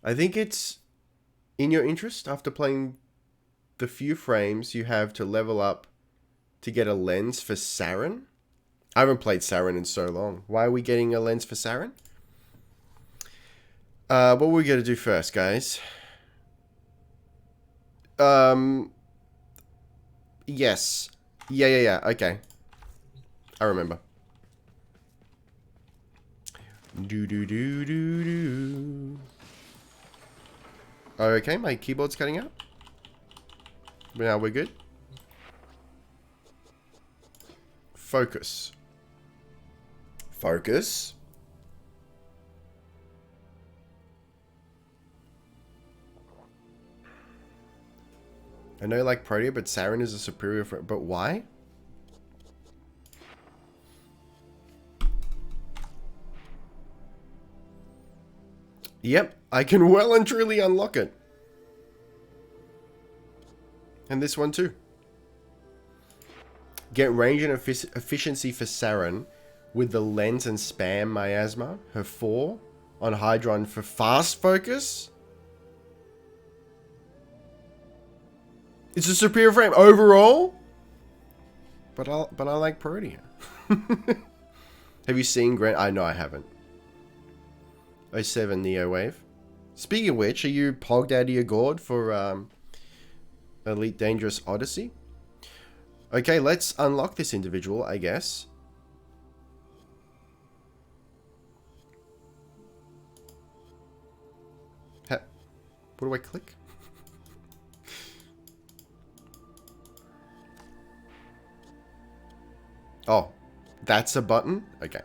I think it's in your interest after playing the few frames you have to level up to get a lens for Saren. I haven't played Saren in so long. Why are we getting a lens for Saren? What were we going to do first, guys? Yes. Yeah. Okay. I remember. Do. Okay, my keyboard's cutting out. But now we're good. Focus. Focus. I know you like Protea, but Saren is a superior friend. But why? Yep, I can well and truly unlock it. And this one too. Get range and efficiency for Saren with the lens and spam miasma. Her 4 on Hydron for fast focus. It's a superior frame overall. But I like Protea. Have you seen Grant? I know I haven't. 07 Neo Wave. Speaking of which, are you pogged out of your gourd for Elite Dangerous Odyssey? Okay, let's unlock this individual, I guess. What do I click? Oh, that's a button? Okay.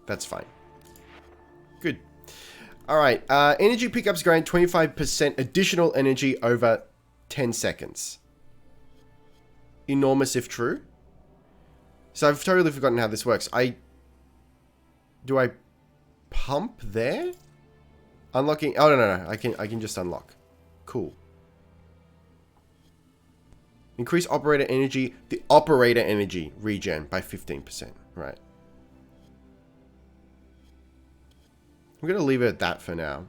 That's fine. Good. Alright, energy pickups grant 25% additional energy over 10 seconds. Enormous if true. So I've totally forgotten how this works. Do I pump there? Unlocking... Oh, no. I can just unlock. Cool. Increase operator energy. The operator energy regen by 15%. Right. I'm going to leave it at that for now.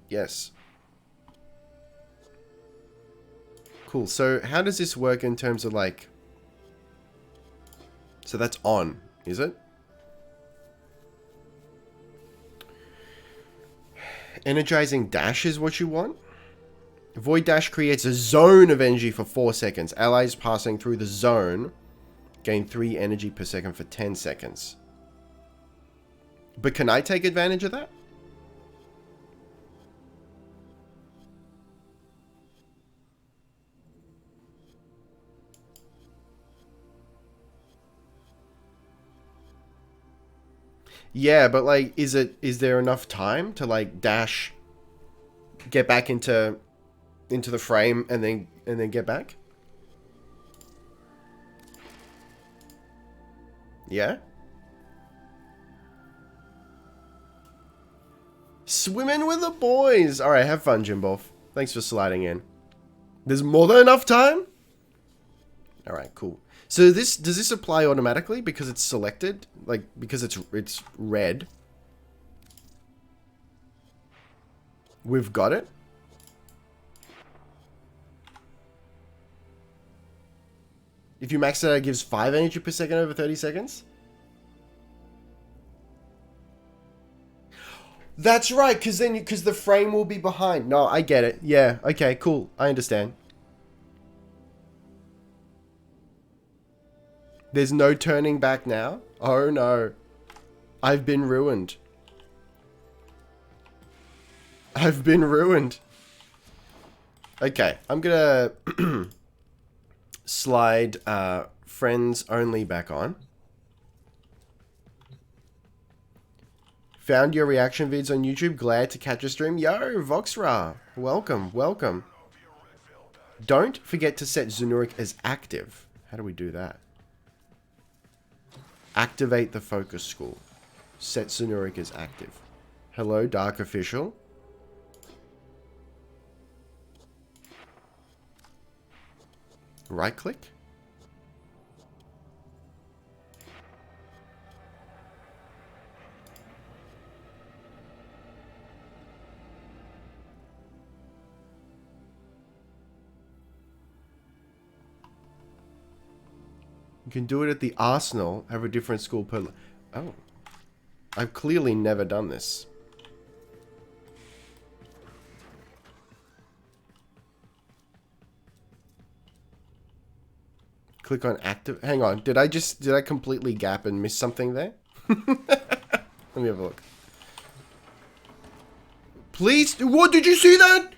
Yes. Cool. So how does this work in terms of like... So that's on, is it? Energizing dash is what you want? Void dash creates a zone of energy for 4 seconds. Allies passing through the zone gain 3 energy per second for 10 seconds. But can I take advantage of that? Yeah, but like, is there enough time to like dash, get back into the frame and then get back? Yeah? Swimming with the boys! Alright, have fun, Jimbo. Thanks for sliding in. There's more than enough time? Alright, cool. So does this apply automatically because it's selected? Like, because it's red? We've got it? If you max it out, it gives 5 energy per second over 30 seconds? That's right, because the frame will be behind. No, I get it. Yeah, okay, cool. I understand. There's no turning back now? Oh no. I've been ruined. I've been ruined. Okay, I'm gonna slide friends only back on. Found your reaction vids on YouTube. Glad to catch a stream. Yo, Voxra. Welcome, welcome. Don't forget to set Zenuric as active. How do we do that? Activate the focus school. Set Zenuric as active. Hello, Dark Official. Right click. You can do it at the arsenal. Have a different school per... Oh. I've clearly never done this. Click on active. Hang on. Did I completely gap and miss something there? Let me have a look. Please. What? Did you see that?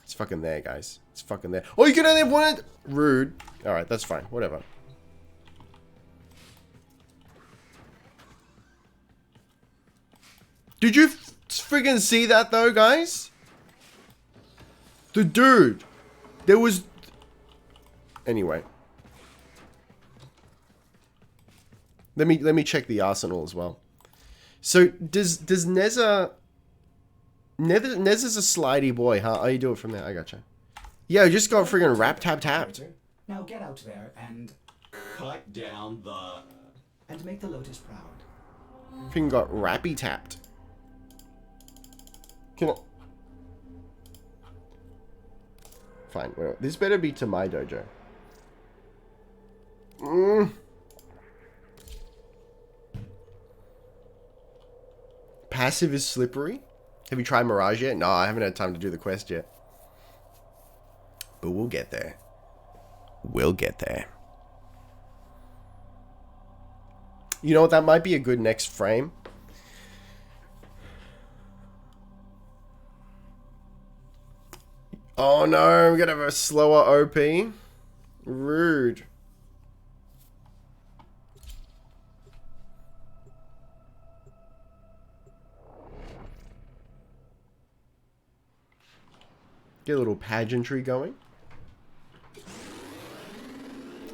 It's fucking there, guys. It's fucking there. Oh, you can only have one. Rude. Alright, that's fine. Whatever. Did you friggin' see that though, guys? The dude. There was... Anyway. Let me check the arsenal as well. So, does NEZHA... NEZHA's a slidey boy, huh? Oh, you do it from there. I gotcha. Yeah, I just got friggin' rap tapped. Now get out there and... cut down the... and make the Lotus proud. Friggin' got rappy tapped. Can I... Fine, whatever. This better be to my dojo. Passive is slippery. Have you tried Mirage yet? No, I haven't had time to do the quest yet. But we'll get there. We'll get there. You know what? That might be a good next frame. Oh no, I'm gonna have a slower OP. Rude. Get a little pageantry going.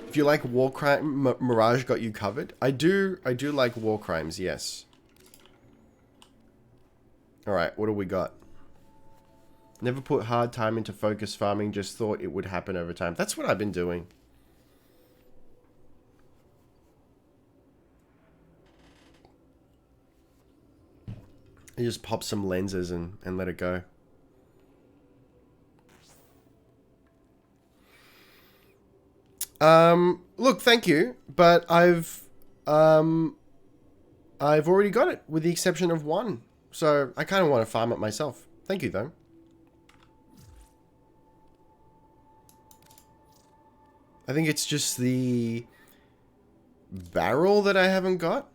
If you like war crime, Mirage got you covered. I do like war crimes, yes. Alright, what do we got? Never put hard time into focus farming, just thought it would happen over time. That's what I've been doing. I just pop some lenses and let it go. Look, thank you, but I've already got it, with the exception of one. So I kind of want to farm it myself. Thank you, though. I think it's just the barrel that I haven't got.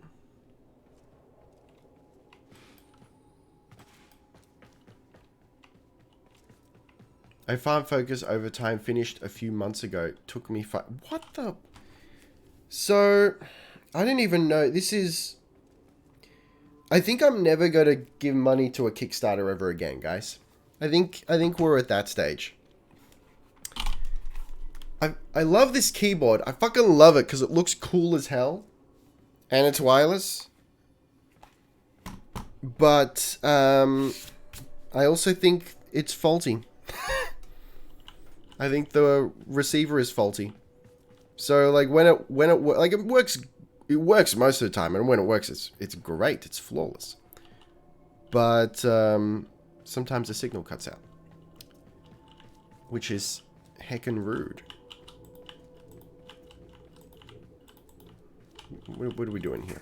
I farm focus over time, finished a few months ago. Took me what the? So, I didn't even know. This is... I think I'm never going to give money to a Kickstarter ever again, guys. I think we're at that stage. I love this keyboard. I fucking love it because it looks cool as hell. And it's wireless. But, I also think it's faulty. I think the receiver is faulty. So, like, when it works most of the time. And when it works, it's great. It's flawless. But, sometimes the signal cuts out. Which is heckin' rude. What are we doing here?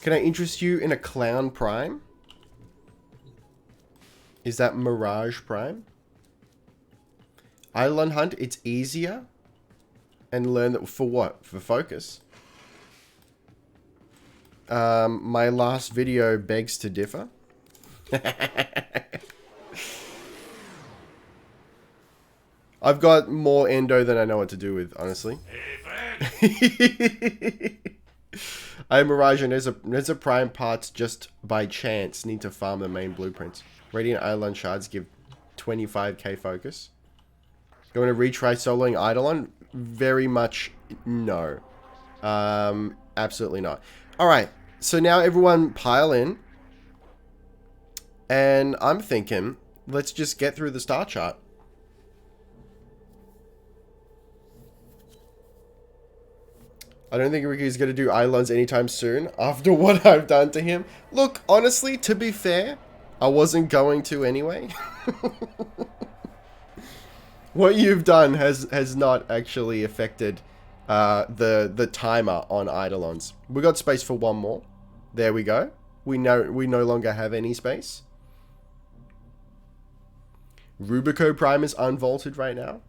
Can I interest you in a clown prime? Is that Mirage Prime? Island Hunt, it's easier. And learn that for what? For focus. My last video begs to differ. I've got more endo than I know what to do with, honestly. I Mirage and NEZHA Prime parts just by chance. Need to farm the main blueprints. Radiant Eidolon shards give 25k focus. You want to retry soloing Eidolon? Very much no. Absolutely not. Alright, so now everyone pile in. And I'm thinking, let's just get through the star chart. I don't think Ricky's going to do Eidolons anytime soon after what I've done to him. Look, honestly, to be fair, I wasn't going to anyway. What you've done has not actually affected the timer on Eidolons. We got space for one more. There we go. We no longer have any space. Rubico Prime is unvaulted right now.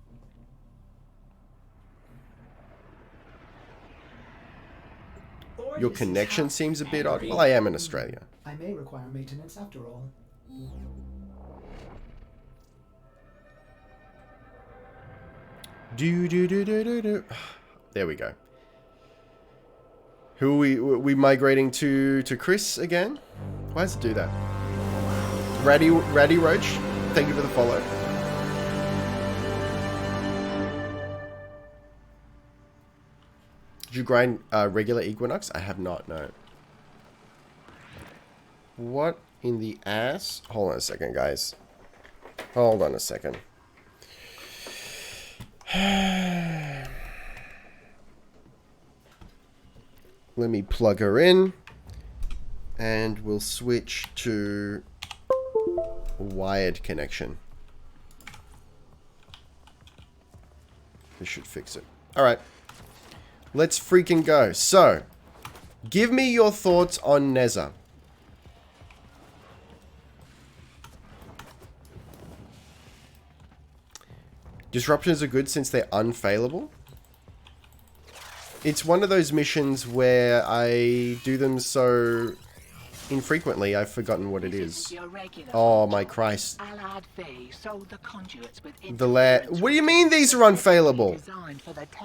Your connection seems a bit odd. Well, I am in Australia. I may require maintenance after all. Do. There we go. Who are we migrating to Chris again? Why does it do that? Ratty Roach, thank you for the follow. Did you grind regular Equinox? I have not, no. What in the ass? Hold on a second, guys. Hold on a second. Let me plug her in. And we'll switch to wired connection. This should fix it. Alright. Let's freaking go. So, give me your thoughts on NEZHA. Disruptions are good since they're unfailable. It's one of those missions where I do them so infrequently, I've forgotten what it is. Oh my Christ. What do you mean these are unfailable?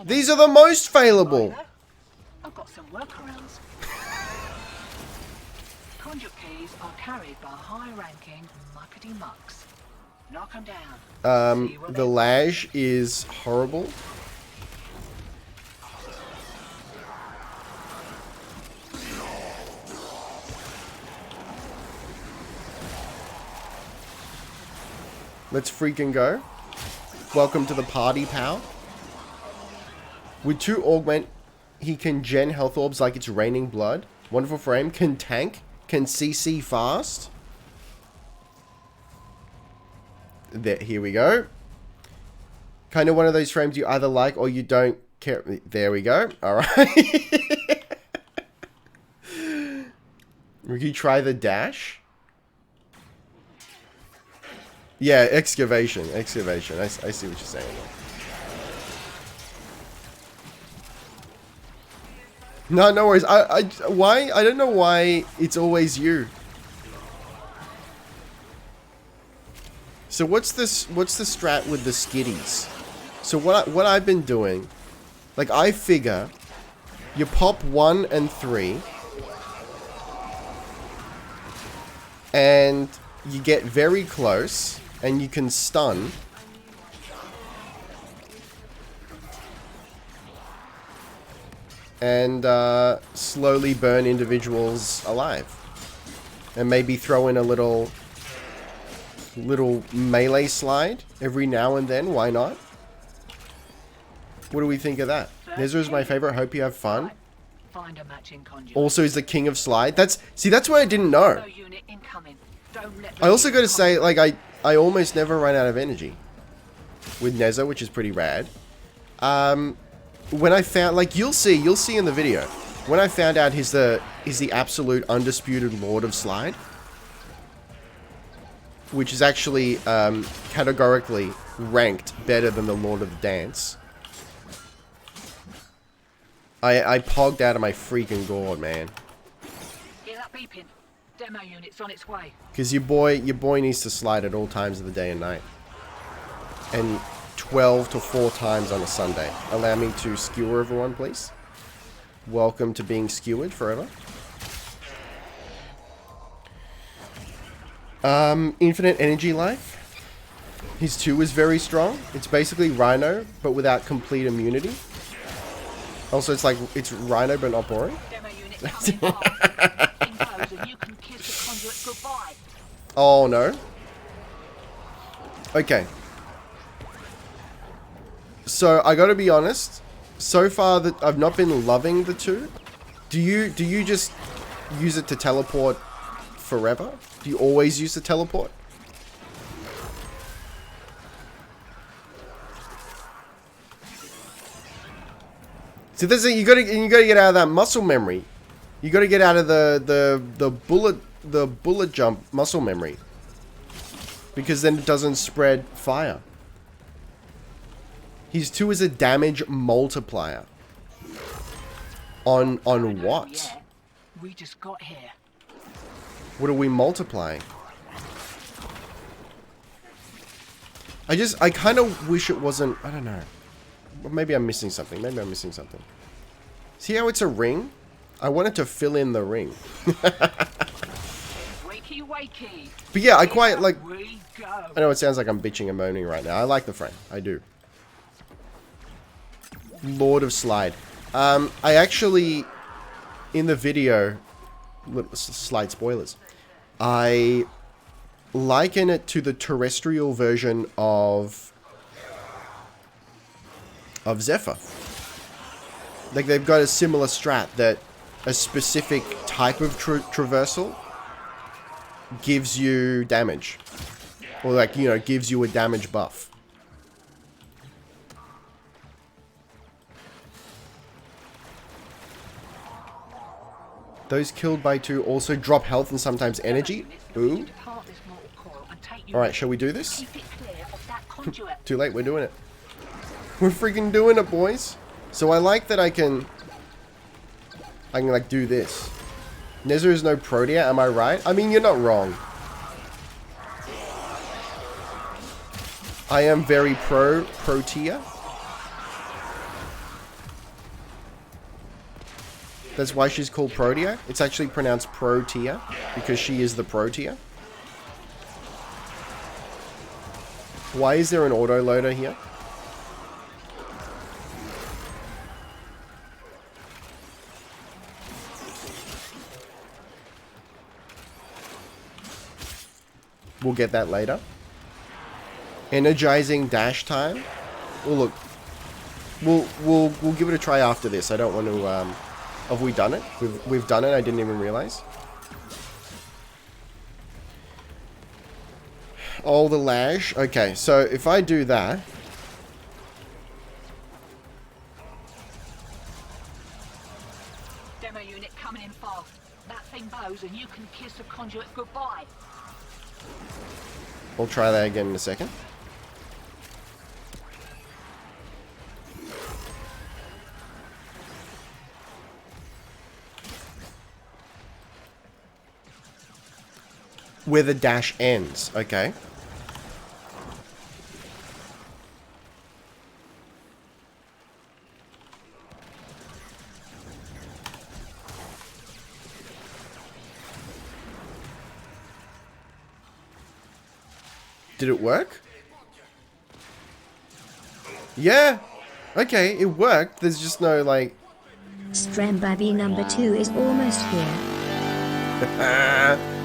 These are the most failable. I've got some workarounds. Conduit keys are carried by high-ranking muckety mucks. Knock them down. The Laj is horrible. Let's freaking go. Welcome to the party, pal. With 2 augment, he can gen health orbs like it's raining blood. Wonderful frame. Can tank. Can CC fast. There, here we go. Kind of one of those frames you either like or you don't care. There we go. Alright. Will you try the dash? Yeah, excavation. I see what you're saying. No worries. Why? I don't know why it's always you. So what's the strat with the skitties? So what I've been doing, like I figure, you pop 1 and 3, and you get very close. And you can stun. And slowly burn individuals alive. And maybe throw in a little melee slide every now and then. Why not? What do we think of that? NEZHA is my favorite. Hope you have fun. Also is the king of slide. That's what I didn't know. I also got to say, like, I almost never run out of energy with NEZHA, which is pretty rad. When I found, like, you'll see in the video, when I found out he's the absolute undisputed Lord of Slide, which is actually categorically ranked better than the Lord of Dance. I pogged out of my freaking gourd, man. Hear that beeping? Demo unit's on its way. Because your boy needs to slide at all times of the day and night. And 12 to 4 times on a Sunday. Allow me to skewer everyone, please. Welcome to being skewered forever. Infinite energy life. His 2 is very strong. It's basically Rhino, but without complete immunity. Also, it's Rhino, but not boring. Demo unit coming fast. And you can kiss the conduit goodbye. Oh no. Okay. So I gotta be honest. So far that I've not been loving the 2. Do you just use it to teleport forever? Do you always use the teleport? See, this is, you gotta get out of that muscle memory. You gotta get out of the bullet jump muscle memory. Because then it doesn't spread fire. His 2 is a damage multiplier. On what? We just got here. What are we multiplying? I kind of wish it wasn't, I don't know. Maybe I'm missing something. See how it's a ring? I wanted to fill in the ring. Wakey, wakey. But yeah, I quite like... We go. I know it sounds like I'm bitching and moaning right now. I like the frame. I do. Lord of Slide. I actually, in the video, slide spoilers, I liken it to the terrestrial version of Zephyr. Like, they've got a similar strat that a specific type of traversal gives you damage. Or, like, you know, gives you a damage buff. Those killed by 2 also drop health and sometimes energy. Ooh. Alright, shall we do this? Too late, we're doing it. We're freaking doing it, boys. So I like that I can like do this. NEZHA is no Protea, am I right? I mean, you're not wrong. I am very Protea. That's why she's called Protea. It's actually pronounced Protea because she is the Protea. Why is there an autoloader here? We'll get that later. Energizing dash time. Well, look, we'll give it a try after this. I don't want to. Have we done it? We've done it. I didn't even realize. Oh, the lash. Okay, so if I do that. Demo unit coming in fast. That thing bows and you can kiss a conduit goodbye. We'll try that again in a second. Where the dash ends. Okay. Did it work? Yeah. Okay, it worked. There's just no, like... Strembaby number 2 is almost here.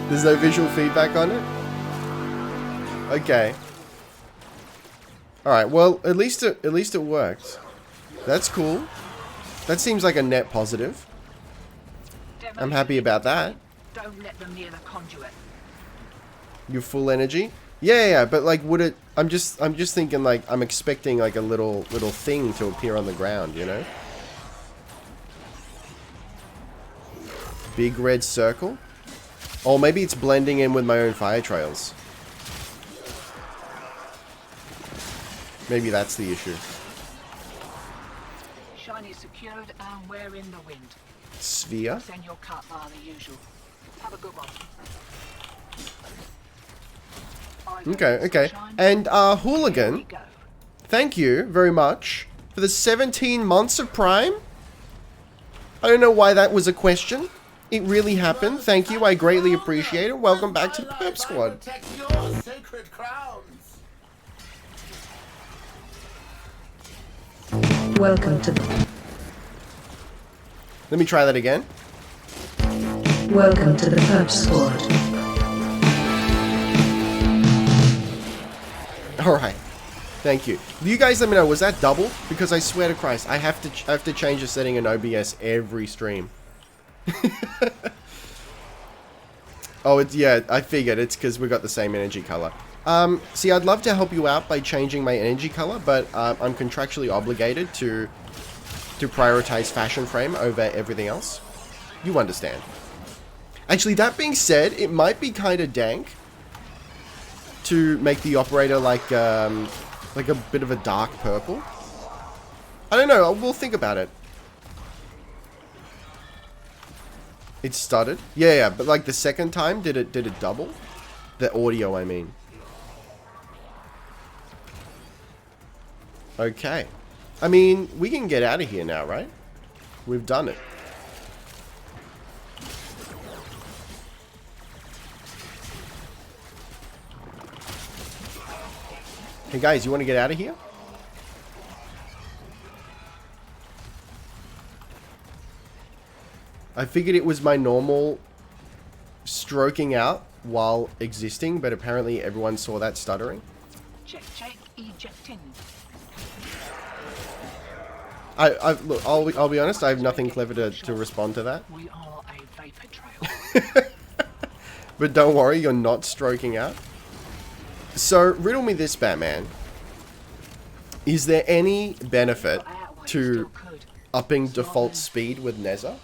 There's no visual feedback on it? Okay. Alright, well, at least it worked. That's cool. That seems like a net positive. I'm happy about that. Don't let them near the conduit. Your full energy? Yeah, but like, would it... I'm just thinking, like, I'm expecting, like, a little thing to appear on the ground, you know? Big red circle? Or maybe it's blending in with my own fire trails. Maybe that's the issue. Shiny secured and we're in the wind. Sphere? Send your cut bar the usual. Have a good one. Okay. And, Hooligan, thank you very much for the 17 months of Prime. I don't know why that was a question. It really happened. Thank you. I greatly appreciate it. Welcome back to the Perp Squad. Welcome to the... Let me try that again. Welcome to the Perp Squad. Alright. Thank you. You guys let me know, was that double? Because I swear to Christ, I have to change the setting in OBS every stream. Oh, it's, yeah, I figured. It's because we got the same energy color. See, I'd love to help you out by changing my energy color, but I'm contractually obligated to prioritize Fashion Frame over everything else. You understand. Actually, that being said, it might be kind of dank to make the operator like a bit of a dark purple. I don't know. We'll think about it. It stuttered. Yeah, but like the second time, did it double? The audio, I mean. Okay. I mean, we can get out of here now, right? We've done it. Hey guys, you want to get out of here? I figured it was my normal stroking out while existing, but apparently everyone saw that stuttering. Check, ejecting. Look, I'll be honest, I have nothing clever to respond to that. We are a vapor trail. But don't worry, you're not stroking out. So, riddle me this, Batman. Is there any benefit to upping default speed with NEZHA?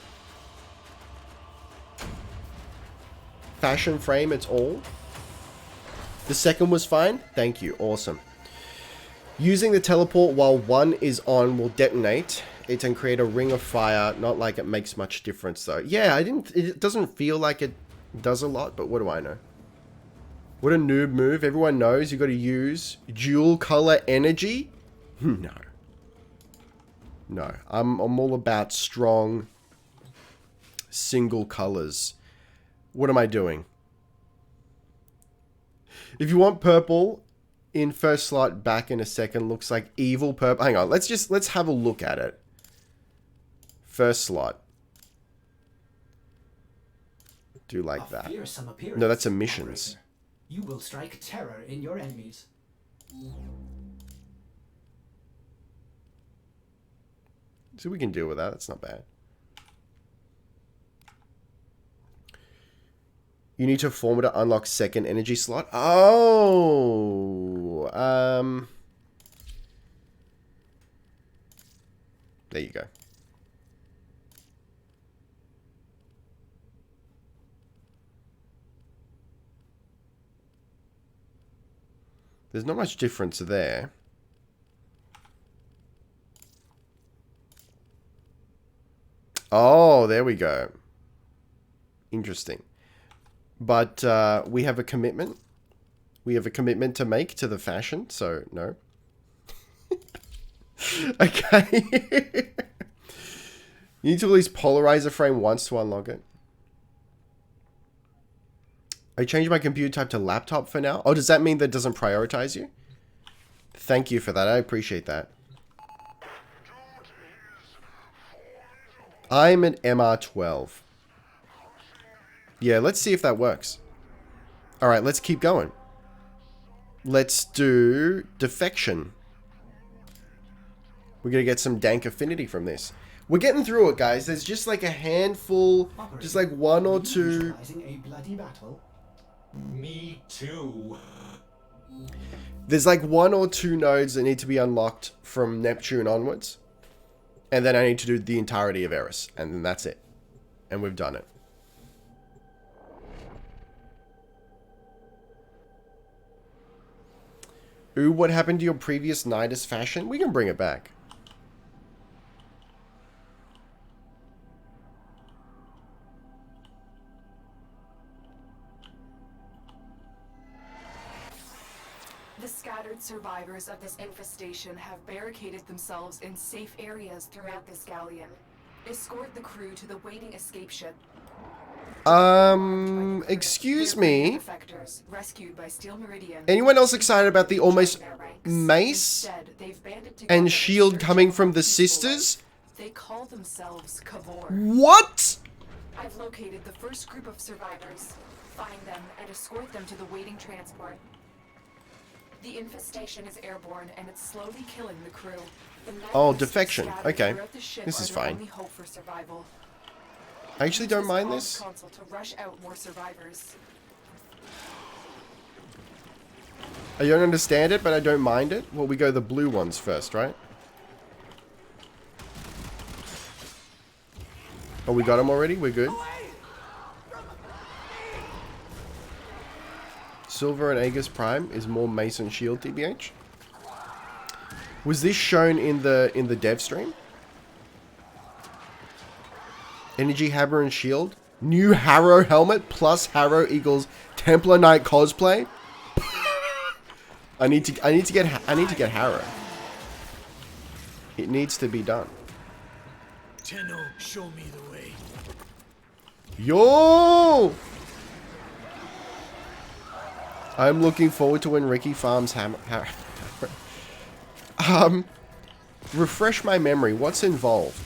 Fashion Frame, it's all. The second was fine. Thank you. Awesome. Using the teleport while one is on will detonate it and create a ring of fire. Not like it makes much difference though. Yeah, it doesn't feel like it does a lot, but what do I know? What a noob move. Everyone knows you got to use dual color energy. No. No. I'm all about strong single colors. What am I doing? If you want purple in first slot, back in a second, looks like evil purple. Hang on, let's have a look at it. First slot. Do like that. No, that's emissions. You will strike terror in your enemies. So we can deal with that. That's not bad. You need to form it to unlock second energy slot. Oh, there you go. There's not much difference there. Oh, there we go. Interesting. But we have a commitment. We have a commitment to make to the fashion, so no. Okay. You need to at least polarize a frame once to unlock it. I changed my computer type to laptop for now. Oh, does that mean that doesn't prioritize you? Thank you for that. I appreciate that. I'm an MR12. Yeah, let's see if that works. Alright, let's keep going. Let's do defection. We're gonna get some dank affinity from this. We're getting through it, guys. There's just like a handful, just like one or two. A bloody battle. Me too. There's like one or two nodes that need to be unlocked from Neptune onwards. And then I need to do the entirety of Eris. And then that's it. And we've done it. Ooh, what happened to your previous Nidus fashion? We can bring it back. The scattered survivors of this infestation have barricaded themselves in safe areas throughout this galleon. Escort the crew to the waiting escape ship. Excuse me. Rescued by Steel Meridian. Anyone else excited about the almost mace and shield coming from the sisters? They call themselves Kavor. What? I've located the first group of survivors. Find them and escort them to the waiting transport. The infestation is airborne and it's slowly killing the crew. Oh, defection. Okay. This is fine. I actually don't mind Use this. console to rush out more survivors. I don't understand it, but I don't mind it. Well, we go the blue ones first, right? Oh, we got them already? We're good. Silver and Aegis Prime is more Mason Shield, TBH. Was this shown in the dev stream? Energy Hammer and Shield. New Harrow helmet plus Harrow equals Templar Knight cosplay. I need to get Harrow. It needs to be done. Tenno, show me the way. Yo! I'm looking forward to when Ricky farms hammer. Refresh my memory. What's involved?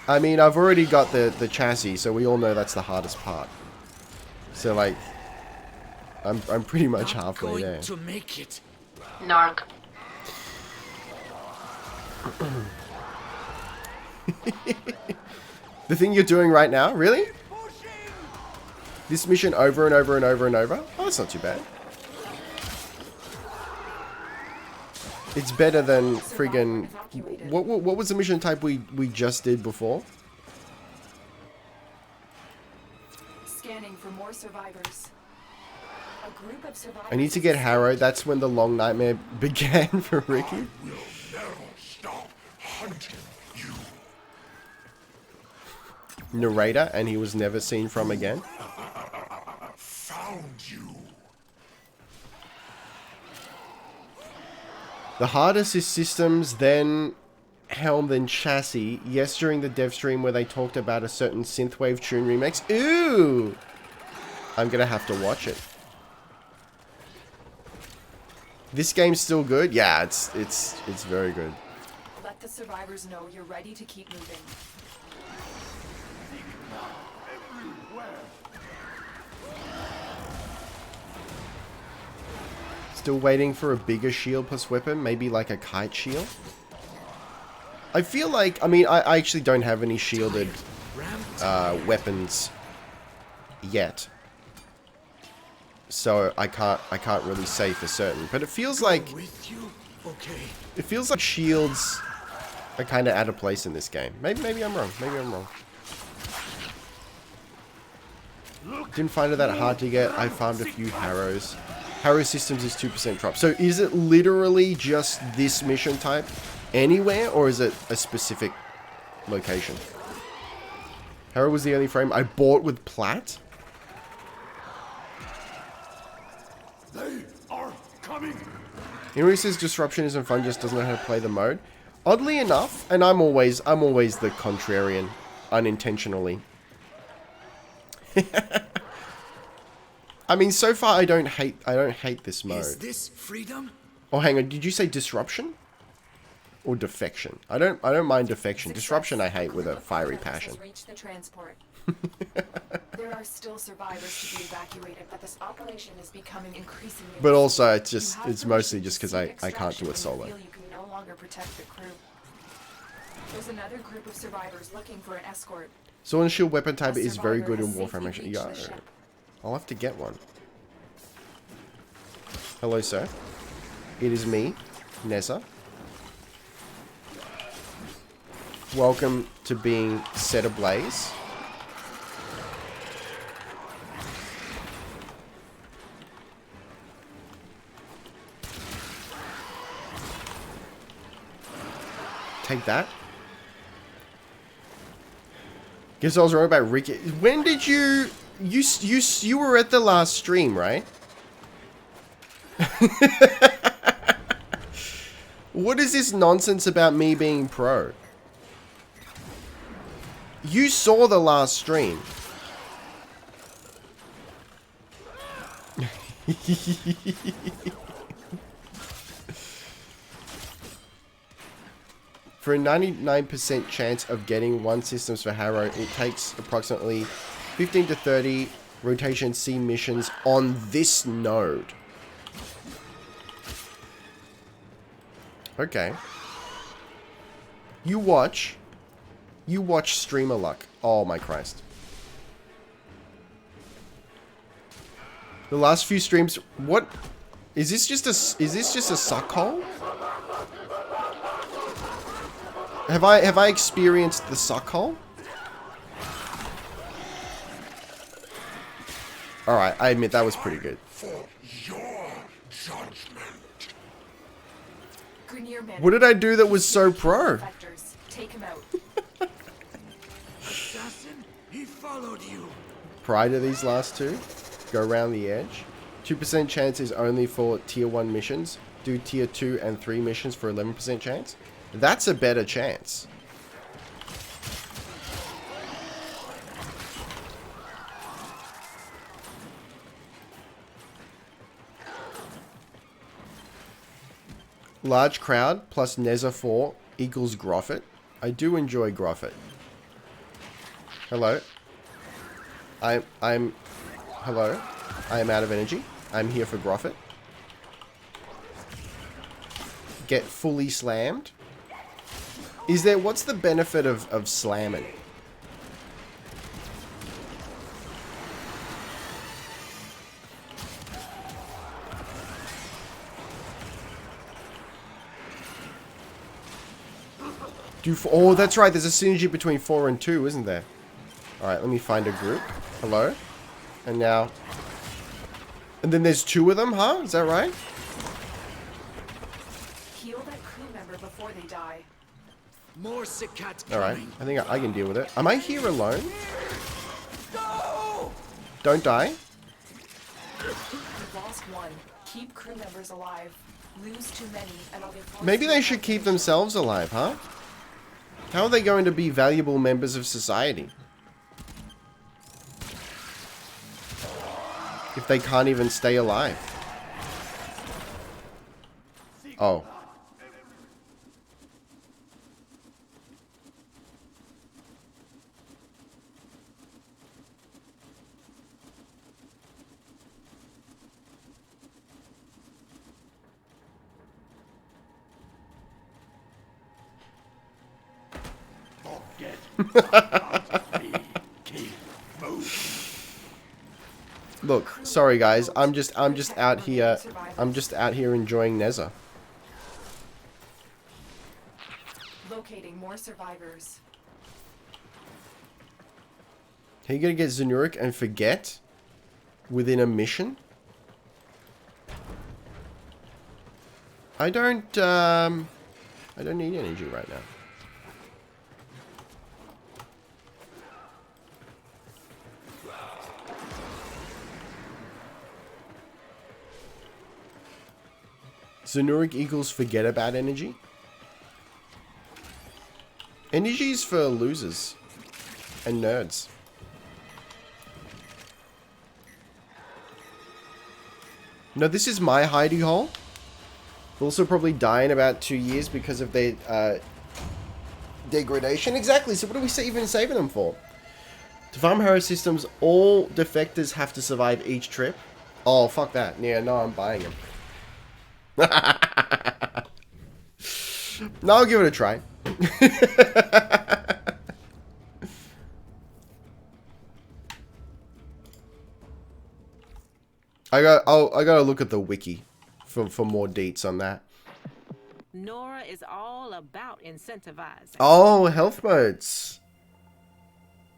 I mean, I've already got the chassis, so we all know that's the hardest part. So like, I'm pretty much halfway there. To make it. Narg. The thing you're doing right now, really? This mission over and over and over and over? Oh, that's not too bad. It's better than friggin... What was the mission type we just did before? Scanning for more survivors. A group of survivors. I need to get Harrow. That's when the long nightmare began for Ricky. Will never stop hunting you. Narrator, and he was never seen from again. Found you. The hardest is systems, then helm, then chassis. Yes, during the dev stream where they talked about a certain synthwave tune remix. Ooh! I'm gonna have to watch it. This game's still good? Yeah, it's very good. Let the survivors know you're ready to keep moving. Still waiting for a bigger shield plus weapon, maybe like a kite shield. I feel like, I mean, I actually don't have any shielded weapons yet, so I can't really say for certain. But it feels like shields are kind of out of place in this game. Maybe I'm wrong. Maybe I'm wrong. Didn't find it that hard to get. I farmed a few Harrows. Harrow systems is 2% drop. So is it literally just this mission type anywhere, or is it a specific location? Harrow was the only frame I bought with plat. They are coming. Henry says disruption isn't fun, just doesn't know how to play the mode. Oddly enough, and I'm always the contrarian, unintentionally. I mean, so far I don't hate this mode. Is this freedom? Oh, hang on. Did you say disruption or defection? I don't mind defection. Disruption I hate with a fiery passion. Reach the transport. There are still survivors to be evacuated, but this operation is becoming increasingly. But also, it's mostly just because I can't do it solo. You can no longer protect the crew. There's another group of survivors looking for an escort. Sword and shield weapon type is very good in Warframe. Actually, yeah, I'll have to get one. Hello, sir. It is me, NEZHA. Welcome to being set ablaze. Take that. Guess I was wrong about Ricky. When did you were at the last stream, right? What is this nonsense about me being pro? You saw the last stream. For a 99% chance of getting one systems for Harrow, it takes approximately 15 to 30 rotation C missions on this node. Okay. You watch Streamer Luck. Oh my Christ. The last few streams, what? Is this just a suck hole? Have I experienced the suck hole? Alright, I admit that was pretty good. For your judgment. Grenier man. What did I do that was so pro? Vectors. Take him out. Assassin, he followed you. Prior to these last two, go around the edge. 2% chance is only for tier 1 missions. Do tier 2 and 3 missions for 11% chance. That's a better chance. Large crowd plus NEZHA 4 equals Groffit. I do enjoy Groffit. Hello. Hello. I am out of energy. I'm here for Groffit. Get fully slammed. Is there, what's the benefit of slamming? Oh, that's right. There's a synergy between 4 and 2, isn't there? Alright, let me find a group. Hello. And now... And then there's 2 of them, huh? Is that right? Heal that crew member before they die. More sick cats Alright, coming. I think I can deal with it. Am I here alone? No! Don't die. You've lost one. Keep crew members alive. Lose too many and I'll be forced Maybe to they should keep themselves alive, huh? How are they going to be valuable members of society? If they can't even stay alive. Oh. Look, sorry guys, I'm just out here enjoying NEZHA. Locating more survivors. Are you gonna get Zenuric and forget within a mission? I don't need energy right now. Zenuric equals forget about energy. Energy is for losers and nerds. No, this is my hidey hole. We'll also probably die in about 2 years because of their degradation. Exactly, so what are we even saving them for? To farm hero systems, all defectors have to survive each trip. Oh, fuck that. Yeah, no, I'm buying them. No, I'll give it a try. I gotta look at the wiki for more deets on that. Nora is all about incentivizing. Oh, health modes.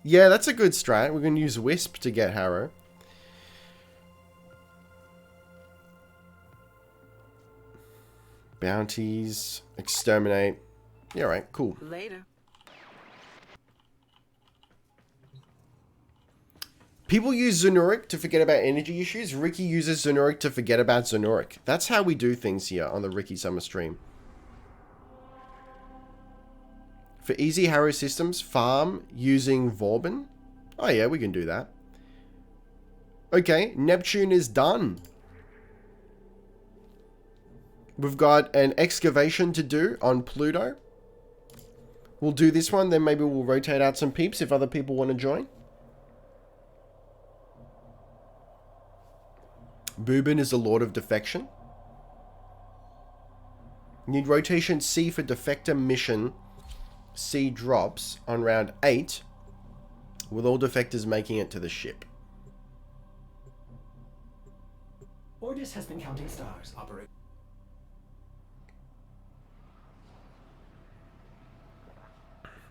Yeah, that's a good strat. We're gonna use Wisp to get Harrow. Bounties, exterminate. Yeah, right, cool. Later. People use Zenuric to forget about energy issues. Ricky uses Zenuric to forget about Zenuric. That's how we do things here on the Ricky Summer stream. For easy Harrow systems, farm using Vauban. Oh yeah, we can do that. Okay, Neptune is done. We've got an excavation to do on Pluto. We'll do this one, then maybe we'll rotate out some peeps if other people want to join. Boobin is the Lord of Defection. Need rotation C for Defector mission. C drops on round 8. with all defectors making it to the ship. Ordis has been counting stars, Operator.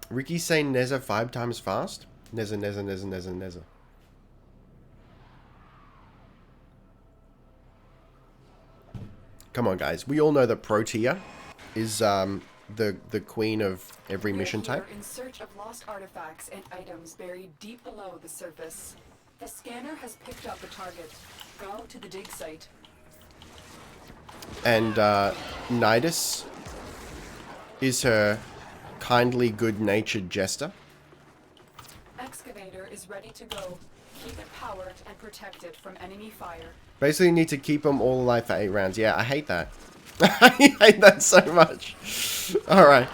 Ricky's saying NEZHA 5 times fast. NEZHA, NEZHA, NEZHA, NEZHA, NEZHA. Come on, guys. We all know that Protea is the queen of every mission type. In search of lost artifacts and items buried deep below the surface. The scanner has picked up a target. Go to the dig site. And Nidus is her kindly, good-natured jester. Excavator is ready to go. Keep it powered and protected from enemy fire. Basically, need to keep them all alive for 8 rounds. Yeah, I hate that. I hate that so much. Alright.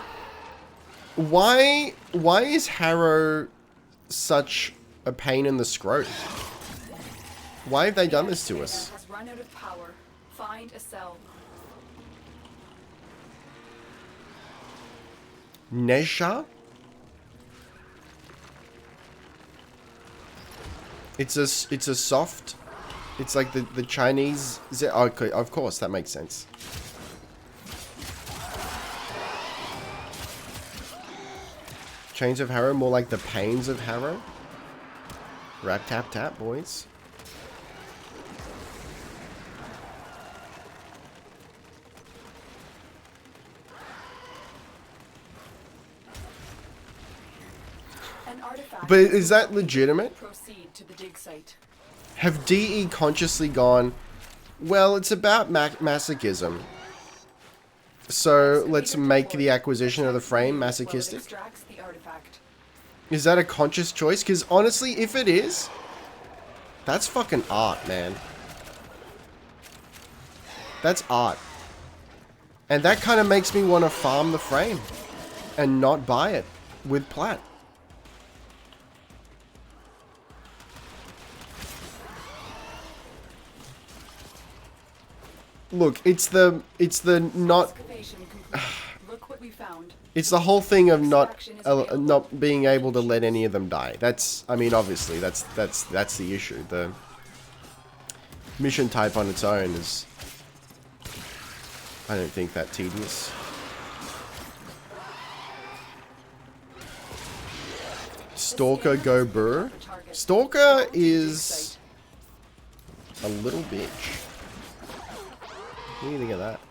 Why is Harrow such a pain in the scrot? Why have they done this to us? Has run out of power. Find a cell. NEZHA? It's a soft. It's like the Chinese. Okay, of course that makes sense. Chains of Harrow, more like the pains of Harrow. Rap tap tap, boys. An artifact. But is that legitimate? Proceed to the dig site. Have DE consciously gone, well, it's about masochism. So let's make the acquisition of the frame masochistic? Extracts the artifact. Is that a conscious choice? Because honestly, if it is, that's fucking art, man. That's art. And that kind of makes me want to farm the frame and not buy it with plat. Look, it's the not. Look what we found. It's the whole thing of not being able to let any of them die. That's, I mean, obviously that's the issue. The mission type on its own is, I don't think, that tedious. Stalker go burr. Stalker is a little bitch. What do you think of that?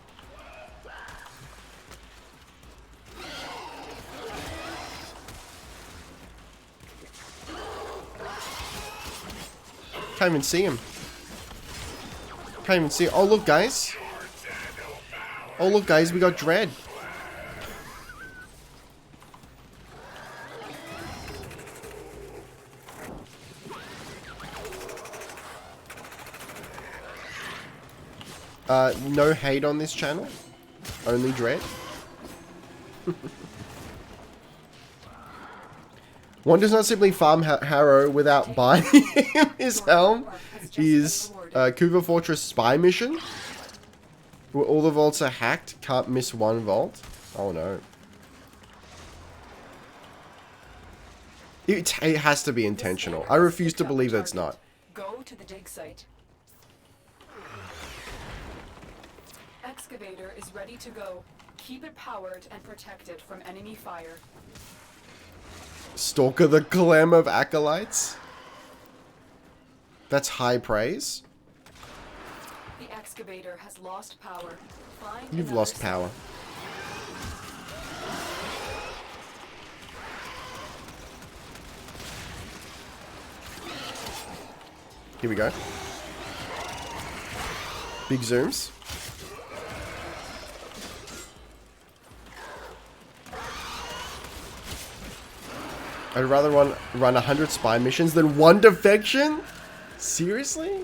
Can't even see him. Can't even see. Oh, look, guys. Oh, look, guys. We got Dread. No hate on this channel. Only Dread. One does not simply farm Harrow without buying him his helm. Is Cougar Fortress Spy Mission, where all the vaults are hacked, can't miss one vault. Oh no. It has to be intentional. I refuse to believe that it's not. Go to the dig site. Excavator is ready to go. Keep it powered and protected from enemy fire. Stalker the Clem of Acolytes? That's high praise. The excavator has lost power. Find You've another lost cell. power. Here we go. Big zooms. I'd rather run 100 spy missions than one defection? Seriously?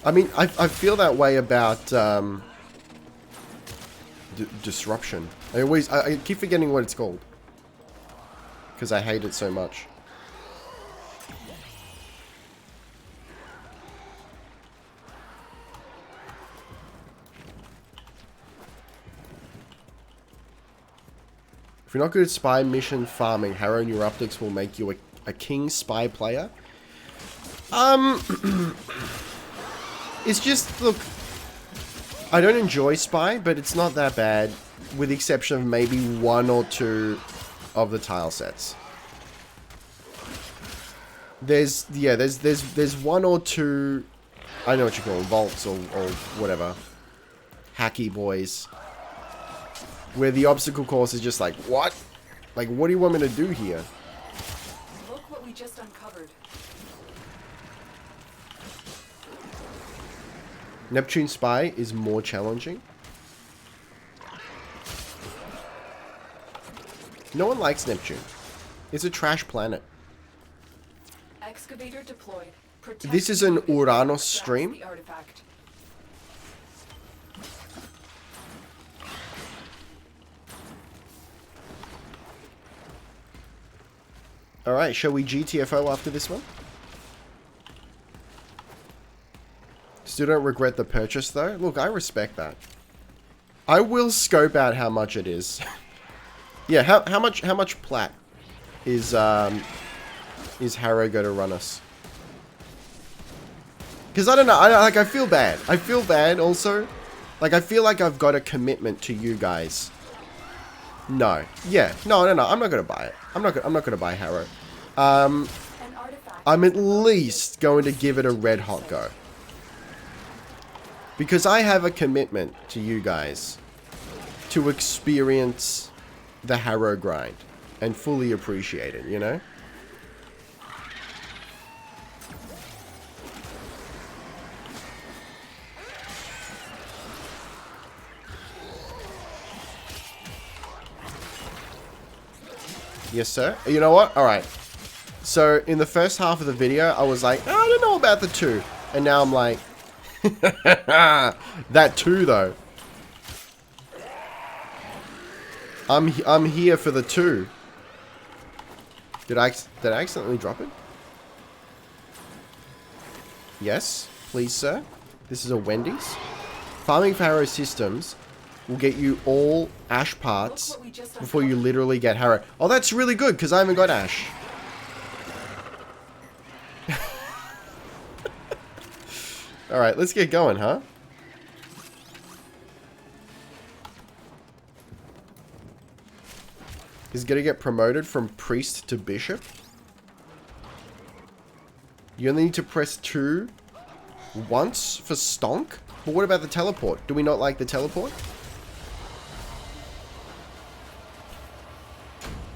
I mean, I feel that way about disruption. I keep forgetting what it's called because I hate it so much. you're not good at spy mission farming, Harrow Neuroptics will make you a king spy player. It's just, look, I don't enjoy spy, but it's not that bad, with the exception of maybe 1 or 2 of the tile sets. There's 1 or 2, I don't know what you call them, vaults or whatever, hacky boys, where the obstacle course is just like, what? Like, what do you want me to do here? Look what we just uncovered. Neptune Spy is more challenging. No one likes Neptune. It's a trash planet. Excavator deployed. Protect This is an the Uranus extracts stream. the artifact. Alright, shall we GTFO after this one? Still don't regret the purchase though. Look, I respect that. I will scope out how much it is. Yeah, how much plat is Harrow going to run us? Because I don't know, I feel bad. I feel bad also. Like, I feel like I've got a commitment to you guys. No. Yeah. No, I'm not going to buy it. I'm not going to buy Harrow. I'm at least going to give it a red hot go. Because I have a commitment to you guys to experience the Harrow grind and fully appreciate it, you know? Yes, sir. You know what? Alright. So, in the first half of the video, I was like, oh, I don't know about the 2. And now I'm like, that 2, though. I'm here for the 2. Did I accidentally drop it? Yes, please, sir. This is a Wendy's. Farming for Harrow systems will get you all ash parts before you literally get Harrow. Oh, that's really good, because I haven't got ash. Alright, let's get going, huh? He's gonna get promoted from priest to bishop. You only need to press 2 once for stonk? But what about the teleport? Do we not like the teleport?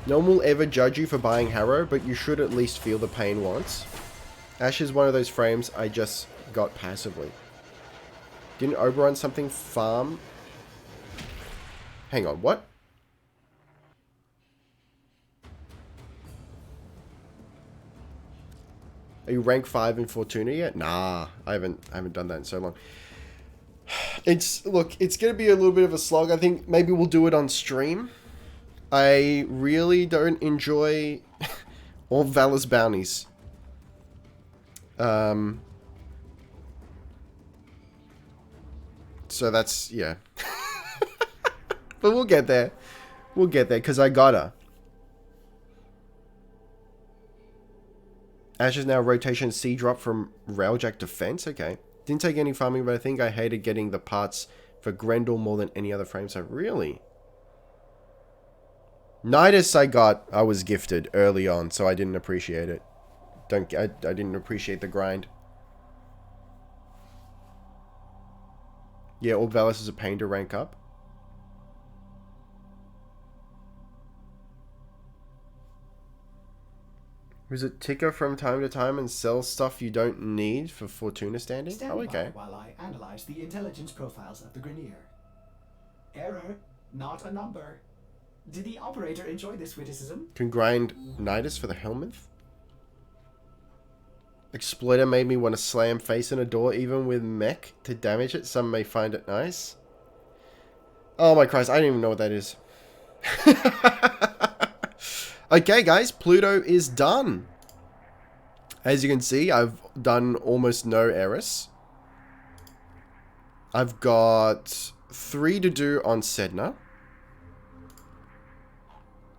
No one will ever judge you for buying Harrow, but you should at least feel the pain once. Ash is one of those frames I just got passively. Didn't Oberon something farm? Hang on, what? Are you rank 5 in Fortuna yet? Nah, I haven't done that in so long. Look, it's gonna be a little bit of a slog. I think maybe we'll do it on stream. I really don't enjoy all Valor's bounties. So that's, yeah. But we'll get there. We'll get there, because I gotta. Ash is now rotation C drop from Railjack Defense. Okay. Didn't take any farming, but I think I hated getting the parts for Grendel more than any other frame. So really? Nidus I was gifted early on, so I didn't appreciate it. I didn't appreciate the grind. Yeah, Orbelis is a pain to rank up. Visit Ticker from time to time and sell stuff you don't need for Fortuna standing? Stand Oh, okay. by while I analyze the intelligence profiles of the Grenier. Error, not a number. Did the operator enjoy this witticism? Can grind Nidus for the Helminth. Exploiter made me want to slam face in a door even with mech to damage it. Some may find it nice. Oh my Christ, I don't even know what that is. Okay, guys, Pluto is done. As you can see, I've done almost no Eris. I've got 3 to do on Sedna.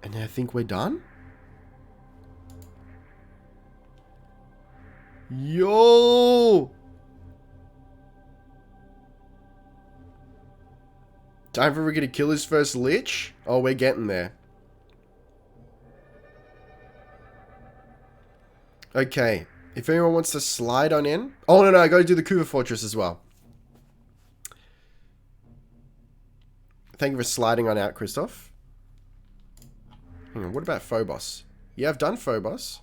And I think we're done. Yo! Time for Ricky to kill his first lich? Oh, we're getting there. Okay. If anyone wants to slide on in. Oh, no, I gotta do the Kuva Fortress as well. Thank you for sliding on out, Christoph. Hang on, what about Phobos? Yeah, I've done Phobos.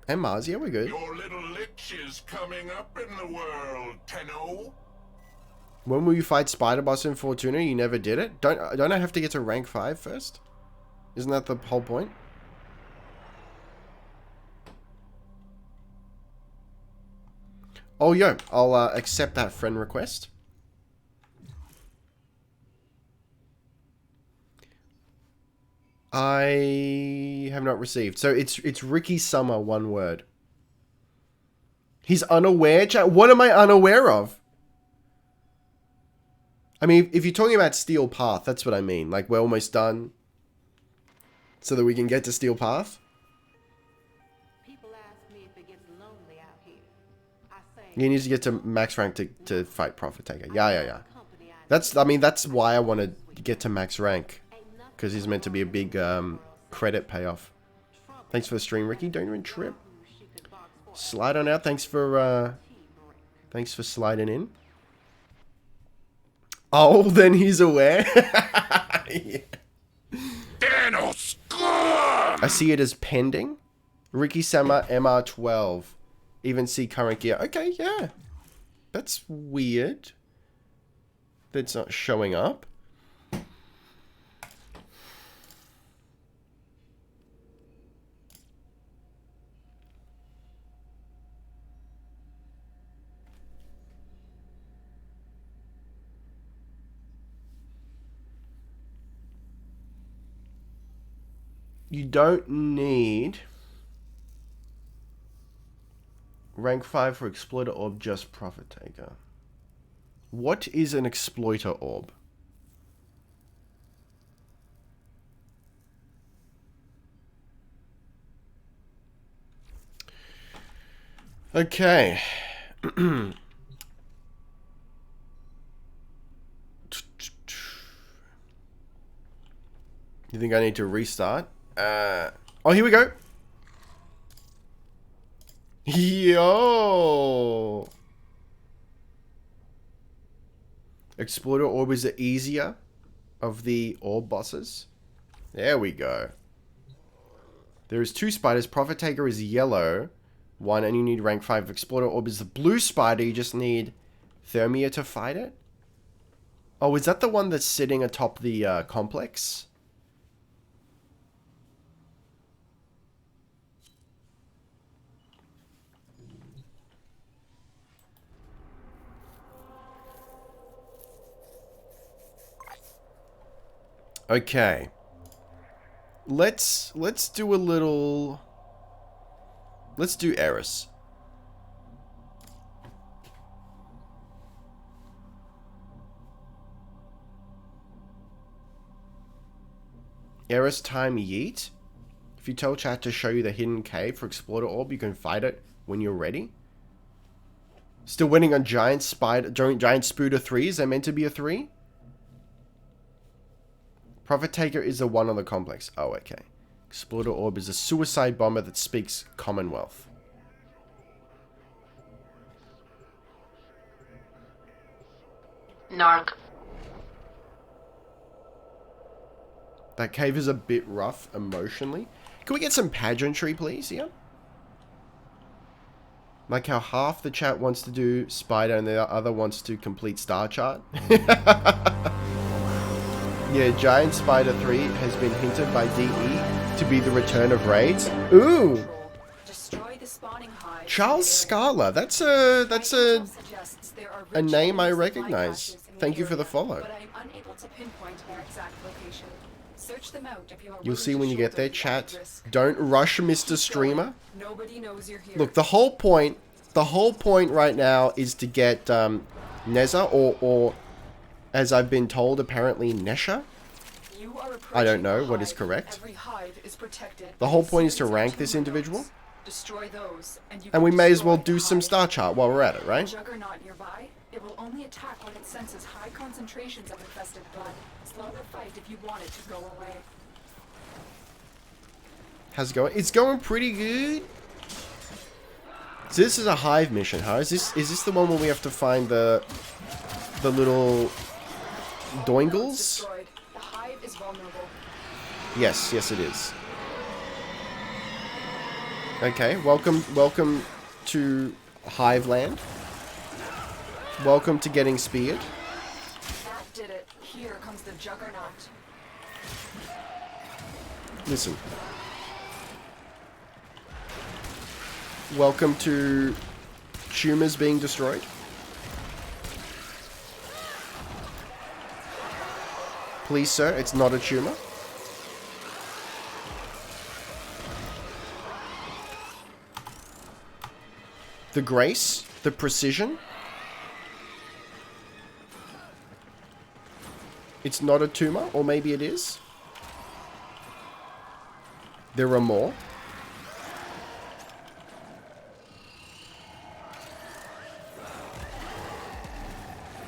And Mars, yeah, we're good. Your little lich is coming up in the world, Tenno. When will you fight Spider Boss in Fortuna? You never did it? Don't I have to get to rank 5 first? Isn't that the whole point? Oh, yo, I'll accept that friend request. I have not received. So it's Ricky Summer, one word. He's unaware, chat? What am I unaware of? I mean, if you're talking about Steel Path, that's what I mean. Like, we're almost done. So that we can get to Steel Path. People ask me if it gets lonely out here. I say, You need to get to max rank to fight Prophet Taker. Yeah. That's why I want to get to max rank. Because he's meant to be a big credit payoff. Thanks for the stream, Ricky. Don't even trip. Slide on out. Thanks for sliding in. Oh, then he's aware. Yeah. Thanos, I see it as pending. Ricky Sama MR12. Even see current gear. Okay, yeah. That's weird. That's not showing up. You don't need rank 5 for Exploiter Orb, just Prophet Taker. What is an Exploiter Orb? Okay. You think I need to restart? Oh, here we go. Yo! Exploiter Orb is the easier of the orb bosses. There we go. There is 2 spiders. Prophet Taker is yellow. 1, and you need rank 5. Exploiter Orb is the blue spider. You just need Thermia to fight it. Oh, is that the one that's sitting atop the complex? Okay. Let's do a little... Let's do Eris. Eris time yeet. If you tell chat to show you the hidden cave for Exploiter Orb, you can fight it when you're ready. Still winning on Giant Spooder 3s. They're meant to be a 3? Prophet Taker is the 1 on the complex. Oh, okay. Exploiter Orb is a suicide bomber that speaks Commonwealth. Narc. That cave is a bit rough emotionally. Can we get some pageantry, please, here? Like how half the chat wants to do Spider and the other wants to complete Star Chart. Yeah, Giant Spider 3 has been hinted by DE to be the return of raids. Ooh! Destroy the spawning hive. Charles Scala. That's a name I recognize. Thank you for the follow. But I'm unable to pinpoint their exact location. Search them out if you are You'll see willing when to you get there, shoulder the chat. address. Don't rush Mr. Streamer. Nobody knows you're here. Look, the whole point right now is to get NEZHA or as I've been told, apparently NEZHA. You are I don't know approaching what the is hive. correct. Every hive is protected The by whole a point is to series of rank this tumor individual. nodes. Destroy those, and you And can we may as well destroy do the some hive. star chart while we're at it, right? Juggernaut nearby. It will only attack when it senses high concentrations of infested blood. Slow the fight if you want it to go away. How's it going? It's going pretty good. So this is a hive mission, huh? Is this the one where we have to find the little doingles? Destroyed. The hive is vulnerable. Yes, yes it is. Okay, welcome to Hive Land. Welcome to getting speared. That did it. Here comes the Juggernaut. Listen. Welcome to tumors being destroyed. Please, sir, it's not a tumor. The grace, the precision. It's not a tumor, or maybe it is. There are more.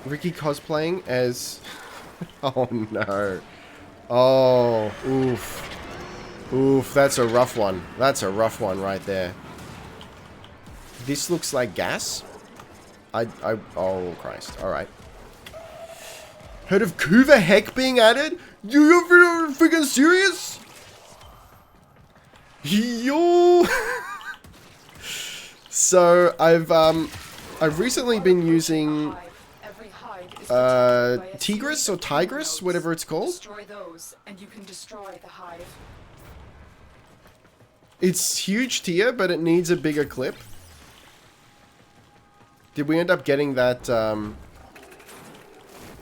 Ricky cosplaying as... Oh no. Oh, oof. Oof, that's a rough one. That's a rough one right there. This looks like gas. Oh Christ. Alright. Heard of Kuva Heck being added? You freaking serious? Yo. So I've recently been using Tigris or Tigris, whatever it's called. Destroy those, and you can destroy the hive. It's huge tier, but it needs a bigger clip. Did we end up getting that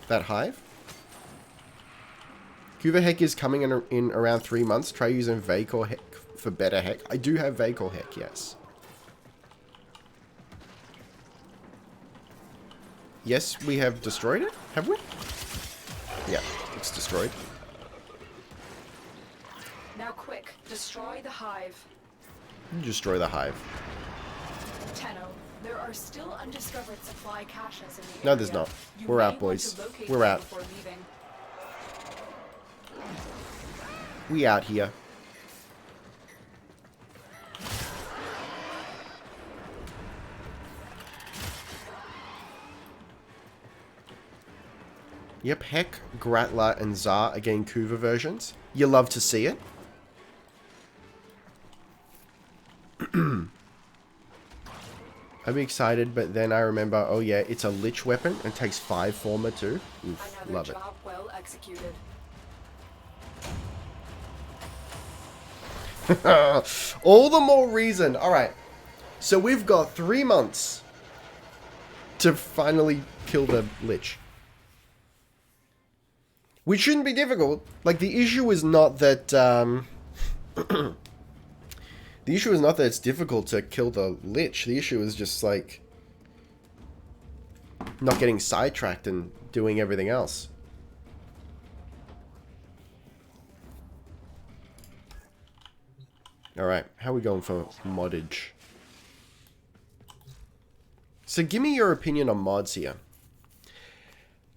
that hive? Kuva Heck is coming in around 3 months. Try using Vacor Heck for better Heck. I do have Vacor Heck, yes. Yes, we have destroyed it, have we? Yeah, it's destroyed. Now quick, destroy the hive. Destroy the hive. Tenno, there are still undiscovered supply caches in the area. No, there's not. You We're may out, want boys. to locate We're them out. before leaving. We out here. Yep, Heck, Gratla, and Zar are getting Kuva versions. You love to see it. I'd be excited, but then I remember, oh yeah, it's a Lich weapon and takes 5 former too. Oof, Another love it. job well executed. All the more reason. Alright. So we've got 3 months to finally kill the Lich. Which shouldn't be difficult. Like, the issue is not that, the issue is not that it's difficult to kill the Lich. The issue is just, like, not getting sidetracked and doing everything else. Alright, how are we going for moddage? So give me your opinion on mods here.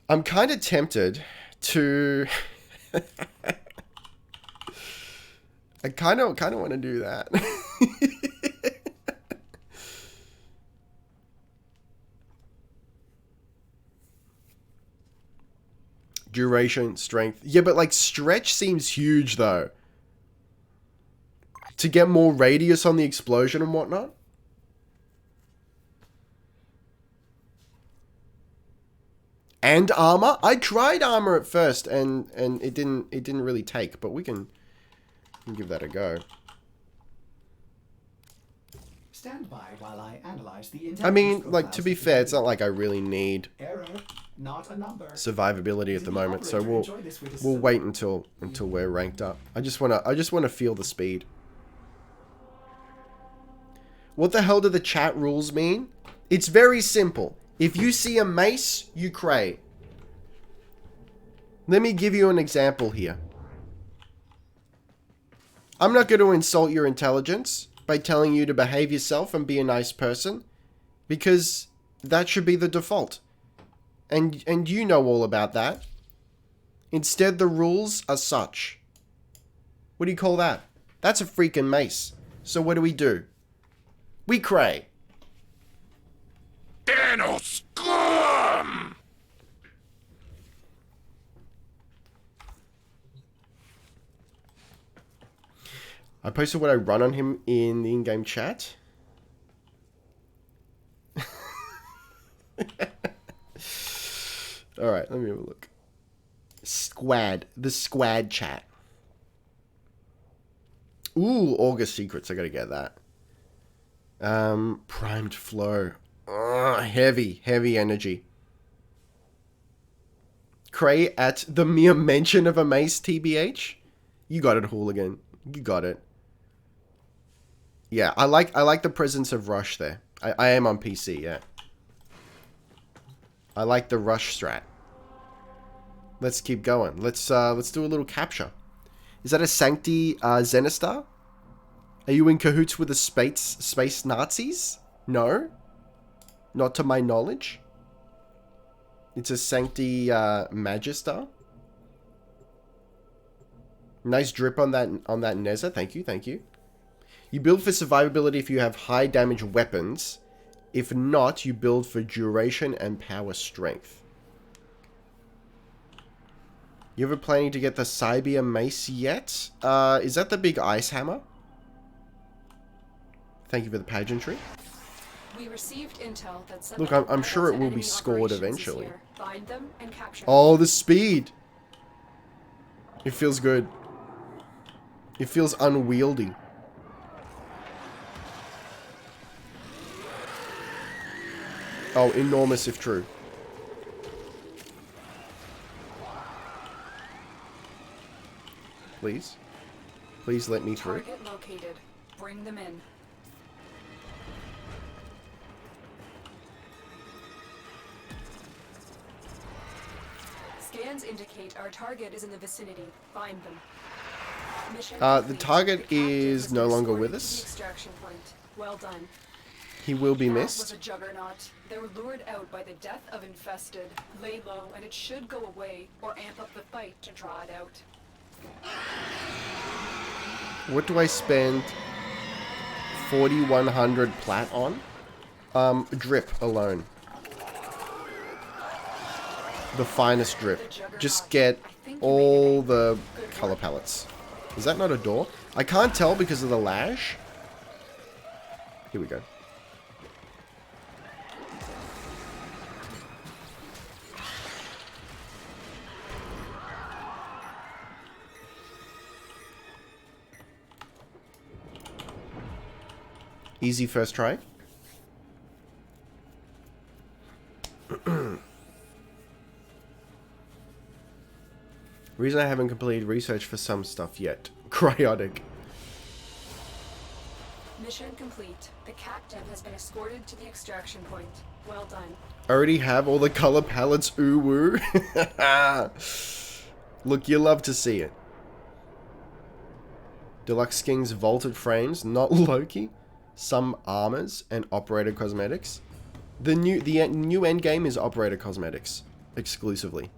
I'm kind of tempted to... I kind of want to do that. Duration, strength. Yeah, but like stretch seems huge though. To get more radius on the explosion and whatnot. And armor. I tried armor at first and it didn't really take, but we can give that a go. Stand by while I analyze the I mean, like, to be fair, it's not like I really need error, not a number. survivability at the moment, so we'll wait until we're ranked up. I just wanna feel the speed. What the hell do the chat rules mean? It's very simple. If you see a mace, you cray. Let me give you an example here. I'm not going to insult your intelligence by telling you to behave yourself and be a nice person, because that should be the default. And you know all about that. Instead, the rules are such. What do you call that? That's a freaking mace. So what do? We cray. Daniel Scum! I posted what I run on him in the in-game chat. Alright, let me have a look. Squad. The squad chat. Ooh, August Secrets. I gotta get that. Primed Flow. Heavy energy. Cray at the mere mention of a mace, TBH. You got it, Hooligan. You got it. Yeah, I like the presence of Rush there. I am on PC, yeah. I like the Rush strat. Let's keep going. Let's do a little capture. Is that a Sancti Zenistar? Are you in cahoots with the space Nazis? No? Not to my knowledge. It's a Sancti Magistar. Nice drip on that NEZHA. Thank you. You build for survivability if you have high damage weapons. If not, you build for duration and power strength. You ever planning to get the Cybia Mace yet? Is that the big ice hammer? Thank you for the pageantry. We received intel that look, I'm sure it will be scored eventually. Find them and capture them. Oh, the speed! It feels good. It feels unwieldy. Oh, enormous if true. Please. Please let me through. Target located. Bring them in. Scans indicate our target is in the vicinity. Find them. Mission The complete. target The captive is has no been longer escorted with to us. the extraction point. Well done. He will be That missed. was a juggernaut. They were lured out by the death of infested. Lay low, and it should go away, or amp up the fight to draw it out. What do I spend 4,100 plat on? Drip alone. The finest drip. Just get all the color palettes. Is that not a door? I can't tell because of the lash. Here we go. Easy first try. Reason I haven't completed research for some stuff yet. Cryotic. Mission complete. The captive has been escorted to the extraction point. Well done. Already have all the color palettes. Ooh woo. Look, you love to see it. Deluxe skins, vaulted frames, not Loki. Some armors and operator cosmetics. The new endgame is operator cosmetics exclusively.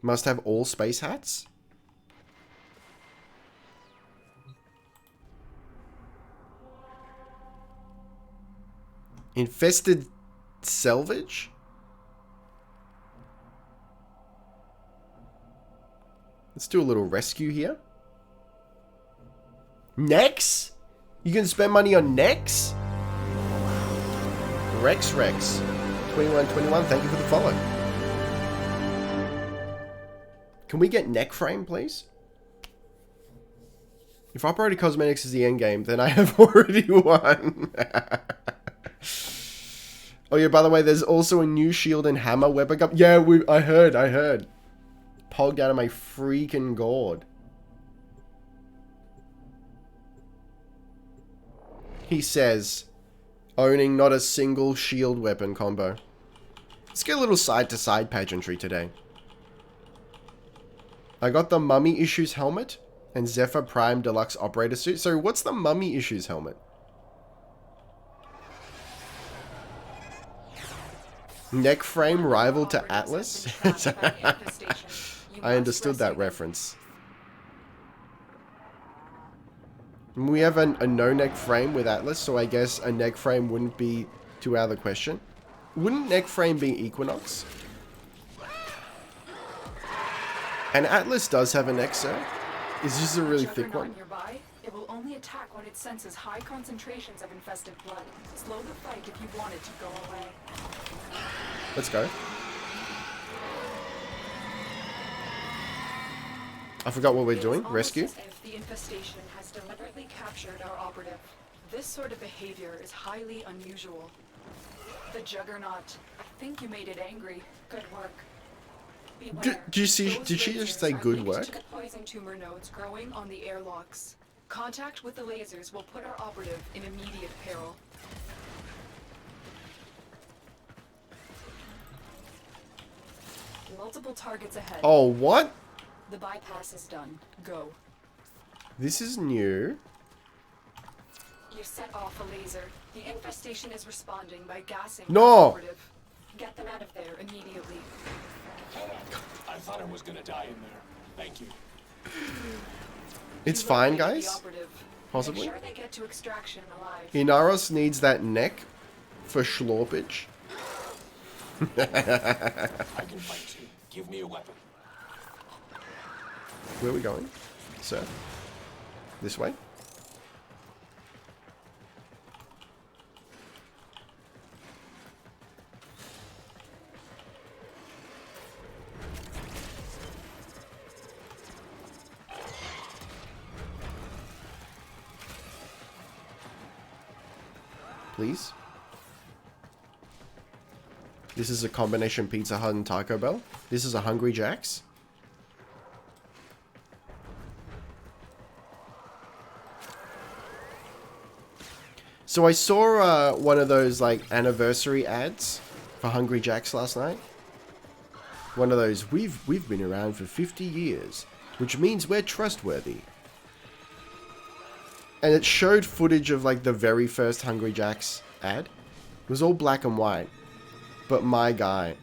Must have all space hats. Infested salvage? Let's do a little rescue here. Nex? You can spend money on Nex? Rex. 2121, thank you for the follow. Can we get neck frame, please? If Operator Cosmetics is the endgame, then I have already won. Oh yeah, by the way, there's also a new shield and hammer weapon up. Yeah, I heard. Pogged out of my freaking gourd. He says, owning not a single shield weapon combo. Let's get a little side-to-side pageantry today. I got the Mummy Issues helmet and Zephyr Prime Deluxe Operator Suit. So what's the Mummy Issues helmet? Neck frame rival to Atlas? I understood that reference. We have a no-neck frame with Atlas, so I guess a neck frame wouldn't be too out of the question. Wouldn't neck frame be Equinox? And Atlas does have a neck, sir. Is this a really thick one? Nearby, it will only attack when it senses high concentrations of infested blood. Slow the fight if you want it to go away. Let's go. I forgot what we're doing. Rescue. As if the infestation has deliberately captured our operative. This sort of behavior is highly unusual. The Juggernaut, I think you made it angry. Good work. Do you see? Did she just say good work? To the poison tumor nodes growing on the airlocks. Contact with the lasers will put our operative in immediate peril. Multiple targets ahead. Oh, what? The bypass is done. Go. This is new. You set off a laser. The infestation is responding by gassing No! our operative. Get them out of there immediately. I thought I was gonna die in there. Thank you. It's fine, guys. Possibly. Make sure they get to extraction alive. Inaros needs that neck for schlorpage. I can fight too. Give me a weapon. Where are we going, sir? This way? Please? This is a combination Pizza Hut and Taco Bell. This is a Hungry Jack's. So I saw one of those like anniversary ads for Hungry Jack's last night. One of those, we've been around for 50 years, which means we're trustworthy. And it showed footage of like the very first Hungry Jack's ad. It was all black and white. But my guy,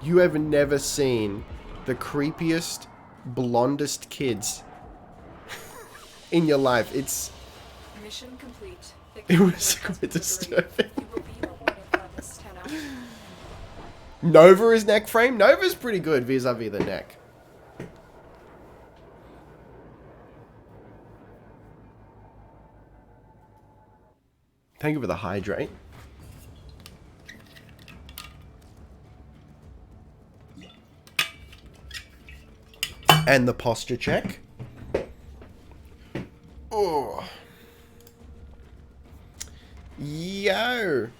you have never seen the creepiest, blondest kids in your life. It's... Mission complete. It was quite disturbing. Nova is neck frame. Nova's pretty good vis-a-vis the neck. Thank you for the hydrate. And the posture check. Oh. Yo.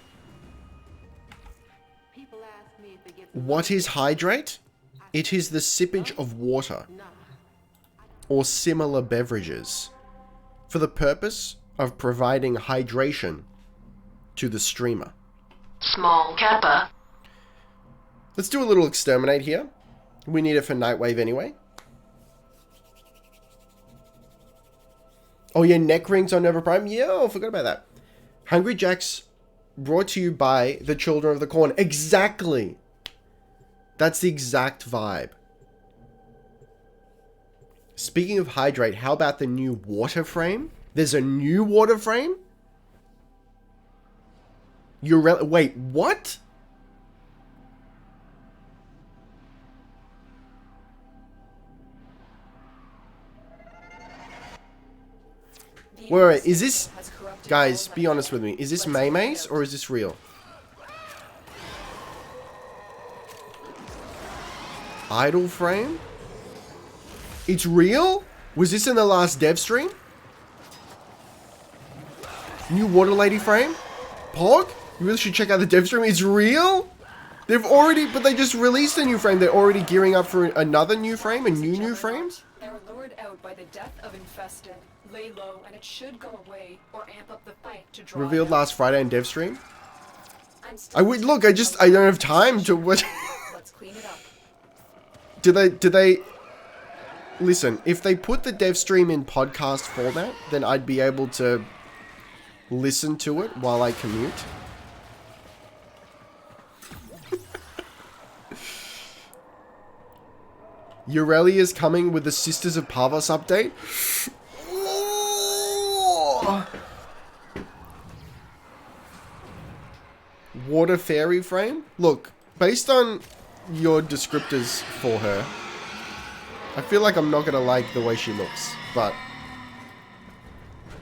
What is hydrate? It is the sippage of water or similar beverages for the purpose of providing hydration to the streamer. Small Kappa. Let's do a little exterminate here. We need it for Nightwave anyway. Oh yeah, neck rings on Nova Prime. Yeah, I forgot about that. Hungry Jack's brought to you by the Children of the Corn. Exactly. That's the exact vibe. Speaking of hydrate, how about the new water frame? There's a new water frame? Wait, what? Wait, is this... Guys, be honest with me. Is this Maymay's or is this real? Idle frame? It's real? Was this in the last dev stream? New water lady frame? Pog? You really should check out the dev stream. It's real? They've already... But they just released a new frame. They're already gearing up for another new frame? A new frame? They're lured out by the death of infested. Lay low and it should go away or amp up the fight to draw. Revealed last Friday in dev stream. I'm still I would look. I don't have time to watch. Let's clean it up. Do they? Listen, if they put the dev stream in podcast format, then I'd be able to listen to it while I commute. Ureli is coming with the Sisters of Pavos update. Water fairy frame? Look, based on your descriptors for her, I feel like I'm not going to like the way she looks, but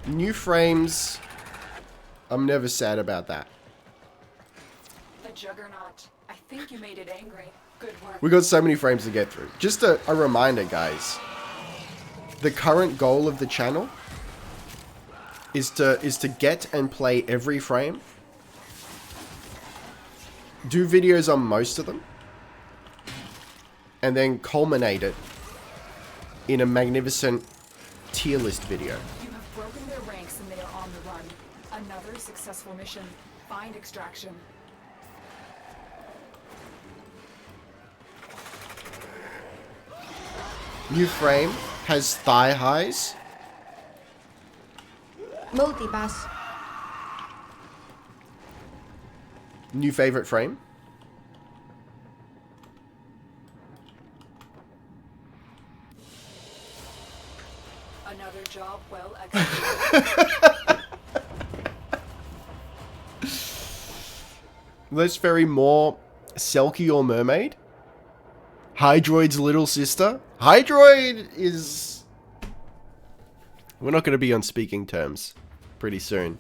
new frames, I'm never sad about that. The Juggernaut. I think you made it angry. Good work. We got so many frames to get through. Just a reminder, guys. The current goal of the channel is to get and play every frame. Do videos on most of them. And then culminate it in a magnificent tier list video. You have broken their ranks and they are on the run. Another successful mission. Find extraction. New frame has thigh highs. Multipass. New favorite frame. Another job well executed. Less fairy, more Selkie or mermaid. Hydroid's little sister. Hydroid is... We're not going to be on speaking terms pretty soon.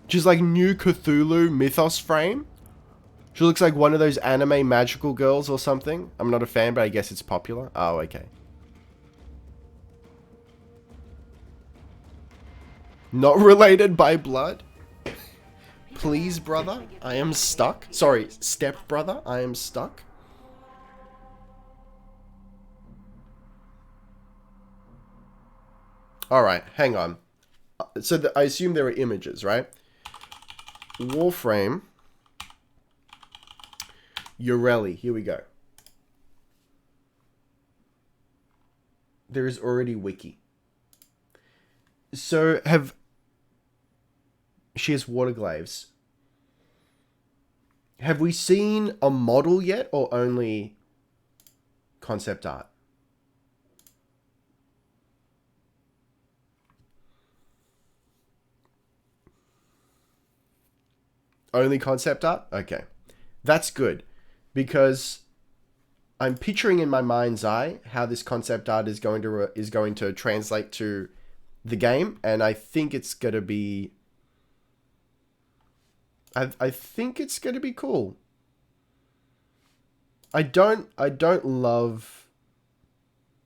She's like new Cthulhu mythos frame. She looks like one of those anime magical girls or something. I'm not a fan, but I guess it's popular. Oh, okay. Not related by blood. Please, brother, I am stuck. Sorry, step brother, I am stuck. Alright, hang on. So I assume there are images, right? Warframe. Ureli, here we go. There is already wiki. So she has water glaives. Have we seen a model yet or only concept art? Only concept art? Okay. That's good. Because I'm picturing in my mind's eye how this concept art is going to translate to the game, and I think it's going to be I think it's going to be cool. I don't love,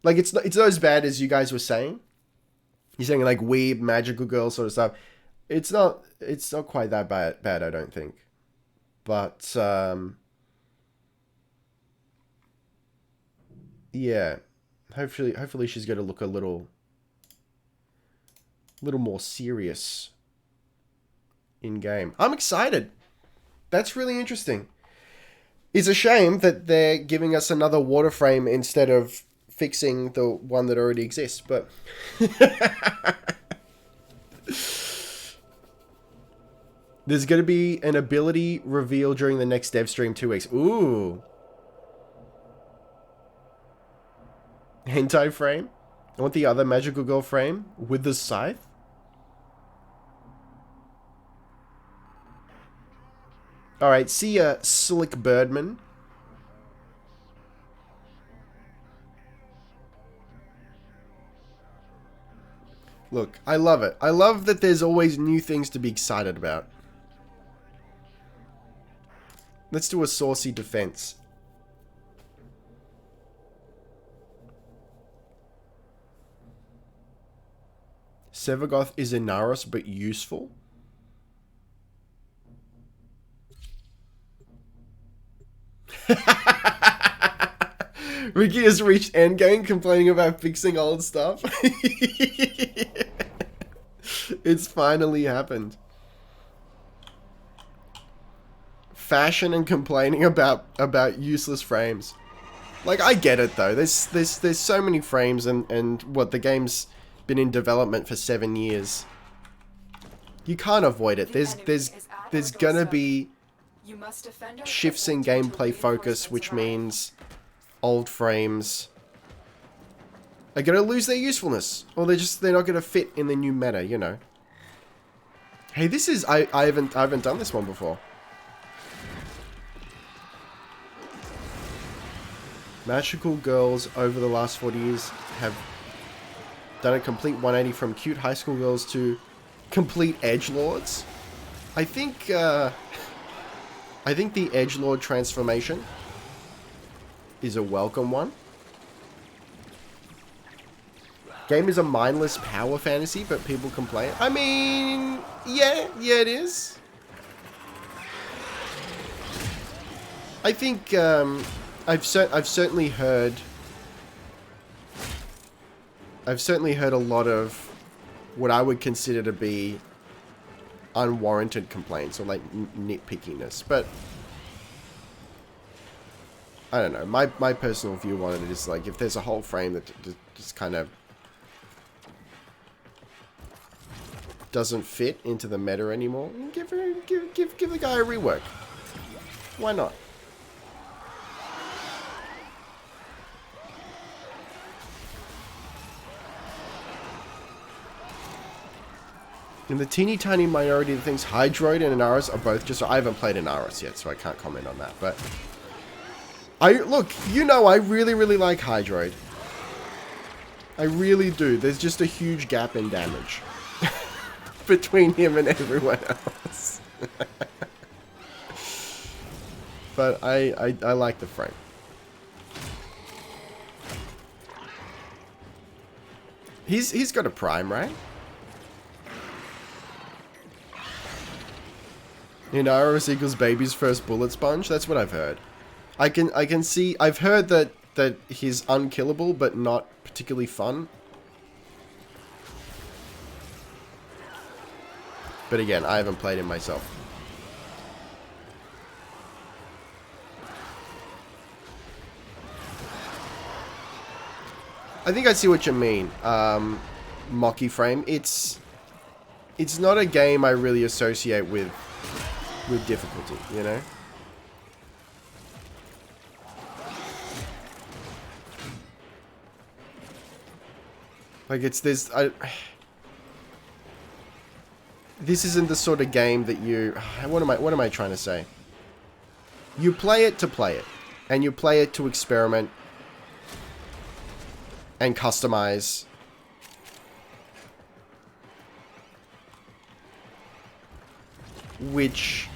like, it's not as bad as you guys were saying. You're saying like weeb magical girl sort of stuff. It's not quite that bad, I don't think. But yeah, hopefully she's going to look a little more serious in game. I'm excited. That's really interesting. It's a shame that they're giving us another water frame instead of fixing the one that already exists, but there's going to be an ability reveal during the next dev stream 2 weeks. Ooh. Hentai frame. I want the other magical girl frame with the scythe. Alright, see ya, Slick Birdman. Look, I love it. I love that there's always new things to be excited about. Let's do a saucy defense. Sevagoth is Inaros, but useful. Ricky has reached endgame complaining about fixing old stuff. It's finally happened. fashion and complaining about useless frames. Like, I get it though. There's so many frames, and what, the game's been in development for 7 years. You can't avoid it. There's gonna be shifts in gameplay focus, which means old frames are gonna lose their usefulness, or they're not gonna fit in the new meta, you know. Hey, this is I haven't done this one before. Magical girls over the last 40 years have done a complete 180 from cute high school girls to complete edgelords. I think the edgelord transformation is a welcome one. Game is a mindless power fantasy, but people complain. I mean, yeah, it is. I think I've certainly heard a lot of what I would consider to be unwarranted complaints, or like nitpickiness, but I don't know. My personal view on it is like, if there's a whole frame that just kind of doesn't fit into the meta anymore, give the guy a rework. Why not? In the teeny tiny minority that thinks Hydroid and Inaros are both just... I haven't played Inaros yet, so I can't comment on that, but... Look, you know, I really, really like Hydroid. I really do. There's just a huge gap in damage between him and everyone else. But I like the frame. He's got a prime, right? Inaros equals baby's first bullet sponge. That's what I've heard. I can see. I've heard that he's unkillable, but not particularly fun. But again, I haven't played him myself. I think I see what you mean, Mocky Frame. It's not a game I really associate with difficulty, you know? Like, it's this... this isn't the sort of game that you... What am I trying to say? You play it to play it. And you play it to experiment and customize. Which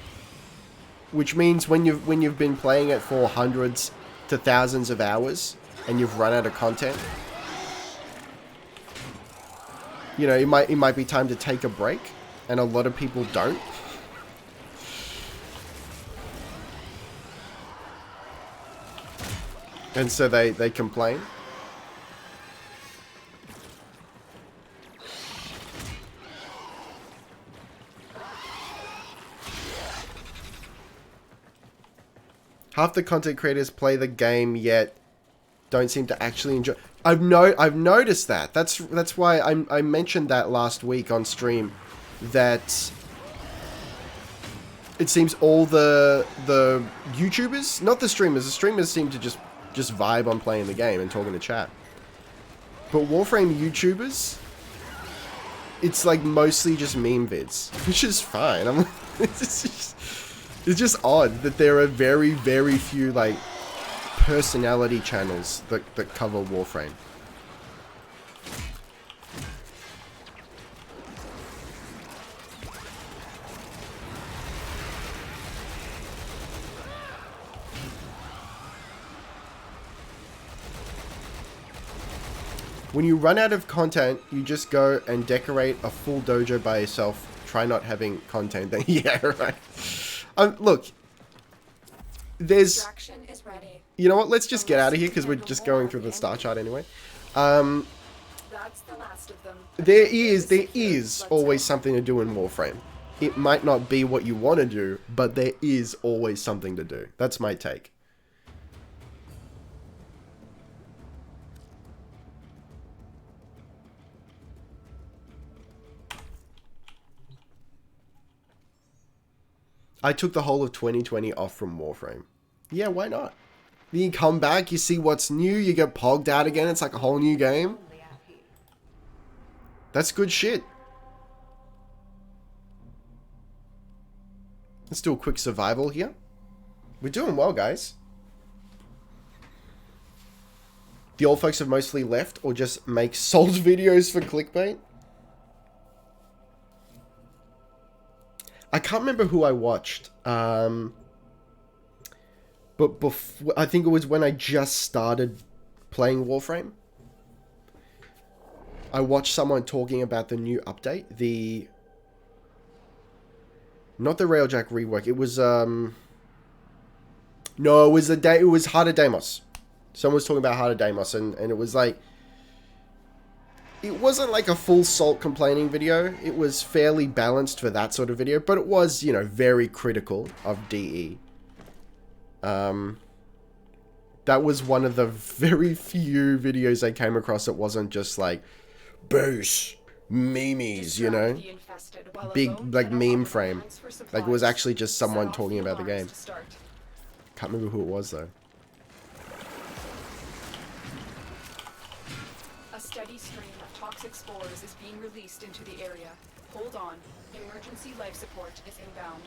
means when you've been playing it for hundreds to thousands of hours and you've run out of content, you know, it might be time to take a break, and a lot of people don't. And so they complain. Half the content creators play the game yet don't seem to actually enjoy. I've noticed that. That's why I mentioned that last week on stream, that it seems all the YouTubers, not the streamers seem to just vibe on playing the game and talking to chat. But Warframe YouTubers, it's like mostly just meme vids, which is fine. It's just odd that there are very, very few, like, personality channels that cover Warframe. When you run out of content, you just go and decorate a full dojo by yourself. Try not having content then. Yeah, right. Look, there's... You know what? Let's just get out of here because we're just going through the star chart anyway. There is always something to do in Warframe. it might not be what you want to do, but there is always something to do. That's my take. I took the whole of 2020 off from Warframe. Yeah, why not? Then you come back, you see what's new, you get pogged out again, it's like a whole new game. That's good shit. Let's do a quick survival here. We're doing well, guys. The old folks have mostly left or just make sold videos for clickbait. I can't remember who I watched. But before, I think it was when I just started playing Warframe. I watched someone talking about the new update. Not the Railjack rework. It was, no, it was Heart of Deimos. Someone was talking about Heart of Deimos, and it was like, it wasn't like a full salt complaining video. It was fairly balanced for that sort of video, but it was, you know, very critical of DE. That was one of the very few videos I came across that wasn't just like, boosh, memes, you know? Big, like, meme frame. Like, it was actually just someone talking about the game. Can't remember who it was, though. A steady stream of toxic spores is being released into the area. Hold on. Emergency life support is inbound.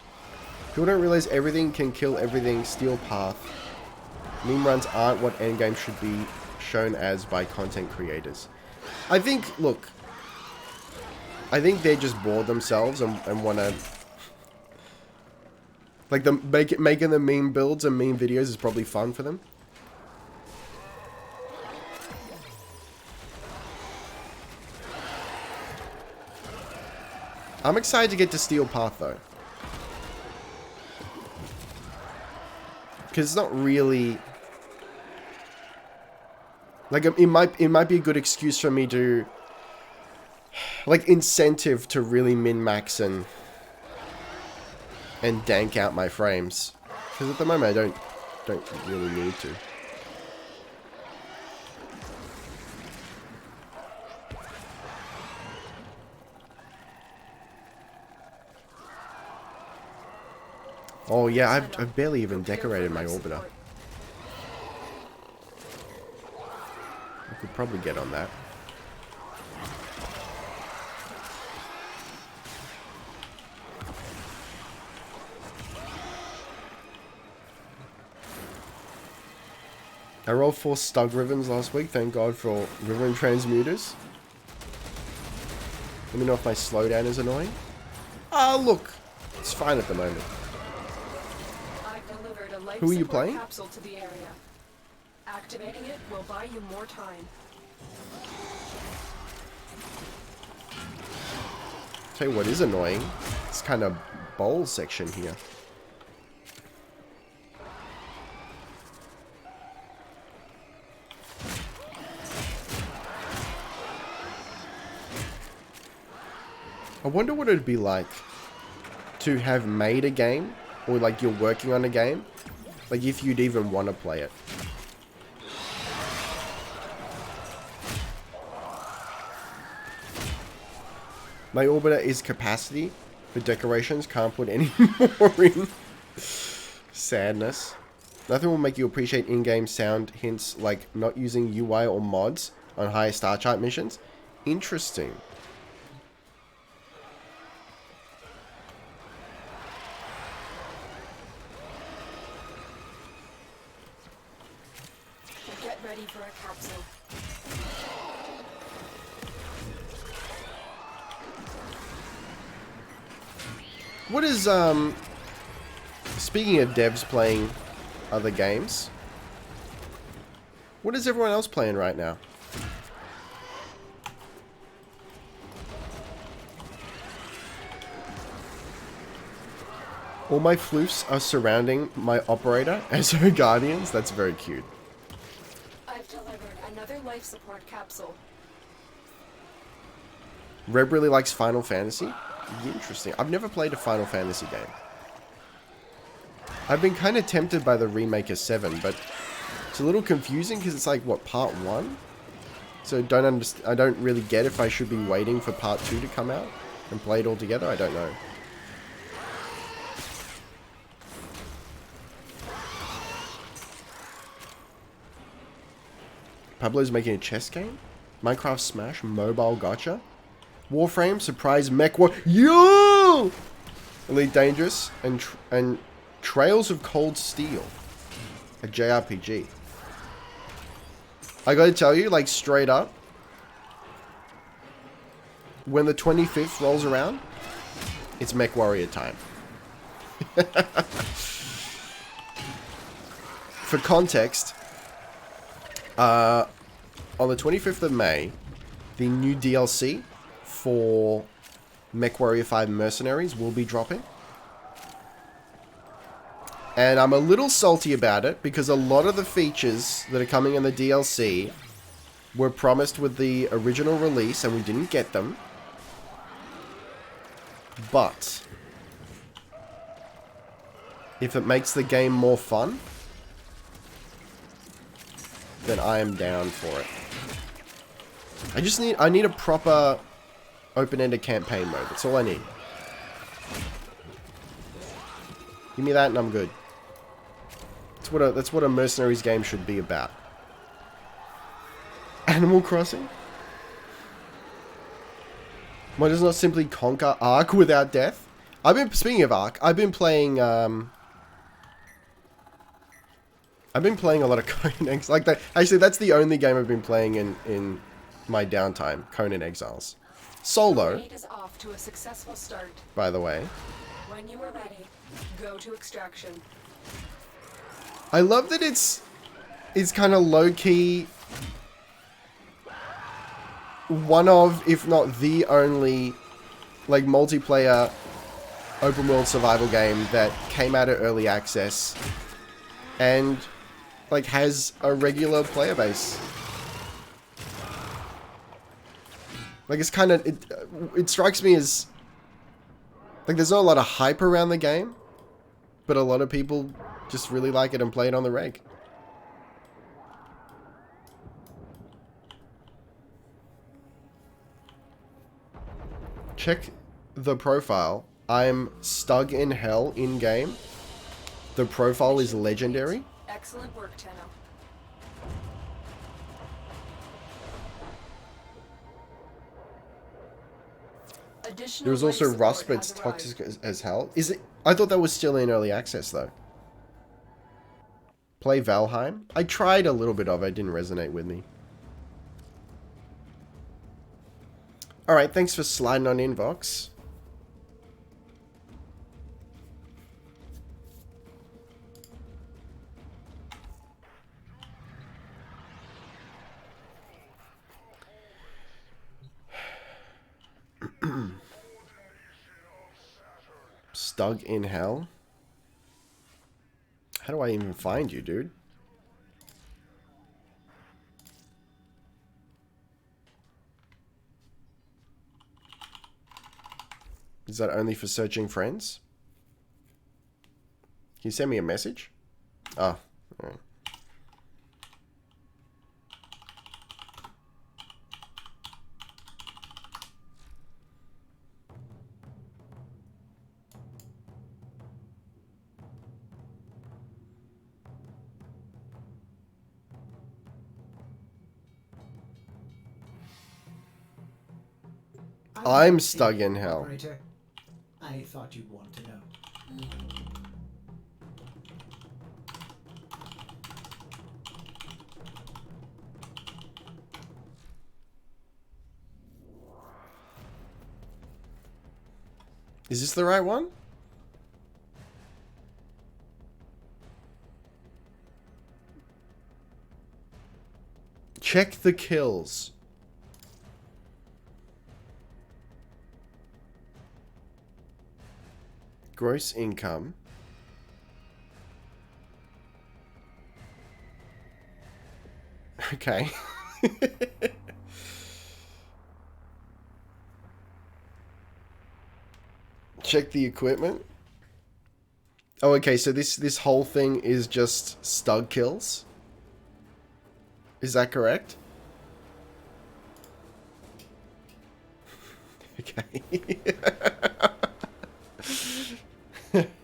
People don't realize everything can kill everything. Steel path. Meme runs aren't what endgame should be shown as by content creators. I think, look, I think they just bored themselves and want to, like, making the meme builds and meme videos is probably fun for them. I'm excited to get to Steel Path, though. Because it's not really, like, it might be a good excuse for me to, like, incentive to really min-max and dank out my frames. Because at the moment I don't really need to. Oh yeah, I've barely even decorated my orbiter. I could probably get on that. I rolled 4 Stug Ribbons last week, thank God for Ribbon Transmuters. Let me know if my slowdown is annoying. Ah, look, it's fine at the moment. Who are you playing? Capsule to the area. Activating it will buy you more time. Tell you what is annoying. This kind of bowl section here. I wonder what it'd be like to have made a game, or like you're working on a game, like if you'd even want to play it. My orbiter is capacity for decorations, can't put any more in. Sadness. Nothing will make you appreciate in-game sound hints like not using UI or mods on higher star chart missions. Interesting. Get ready for a capsule. What is, speaking of devs playing other games, what is everyone else playing right now? All my floofs are surrounding my operator as her guardians. That's very cute. I've delivered another life support capsule. Reb really likes Final Fantasy. Interesting. I've never played a Final Fantasy game. I've been kind of tempted by the remake of 7, but it's a little confusing because it's like, what, part 1? So I don't really get if I should be waiting for part 2 to come out and play it all together. I don't know. Pablo's making a chess game? Minecraft Smash mobile gacha? Warframe surprise mech war. Yo! Elite Dangerous and Trails of Cold Steel. A JRPG. I gotta tell you, like, straight up, when the 25th rolls around, it's Mech Warrior time. For context, on the 25th of May, the new DLC for Mech Warrior 5 Mercenaries will be dropping. And I'm a little salty about it because a lot of the features that are coming in the DLC were promised with the original release and we didn't get them. But if it makes the game more fun, then I am down for it. I need a proper open-ended campaign mode. That's all I need. Give me that and I'm good. That's what a Mercenaries game should be about. Animal Crossing? Why does not simply conquer Ark without death? Speaking of Ark, I've been playing a lot of Conan Exiles. Like that. Actually, that's the only game I've been playing in my downtime. Conan Exiles. Solo. Is off to a successful start. By the way. When you are ready, go to extraction. I love that it's kind of low-key one of, if not the only, like, multiplayer open-world survival game that came out of early access and, like, has a regular player base. Like, it's kind of, it strikes me as, like, there's not a lot of hype around the game, but a lot of people just really like it and play it on the reg. Check the profile. I'm Stug in Hell in-game. The profile is legendary. Excellent work, Tenno. There was also Rust, but it's toxic as hell. Is it? I thought that was still in early access, though. Play Valheim? I tried a little bit of it. It didn't resonate with me. Alright, thanks for sliding on in, Vox. Stug in Hell? How do I even find you, dude? Is that only for searching friends? Can you send me a message? Oh, alright. I'm stuck in hell. Operator, I thought you'd want to know. Is this the right one? Check the kills. Gross income. Okay. Check the equipment. Oh, okay, so this whole thing is just stug kills? Is that correct? Okay.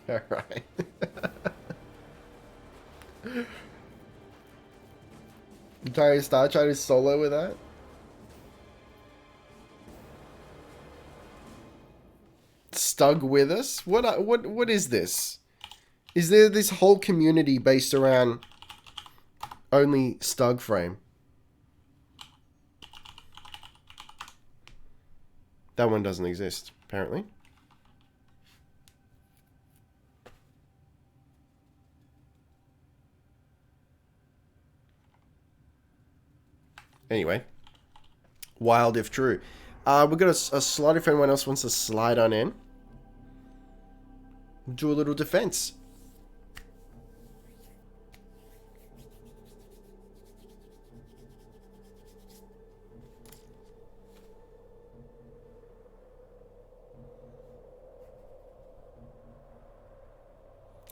Alright. You trying to start trying to solo with that? Stug with us? What is this? Is there this whole community based around only Stug Frame? That one doesn't exist, apparently. Anyway. Wild if true. We've got a slide if anyone else wants to slide on in. Do a little defense.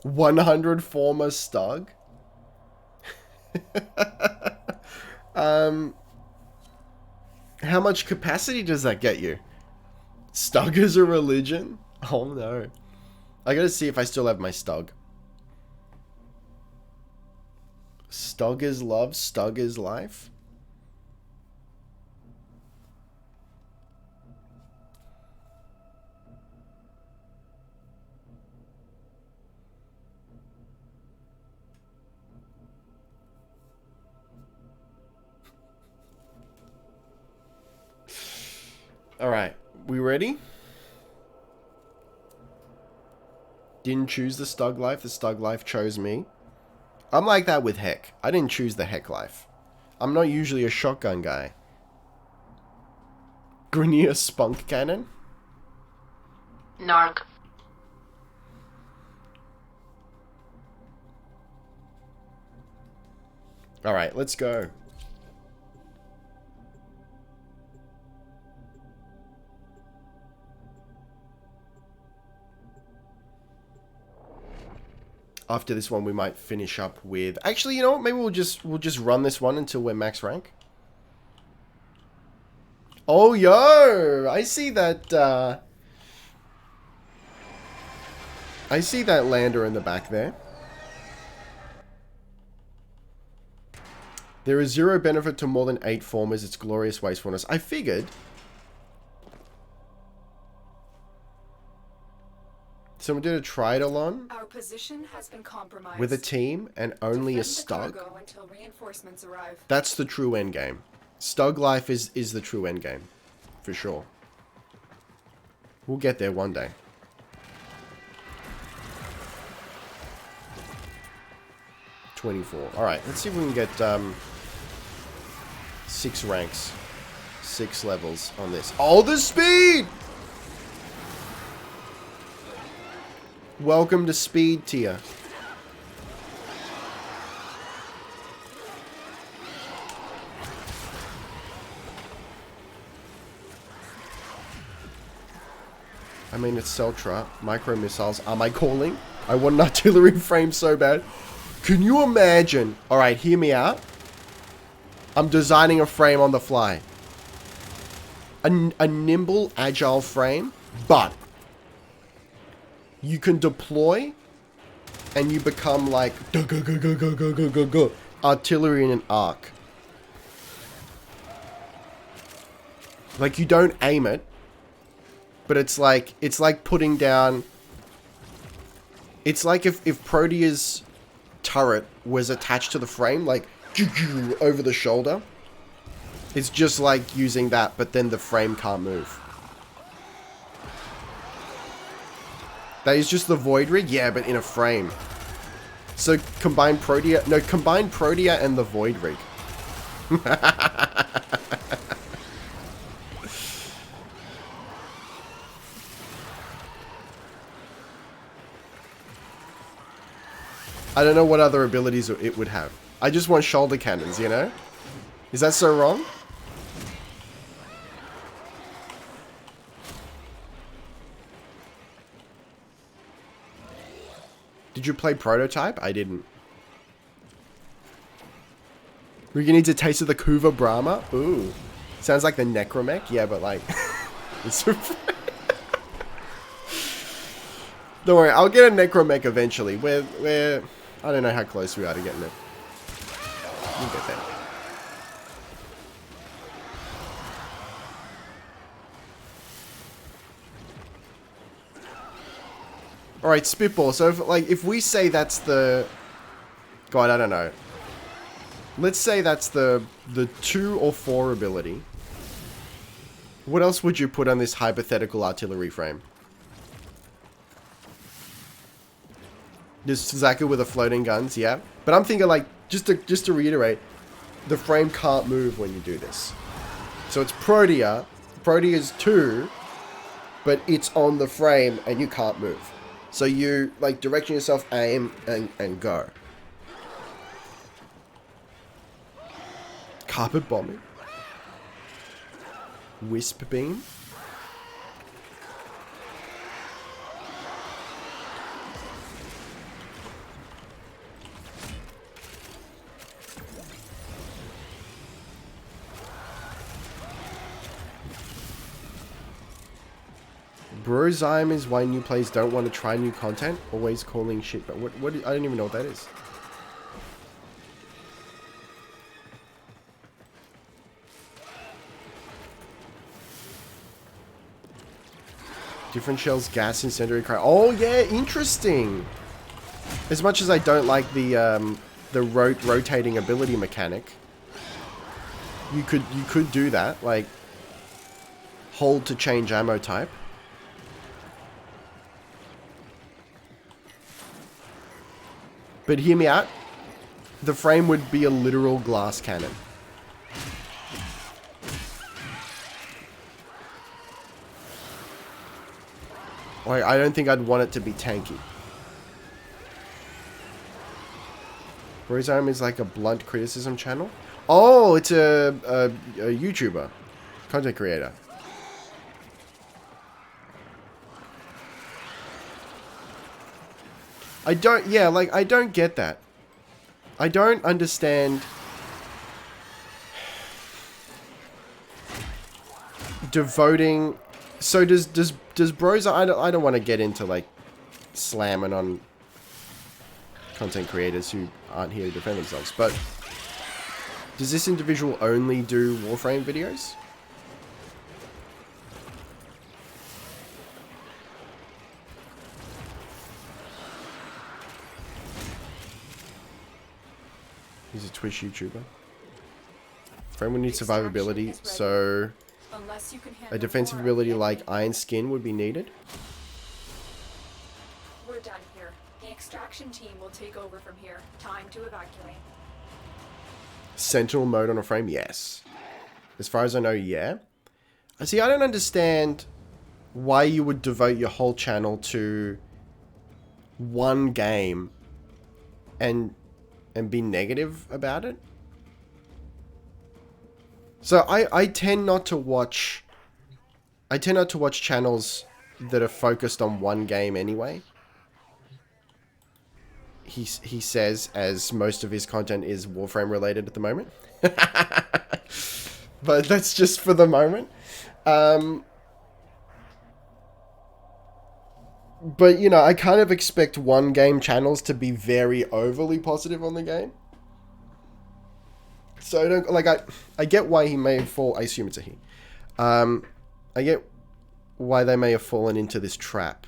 $100 former Stug? How much capacity does that get you? Stug is a religion? Oh no. I gotta see if I still have my Stug. Stug is love, Stug is life. Alright, we ready? Didn't choose the Stug life, the Stug life chose me. I'm like that with Heck. I didn't choose the Heck life. I'm not usually a shotgun guy. Grenier Spunk Cannon? Narc. Alright, let's go. After this one, we might finish up with... Actually, you know what? Maybe we'll just run this one until we're max rank. Oh, yo! I see that, I see that lander in the back there. There is zero benefit to more than 8 formers. It's glorious wastefulness. I figured... Someone did a triathlon Our position has been compromised. with a team and only a Defend the Stug. cargo until reinforcements arrive. That's the true end game. Stug life is the true end game. For sure. We'll get there one day. $24. Alright, let's see if we can get 6 ranks. 6 levels on this. Oh, the speed! Welcome to speed tier. I mean, it's Celtra. Micro missiles. Am I calling? I want an artillery frame so bad. Can you imagine? Alright, hear me out. I'm designing a frame on the fly. A nimble, agile frame, but you can deploy and you become like artillery in an arc. Like, you don't aim it, but it's like putting down... It's like if Protea's turret was attached to the frame, like over the shoulder. It's just like using that, but then the frame can't move. That is just the Void Rig? Yeah, but in a frame. So combine Protea... No, combine Protea and the Void Rig. I don't know what other abilities it would have. I just want shoulder cannons, you know? Is that so wrong? you play Prototype? I didn't. We're gonna need to taste of the Kuva Brahma? Ooh. Sounds like the Necromech. Yeah, but like... it's don't worry, I'll get a Necromech eventually. We're... I don't know how close we are to getting it. We'll get there. Alright, Spitball. So, if we say that's the... God, I don't know. Let's say that's the 2 or 4 ability. What else would you put on this hypothetical artillery frame? Just Zaku with the floating guns, yeah. But I'm thinking, like, just to reiterate, the frame can't move when you do this. So it's Protea. Protea's 2, but it's on the frame and you can't move. So you, like, direction yourself, aim, and go. Carpet bombing. Wisp beam. Brozyme is why new players don't want to try new content. Always calling shit. But what? I don't even know what that is. Different shells, gas, incendiary cry. Oh yeah, interesting. As much as I don't like the rotating ability mechanic, you could do that. Like hold to change ammo type. But hear me out. The frame would be a literal glass cannon. I don't think I'd want it to be tanky. Brozyme is like a blunt criticism channel. Oh, it's a YouTuber. Content creator. I don't get that. I don't understand devoting. So does Brozyme? I don't want to get into like slamming on content creators who aren't here to defend themselves, but does this individual only do Warframe videos? He's a Twitch YouTuber. Frame would need survivability, so a defensive ability like Iron Skin would be needed. We're done here. The extraction team will take over from here. Time to evacuate. Sentinel mode on a frame? Yes. As far as I know, yeah. See, I don't understand why you would devote your whole channel to one game and be negative about it. So I tend not to watch channels that are focused on one game anyway. He says, as most of his content is Warframe related at the moment. But that's just for the moment. But, you know, I kind of expect one game channels to be very overly positive on the game. So I don't, like, I get why he may fall, I assume it's a he. I get why they may have fallen into this trap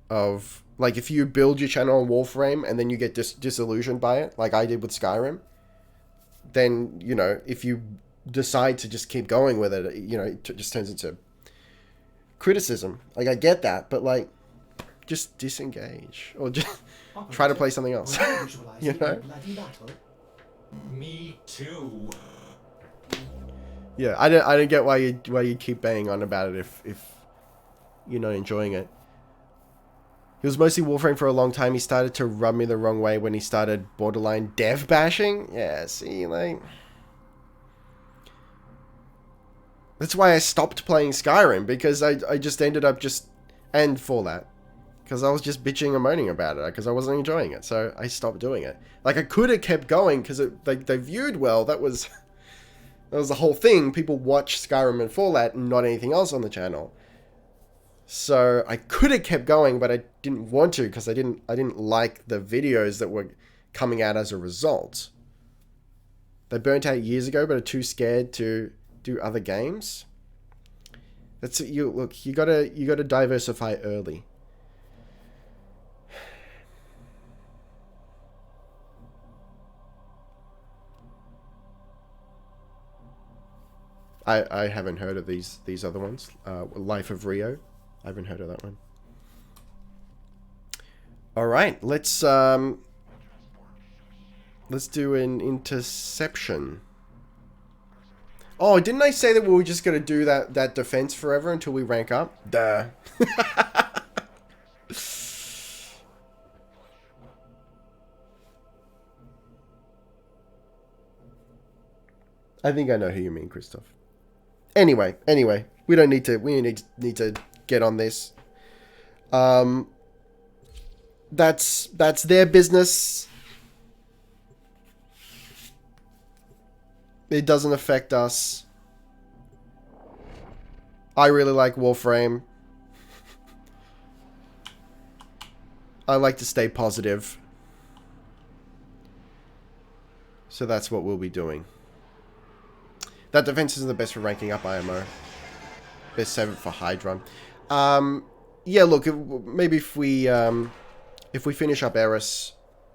of, like, if you build your channel on Warframe and then you get disillusioned by it, like I did with Skyrim, then, you know, if you decide to just keep going with it, you know, it just turns into criticism. Like, I get that, but, like, just disengage. Or just try to play something else. You know? Me too. Yeah, I don't get why you keep banging on about it if you're not enjoying it. He was mostly Warframe for a long time. He started to rub me the wrong way when he started borderline dev bashing. Yeah, see, like, that's why I stopped playing Skyrim, because I just ended up and Fallout, because I was just bitching and moaning about it because I wasn't enjoying it. So I stopped doing it. Like, I could have kept going because they viewed well. That was the whole thing. People watch Skyrim and Fallout and not anything else on the channel. So I could have kept going, but I didn't want to because I didn't like the videos that were coming out as a result. They burnt out years ago, but are too scared to do other games. That's it. You gotta diversify early. I haven't heard of these other ones. Life of Rio. I haven't heard of that one. All right, let's do an interception. Oh, didn't I say that we were just gonna do that defense forever until we rank up? Duh. I think I know who you mean, Christoph. Anyway, we don't need to. We need to get on this. That's their business. It doesn't affect us. I really like Warframe. I like to stay positive. So that's what we'll be doing. That defense isn't the best for ranking up IMO. Best 7 for Hydra. Yeah, look, maybe if we finish up Eris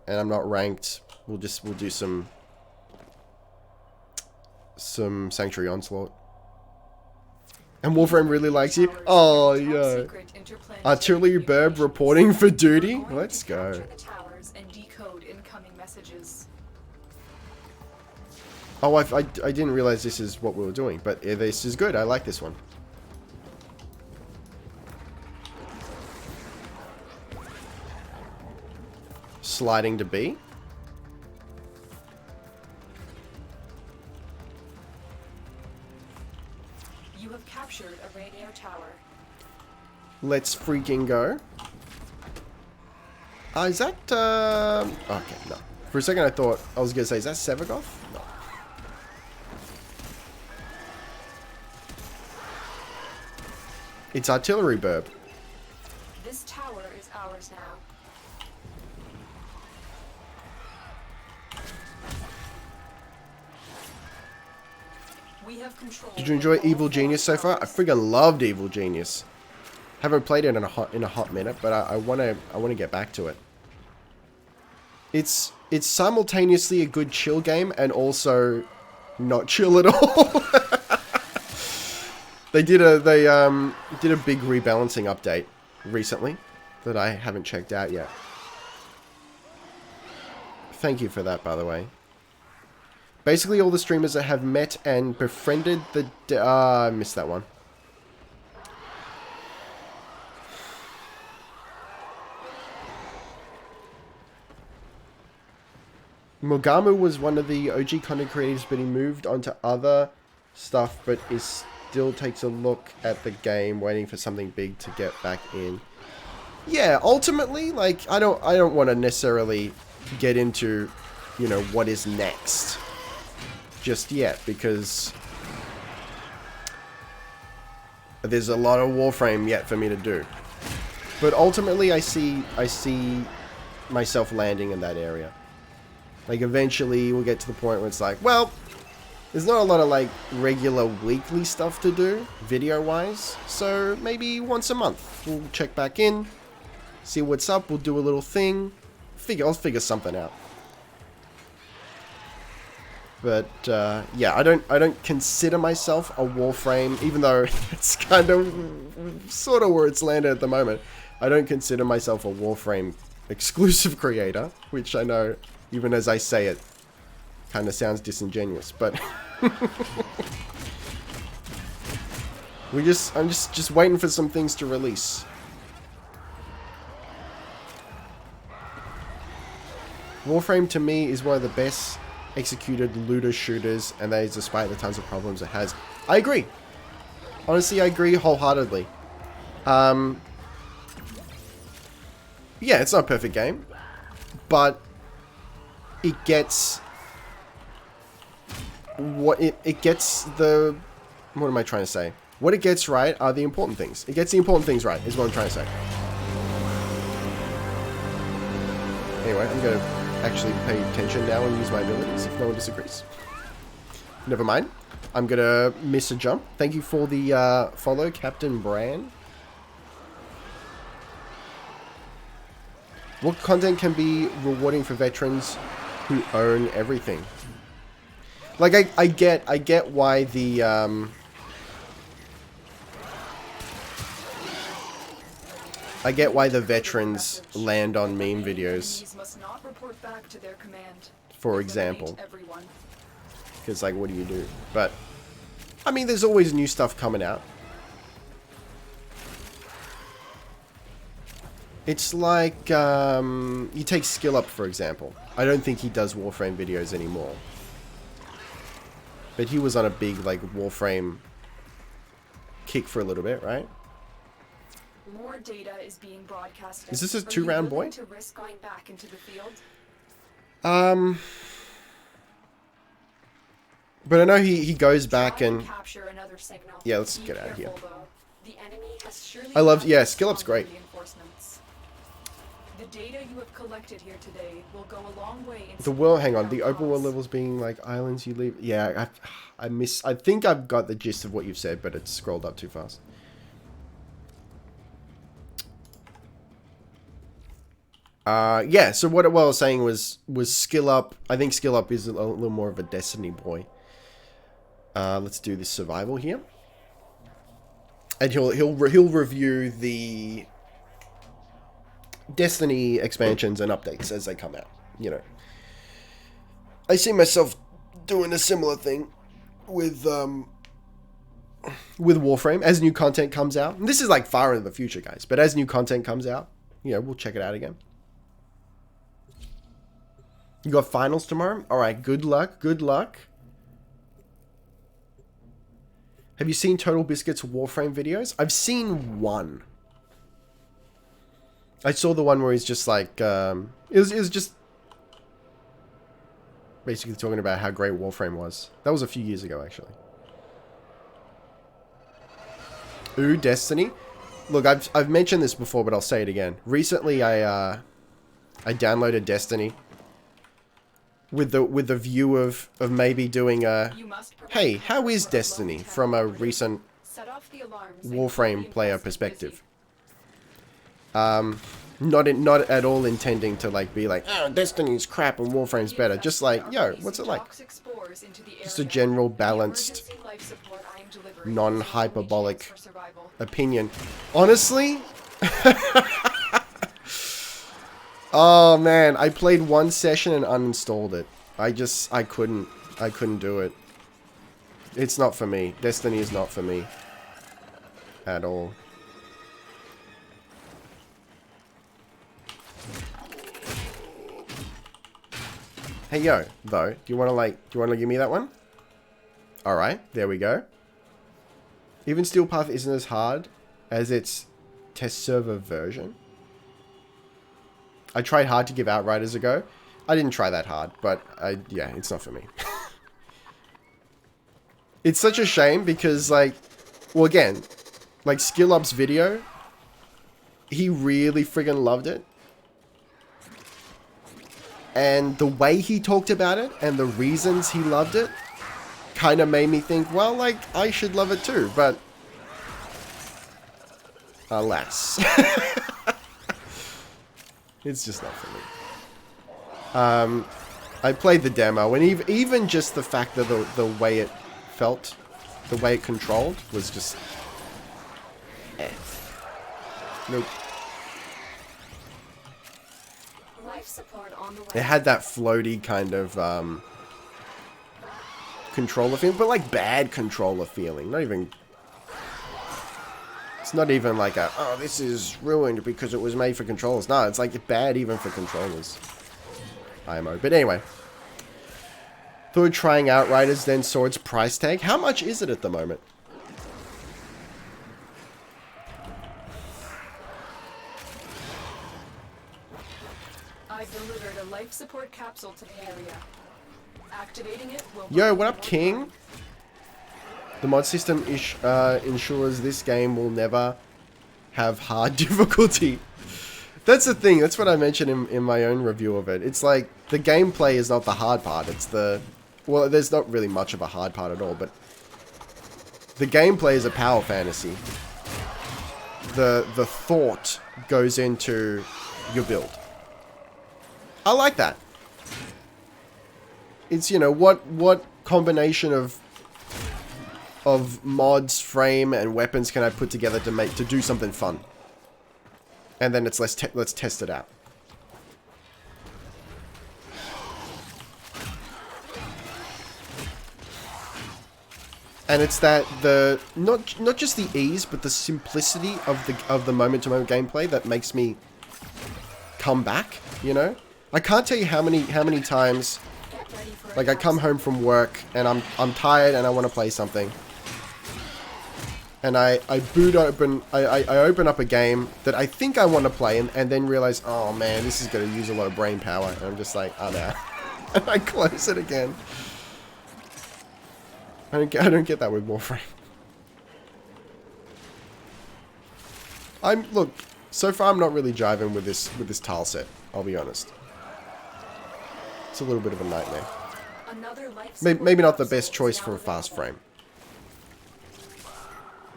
and I'm not ranked, we'll do some Sanctuary Onslaught. And Warframe really likes you. Oh, yeah. Artillery Burb reporting for duty. Let's go. Oh, I didn't realize this is what we were doing, but this is good. I like this one. Sliding to B. You have captured a radio tower. Let's freaking go. Is that okay, no. For a second I thought I was gonna say, is that Sevagoth? No. It's Artillery Burb. This tower is ours now. We have control. Did you enjoy Evil Genius so far? I freaking loved Evil Genius. Haven't played it in a hot minute, but I wanna get back to it. It's simultaneously a good chill game and also not chill at all. They did a big rebalancing update recently that I haven't checked out yet. Thank you for that, by the way. Basically, all the streamers that have met and befriended the... I missed that one. Mogamu was one of the OG content creators, but he moved on to other stuff, but still takes a look at the game, waiting for something big to get back in. Yeah, ultimately, like, I don't want to necessarily get into, you know, what is next just yet, because there's a lot of Warframe yet for me to do. But ultimately, I see myself landing in that area. Like, eventually we'll get to the point where it's like, well, there's not a lot of, like, regular weekly stuff to do, video-wise, so maybe once a month we'll check back in, see what's up, we'll do a little thing, I'll figure something out. But, yeah, I don't consider myself a Warframe, even though it's kind of sort of where it's landed at the moment. I don't consider myself a Warframe exclusive creator, which I know, even as I say it, kind of sounds disingenuous, but I'm just waiting for some things to release. Warframe to me is one of the best executed looter shooters, and that is despite the tons of problems it has. I agree. Honestly, I agree wholeheartedly. Yeah, it's not a perfect game, but it gets what it gets the... What am I trying to say? What it gets right are the important things. It gets the important things right, is what I'm trying to say. Anyway, I'm going to actually pay attention now and use my abilities, if no one disagrees. Never mind. I'm going to miss a jump. Thank you for the follow, Captain Bran. What content can be rewarding for veterans who own everything? Like, I get why the... I get why the veterans land on meme videos, for example. Because, like, what do you do? But, I mean, there's always new stuff coming out. It's like, you take Skill Up, for example. I don't think he does Warframe videos anymore. But he was on a big, like, Warframe kick for a little bit, right? More data is being broadcasted. Is this a 2-round boy? To risk going back into the field? But I know he goes back and... Capture another signal. Yeah, let's get out of here. The enemy has surely I love... Yeah, Skill Up's great. The data you have collected here today will go a long way in... The world... Hang on. The open world levels being like islands you leave... Yeah, I think I've got the gist of what you've said, but it's scrolled up too fast. Yeah, so what I was saying was Skill Up. I think Skill Up is a little more of a Destiny boy. Let's do this survival here. And he'll review the Destiny expansions and updates as they come out, you know. I see myself doing a similar thing with Warframe as new content comes out. And this is like far into the future, guys, but as new content comes out, you know, we'll check it out again. You got finals tomorrow? Alright, good luck, good luck. Have you seen Total Biscuit's Warframe videos? I've seen one. I saw the one where he's just like, it was just basically talking about how great Warframe was. That was a few years ago, actually. Ooh, Destiny. Look, I've mentioned this before, but I'll say it again. Recently, I downloaded Destiny with the view of maybe doing a, hey, how is Destiny from a recent Warframe player perspective? Not at all intending to like be like, oh, Destiny's crap and Warframe's better. Just like, yo, what's it like? Just a general balanced, non-hyperbolic opinion. Honestly, oh man, I played one session and uninstalled it. I couldn't do it. It's not for me. Destiny is not for me at all. Hey yo, though, do you want to give me that one? All right, there we go. Even Steel Path isn't as hard as its test server version. I tried hard to give Outriders a go. I didn't try that hard, but yeah, it's not for me. It's such a shame because, like, well, again, like Skill Up's video, he really friggin' loved it. And the way he talked about it and the reasons he loved it kind of made me think, well, like, I should love it too, but alas. It's just not for me. I played the demo, and even just the fact that the way it felt, the way it controlled, was just... Nope. It had that floaty kind of controller feeling, but like bad controller feeling. Not even... It's not even like a, oh, this is ruined because it was made for controllers. No, it's like bad even for controllers. IMO. But anyway. Through trying Outriders, then saw its price tag. How much is it at the moment? I've delivered a life support capsule to the area. Activating it will... Yo, what up, King? The mod system ensures this game will never have hard difficulty. That's the thing. That's what I mentioned in my own review of it. It's like, the gameplay is not the hard part. It's the... Well, there's not really much of a hard part at all, but... The gameplay is a power fantasy. The thought goes into your build. I like that. It's, you know, what combination of mods, frame, and weapons can I put together to do something fun? And then it's let's test it out. And it's that not just the ease, but the simplicity of the moment-to-moment gameplay that makes me come back. You know, I can't tell you how many times, like, I come home from work and I'm tired and I want to play something. And I open up a game that I think I want to play and then realize, oh man, this is going to use a lot of brain power. And I'm just like, oh no. And I close it again. I don't get that with Warframe. Look, so far I'm not really jiving with this tile set, I'll be honest. It's a little bit of a nightmare. Maybe not the best choice for a fast frame.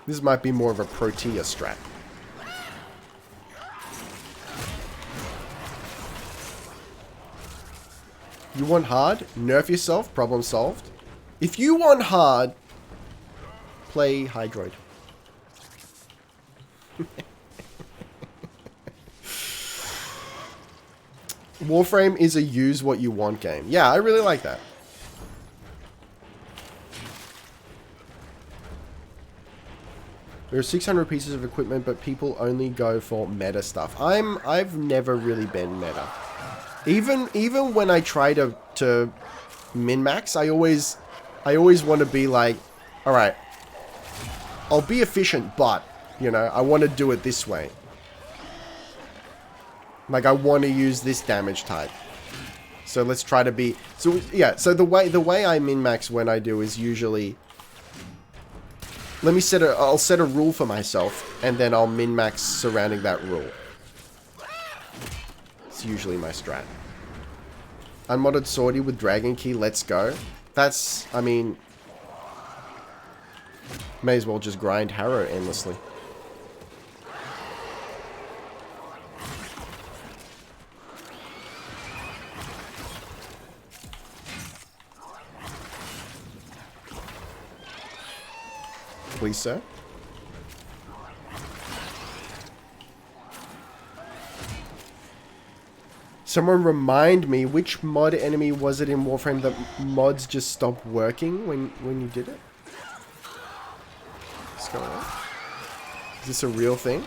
This might be more of a Protea strat. You want hard? Nerf yourself? Problem solved? If you want hard, play Hydroid. Warframe is a use what you want game. Yeah, I really like that. There are 600 pieces of equipment, but people only go for meta stuff. I've never really been meta. Even when I try to min-max, I always want to be like, all right, I'll be efficient, but, you know, I want to do it this way. Like, I want to use this damage type. So let's try to be... So, yeah, so the way I min-max when I do is usually... I'll set a rule for myself, and then I'll min-max surrounding that rule. It's usually my strat. Unmodded Swordy with Dragon Key, let's go. That's, I mean... May as well just grind Harrow endlessly. Please, sir. Someone remind me, which mod enemy was it in Warframe that mods just stopped working when you did it? What's going on? Is this a real thing?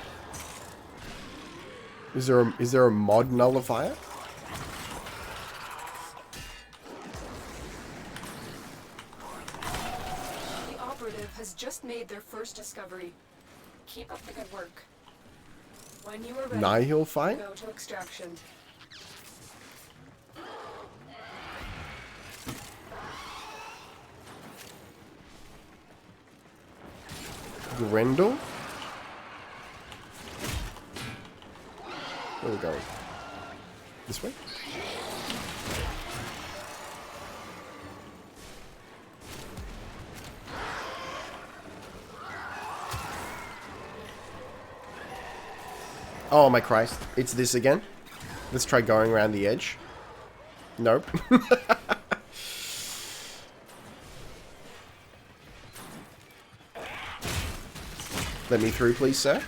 Is there a mod nullifier? Has just made their first discovery. Keep up the good work. When you are ready, Nihil fight? go to extraction. Grendel? Where are we going? This way? Oh my Christ, it's this again? Let's try going around the edge. Nope. Let me through, please, sir.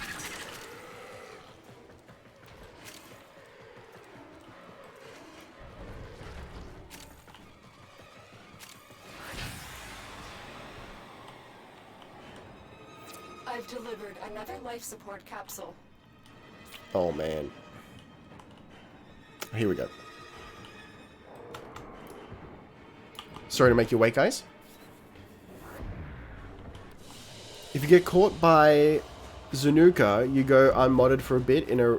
I've delivered another life support capsule. Oh, man. Here we go. Sorry to make you wait, guys. If you get caught by Zanuka, you go unmodded for a bit in a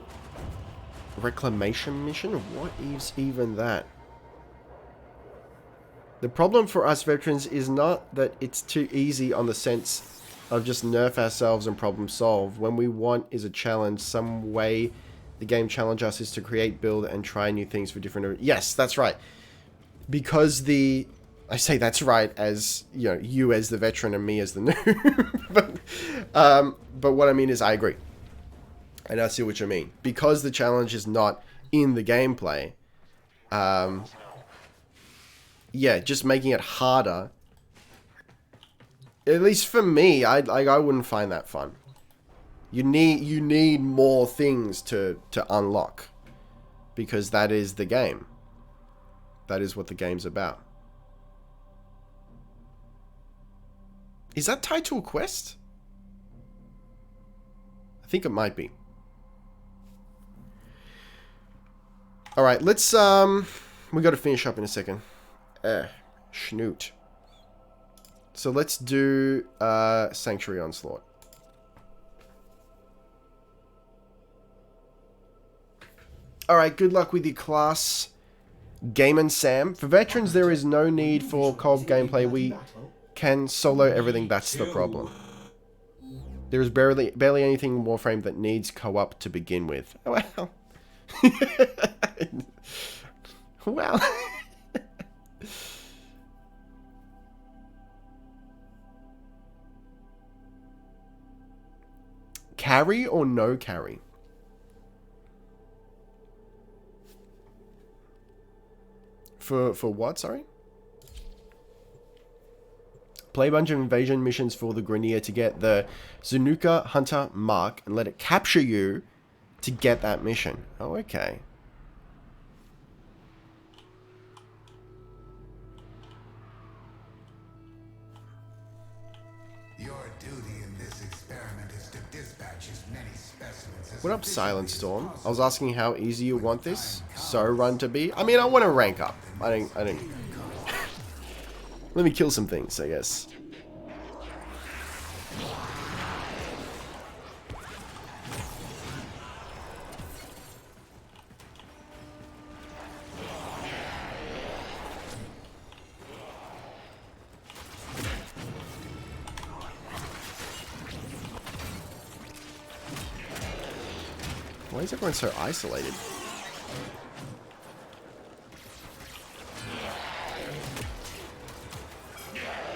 reclamation mission? What is even that? The problem for us veterans is not that it's too easy on the sense of just nerf ourselves and problem solve. When we want is a challenge, some way the game challenge us is to create, build, and try new things for different... Yes, that's right. Because the... I say that's right as, you know, you as the veteran and me as the noob. But what I mean is I agree. And I see what you mean. Because the challenge is not in the gameplay, yeah, just making it harder. At least for me, I wouldn't find that fun. You need more things to unlock, because that is the game. That is what the game's about. Is that tied to a quest? I think it might be. All right, let's we got to finish up in a second. Schnoot. So let's do Sanctuary Onslaught. Alright, good luck with your class, Game and Sam. For veterans, there is no need for co-op gameplay. We can solo everything, that's the problem. There is barely anything in Warframe that needs co-op to begin with. Well. Well. Carry or no carry? For what, sorry? Play a bunch of invasion missions for the Grineer to get the Zanuka Hunter mark and let it capture you to get that mission. Oh, okay. What up, Silent Storm? I was asking how easy you want this run to be. I mean, I want to rank up. I don't. Let me kill some things, I guess. Why is everyone so isolated?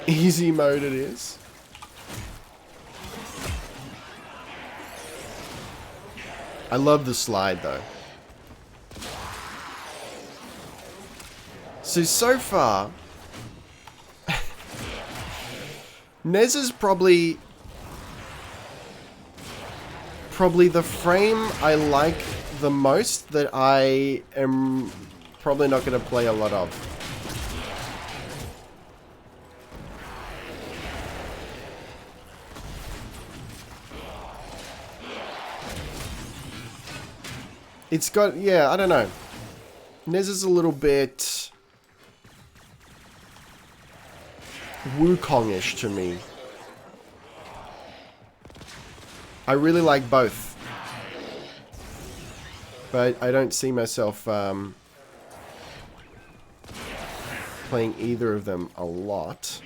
Easy mode it is. I love the slide though. So far, NEZHA's probably the frame I like the most, that I am probably not going to play a lot of. It's got, yeah, I don't know. NEZHA's a little bit Wukong-ish to me. I really like both, but I don't see myself playing either of them a lot.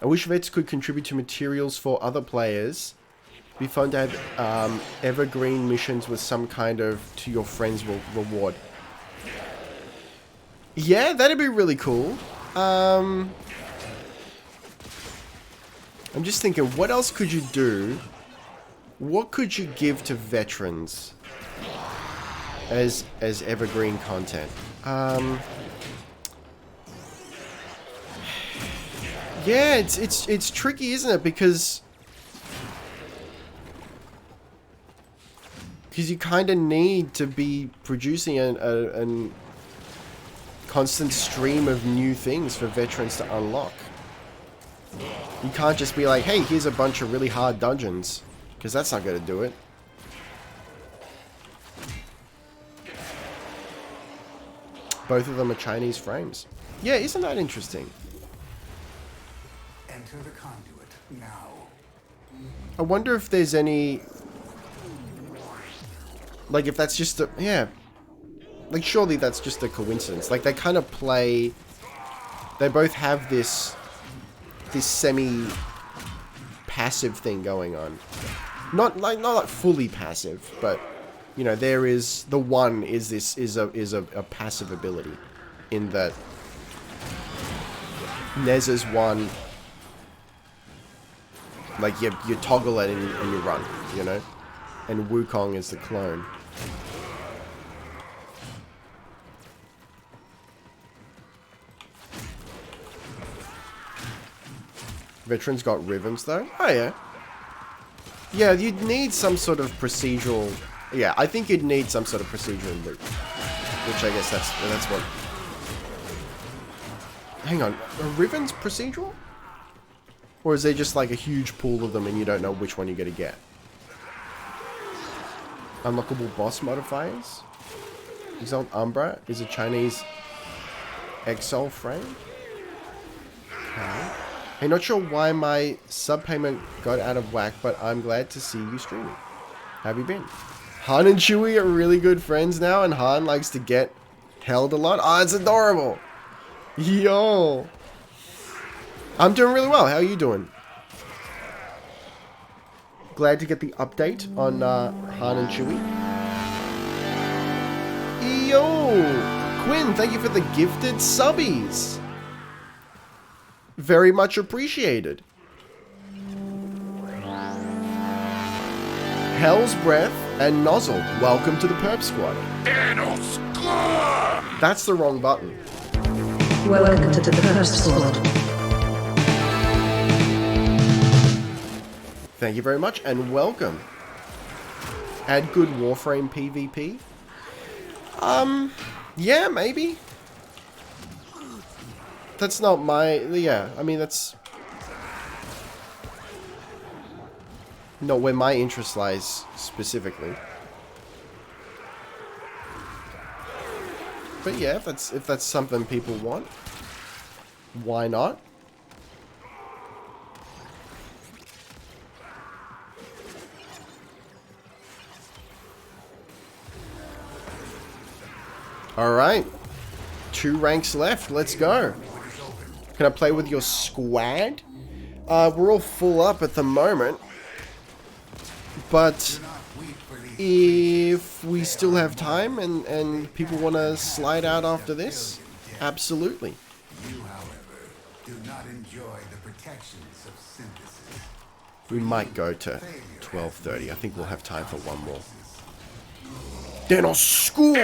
I wish vets could contribute to materials for other players. It'd be fun to have evergreen missions with some kind of to your friends reward. Yeah, that'd be really cool. I'm just thinking, what else could you do? What could you give to veterans as evergreen content? Yeah, it's tricky, isn't it? Because you kind of need to be producing a constant stream of new things for veterans to unlock. You can't just be like, hey, here's a bunch of really hard dungeons, because that's not going to do it. Both of them are Chinese frames. Yeah, isn't that interesting? Enter the conduit now. I wonder if there's any Like, if that's just a... Yeah. Like, surely that's just a coincidence. Like, they kind of play... They both have this semi-passive thing going on. Not like fully passive, but, you know, there is... The one is a passive ability. In that... NEZHA's one... Like, you toggle it and you run, you know? And Wukong is the clone. Veterans got ribbons, though? Oh, yeah. Yeah, you'd need some sort of procedural... Yeah, I think you'd need some sort of procedural loop. Which I guess that's what... Hang on. Are ribbons procedural? Or is there just like a huge pool of them and you don't know which one you're going to get? Unlockable boss modifiers? Exalt Umbra is a Chinese Exalt frame? Okay. Hey, not sure why my sub payment got out of whack, but I'm glad to see you streaming. How have you been? Han and Chewie are really good friends now, and Han likes to get held a lot. Oh, it's adorable. Yo. I'm doing really well. How are you doing? Glad to get the update on Han and Chewie. Yo. Quinn, thank you for the gifted subbies. Very much appreciated. Hell's Breath and Nozzle, welcome to the Perp Squad. That's the wrong button. Welcome to the Perp Squad. Thank you very much and welcome. Add good Warframe PvP? Yeah, maybe. That's not my... Yeah, I mean, that's... not where my interest lies, specifically. But yeah, if that's something people want, why not? Alright. 2 ranks left, let's go. Can I play with your squad? We're all full up at the moment. But if we still have time and people want to slide out after this, absolutely. You, however, do not enjoy the protections of synthesis. We might go to 12:30. I think we'll have time for one more. Denno School!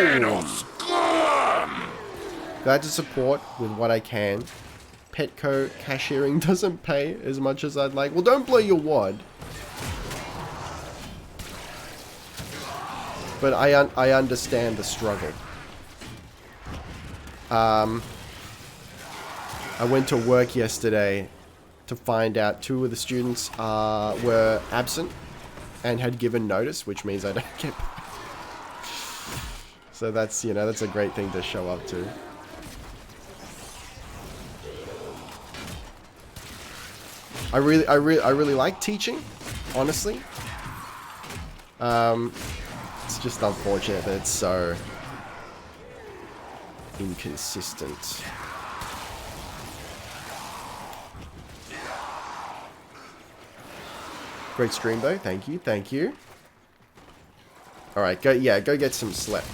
Glad to support with what I can. Petco cashiering doesn't pay as much as I'd like. Well, don't blow your wad. But I understand the struggle. I went to work yesterday to find out 2 of the students were absent and had given notice, which means I don't get paid. So that's, you know, that's a great thing to show up to. I really like teaching, honestly. It's just unfortunate that it's so inconsistent. Great stream though, thank you, thank you. Alright, go get some sleep.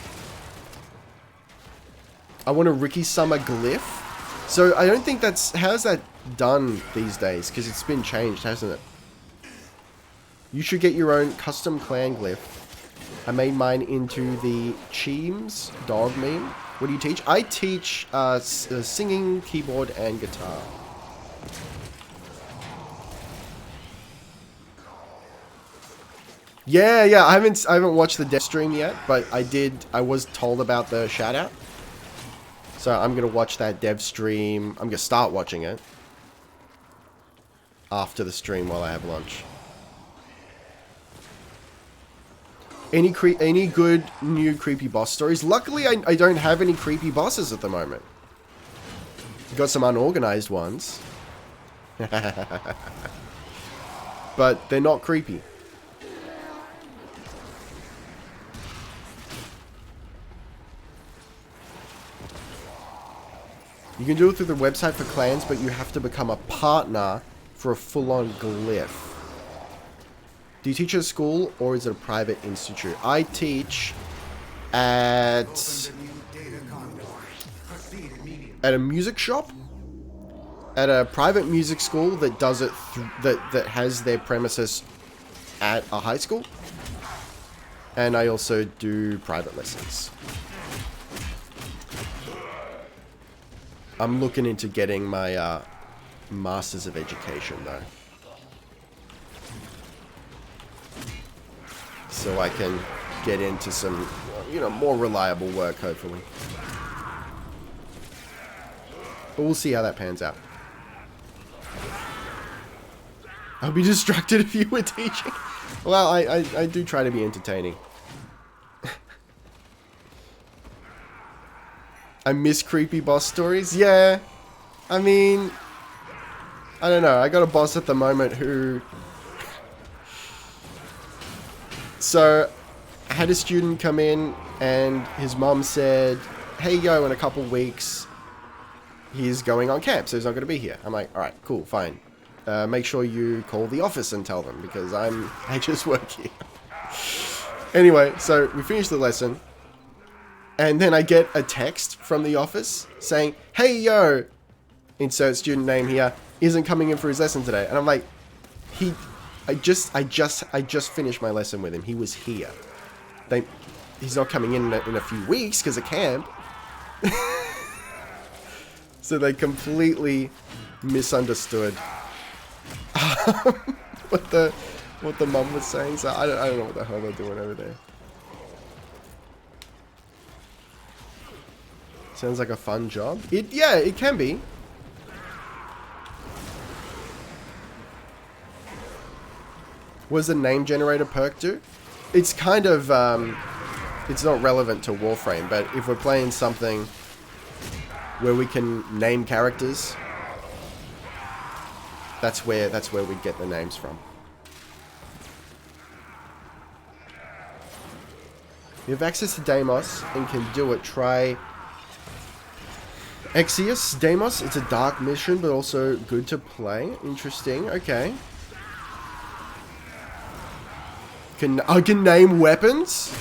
I want a Ricky Summer glyph. So I don't think that's... How's that done these days? Because it's been changed, hasn't it? You should get your own custom clan glyph. I made mine into the Cheems dog meme. What do you teach? I teach singing, keyboard, and guitar. Yeah. I haven't watched the dev stream yet, but I was told about the shout out. So I'm gonna watch that dev stream. I'm gonna start watching it after the stream while I have lunch. Any good new creepy boss stories? Luckily, I don't have any creepy bosses at the moment. Got some unorganized ones. But they're not creepy. You can do it through the website for clans, but you have to become a partner for a full-on glyph. Do you teach at a school, or is it a private institute? I teach at a music shop, at a private music school that does it, that has their premises at a high school. And I also do private lessons. I'm looking into getting my Masters of Education, though. So I can get into some, you know, more reliable work, hopefully. But we'll see how that pans out. I'll be distracted if you were teaching. Well, I do try to be entertaining. I miss creepy boss stories. Yeah. I mean, I don't know. I got a boss at the moment who... So, I had a student come in and his mom said, hey, yo, in a couple weeks, he's going on camp, so he's not going to be here. I'm like, alright, cool, fine. Make sure you call the office and tell them, because I just work here. Anyway, so we finished the lesson, and then I get a text from the office saying, hey, yo, insert student name here, isn't coming in for his lesson today. And I'm like, I just finished my lesson with him. He was here. He's not coming in a few weeks because of camp. So they completely misunderstood what the mum was saying. So I don't know what the hell they're doing over there. Sounds like a fun job. Yeah, it can be. What does the name generator perk do? It's kind of, it's not relevant to Warframe, but if we're playing something where we can name characters, that's where we get the names from. You have access to Deimos and can do it. Try Exius Deimos. It's a dark mission, but also good to play. Interesting. Okay. I can name weapons?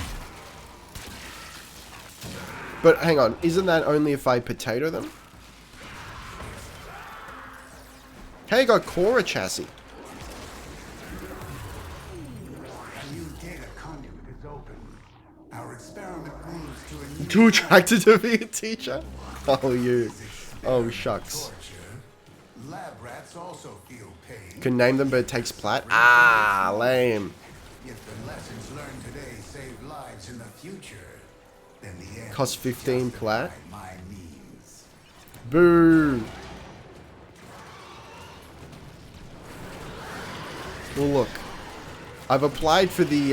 But hang on, isn't that only if I potato them? Hey, got Cora chassis. A new data conduit is open. Our experiment moves to a new... Too attracted to be a teacher? Oh, you. Oh, shucks. Lab rats also feel pain. Can name them, but it takes plat? Ah, lame. If the lessons learned today save lives in the future, then the end Cost 15 plat. my means. Boo. Well, look. I've applied for the,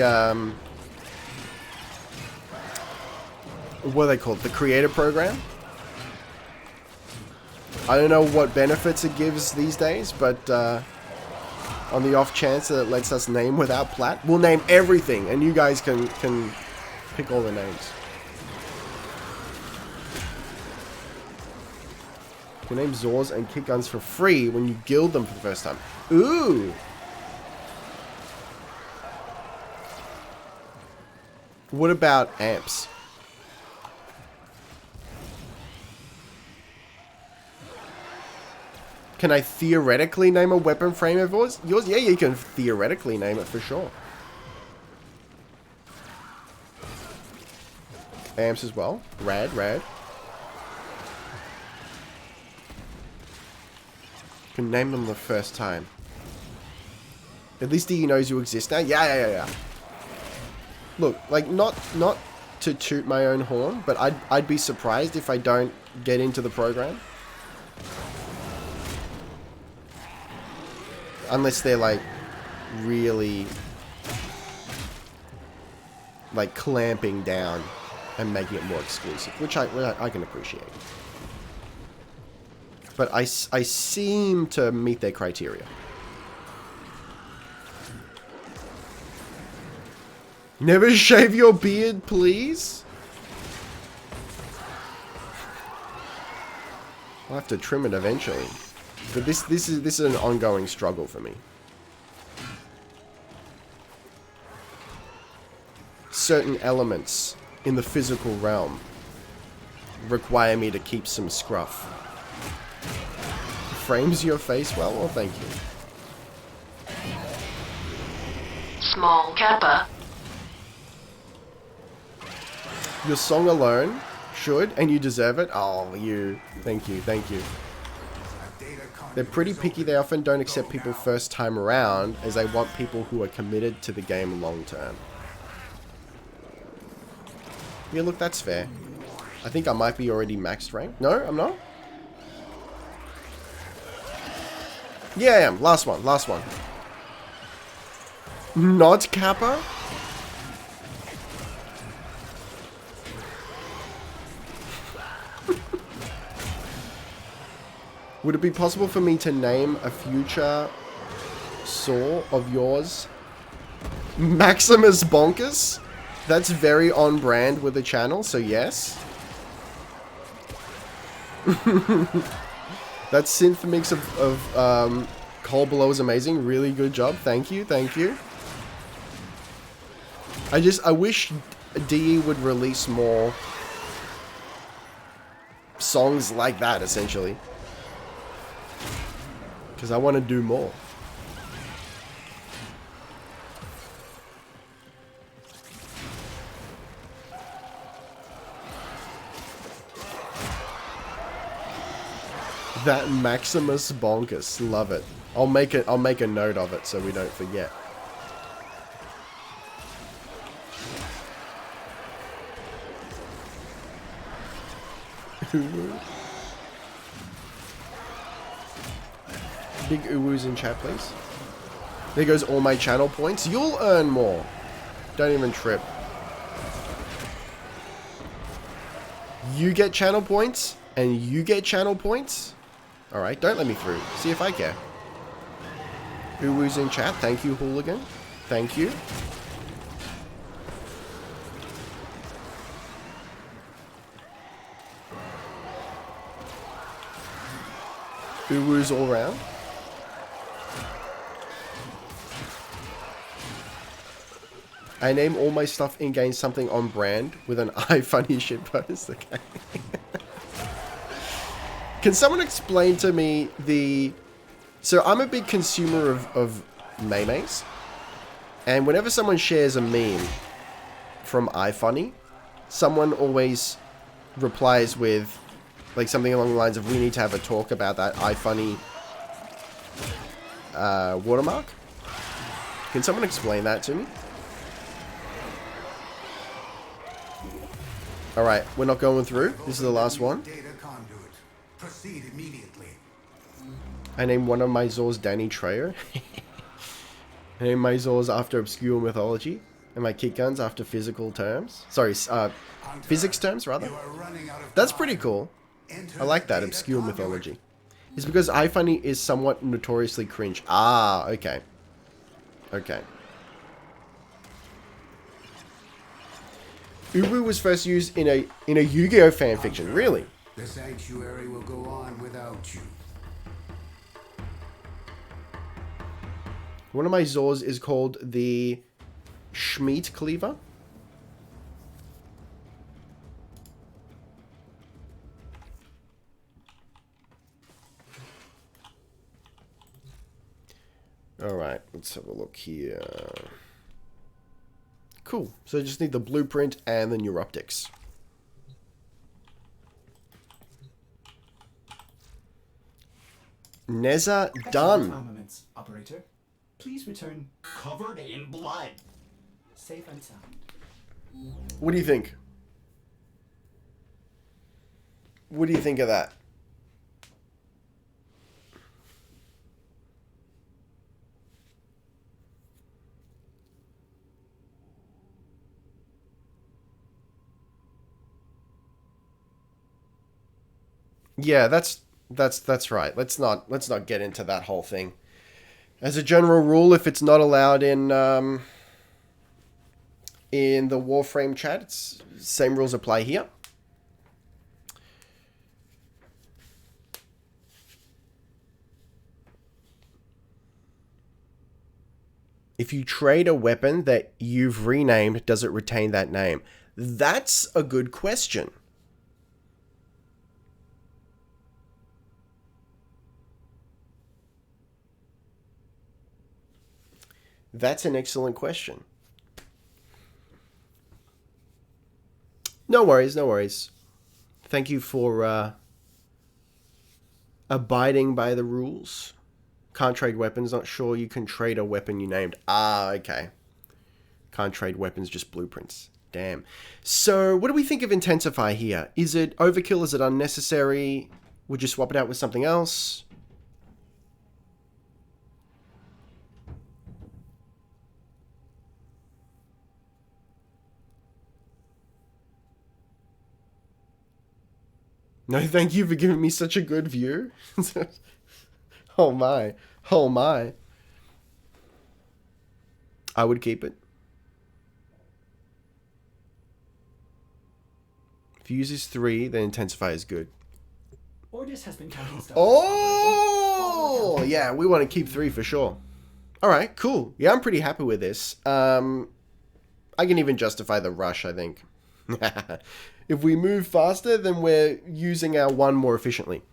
what are they called? The creator program? I don't know what benefits it gives these days, but, on the off chance that it lets us name without plat, we'll name everything, and you guys can pick all the names. You can name Zors and kick guns for free when you guild them for the first time. Ooh! What about amps? Can I theoretically name a weapon frame of yours? Yeah, you can theoretically name it for sure. Amps as well. Rad, rad. Can name them the first time. At least he knows you exist now. Yeah. Look, like not to toot my own horn, but I'd be surprised if I don't get into the program. Unless they're like really like clamping down and making it more exclusive, which I can appreciate. But I seem to meet their criteria. Never shave your beard, please. I'll have to trim it eventually. But this is an ongoing struggle for me. Certain elements in the physical realm require me to keep some scruff. Frames your face well? Well, thank you. Small Kappa. Your song alone should, and you deserve it. Oh, you. Thank you, thank you. They're pretty picky. They often don't accept people first time around, as they want people who are committed to the game long term. Yeah, look, that's fair. I think I might be already maxed rank. No, I'm not? Yeah, I am. Last one, last one. Not Kappa? Would it be possible for me to name a future saw of yours? Maximus Bonkers? That's very on brand with the channel, so yes. That synth mix of Coal Below is amazing. Really good job. Thank you, thank you. I wish DE would release more songs like that, essentially. Because I want to do more. That Maximus Bonkers. Love it. I'll make a note of it so we don't forget. Big uwus in chat, please. There goes all my channel points. You'll earn more. Don't even trip. You get channel points, and you get channel points. Alright, don't let me through. See if I care. Uwu's in chat. Thank you, Hooligan. Thank you. Uwu's all round. I name all my stuff in-game something on brand with an iFunny shit bonus. Okay. Can someone explain to me the... So I'm a big consumer of memes. And whenever someone shares a meme from iFunny, someone always replies with like something along the lines of, we need to have a talk about that iFunny watermark. Can someone explain that to me? Alright, we're not going through. This is the last one. Proceed immediately. I named one of my Zors Danny Trejo. I named my Zors after obscure mythology. And my kick guns after physical terms. Sorry, physics terms, rather. That's pretty cool. I like that, obscure mythology. It's because iFunny is somewhat notoriously cringe. Ah, okay. Okay. Ubu was first used in a Yu-Gi-Oh fanfiction, really? The sanctuary will go on without you. One of my Zors is called the Schmeat Cleaver. Alright, let's have a look here. Cool. So I just need the blueprint and the neuroptics. NEZHA done. Armaments, operator. Please return covered in blood. Safe and sound. What do you think? What do you think of that? Yeah, that's right. Let's not get into that whole thing. As a general rule, if it's not allowed in the Warframe chat, same rules apply here. If you trade a weapon that you've renamed, does it retain that name? That's a good question. That's an excellent question. No worries, no worries. Thank you for abiding by the rules. Can't trade weapons. Not sure you can trade a weapon you named. Ah, okay. Can't trade weapons, just blueprints. Damn. So, what do we think of Intensify here? Is it overkill? Is it unnecessary? Would you swap it out with something else? No, thank you for giving me such a good view. Oh my. Oh my. I would keep it. If you use this 3, then Intensify is good. Ordis has been counting stuff. Oh! Yeah, we want to keep 3 for sure. Alright, cool. Yeah, I'm pretty happy with this. I can even justify the rush, I think. If we move faster, then we're using our 1 more efficiently.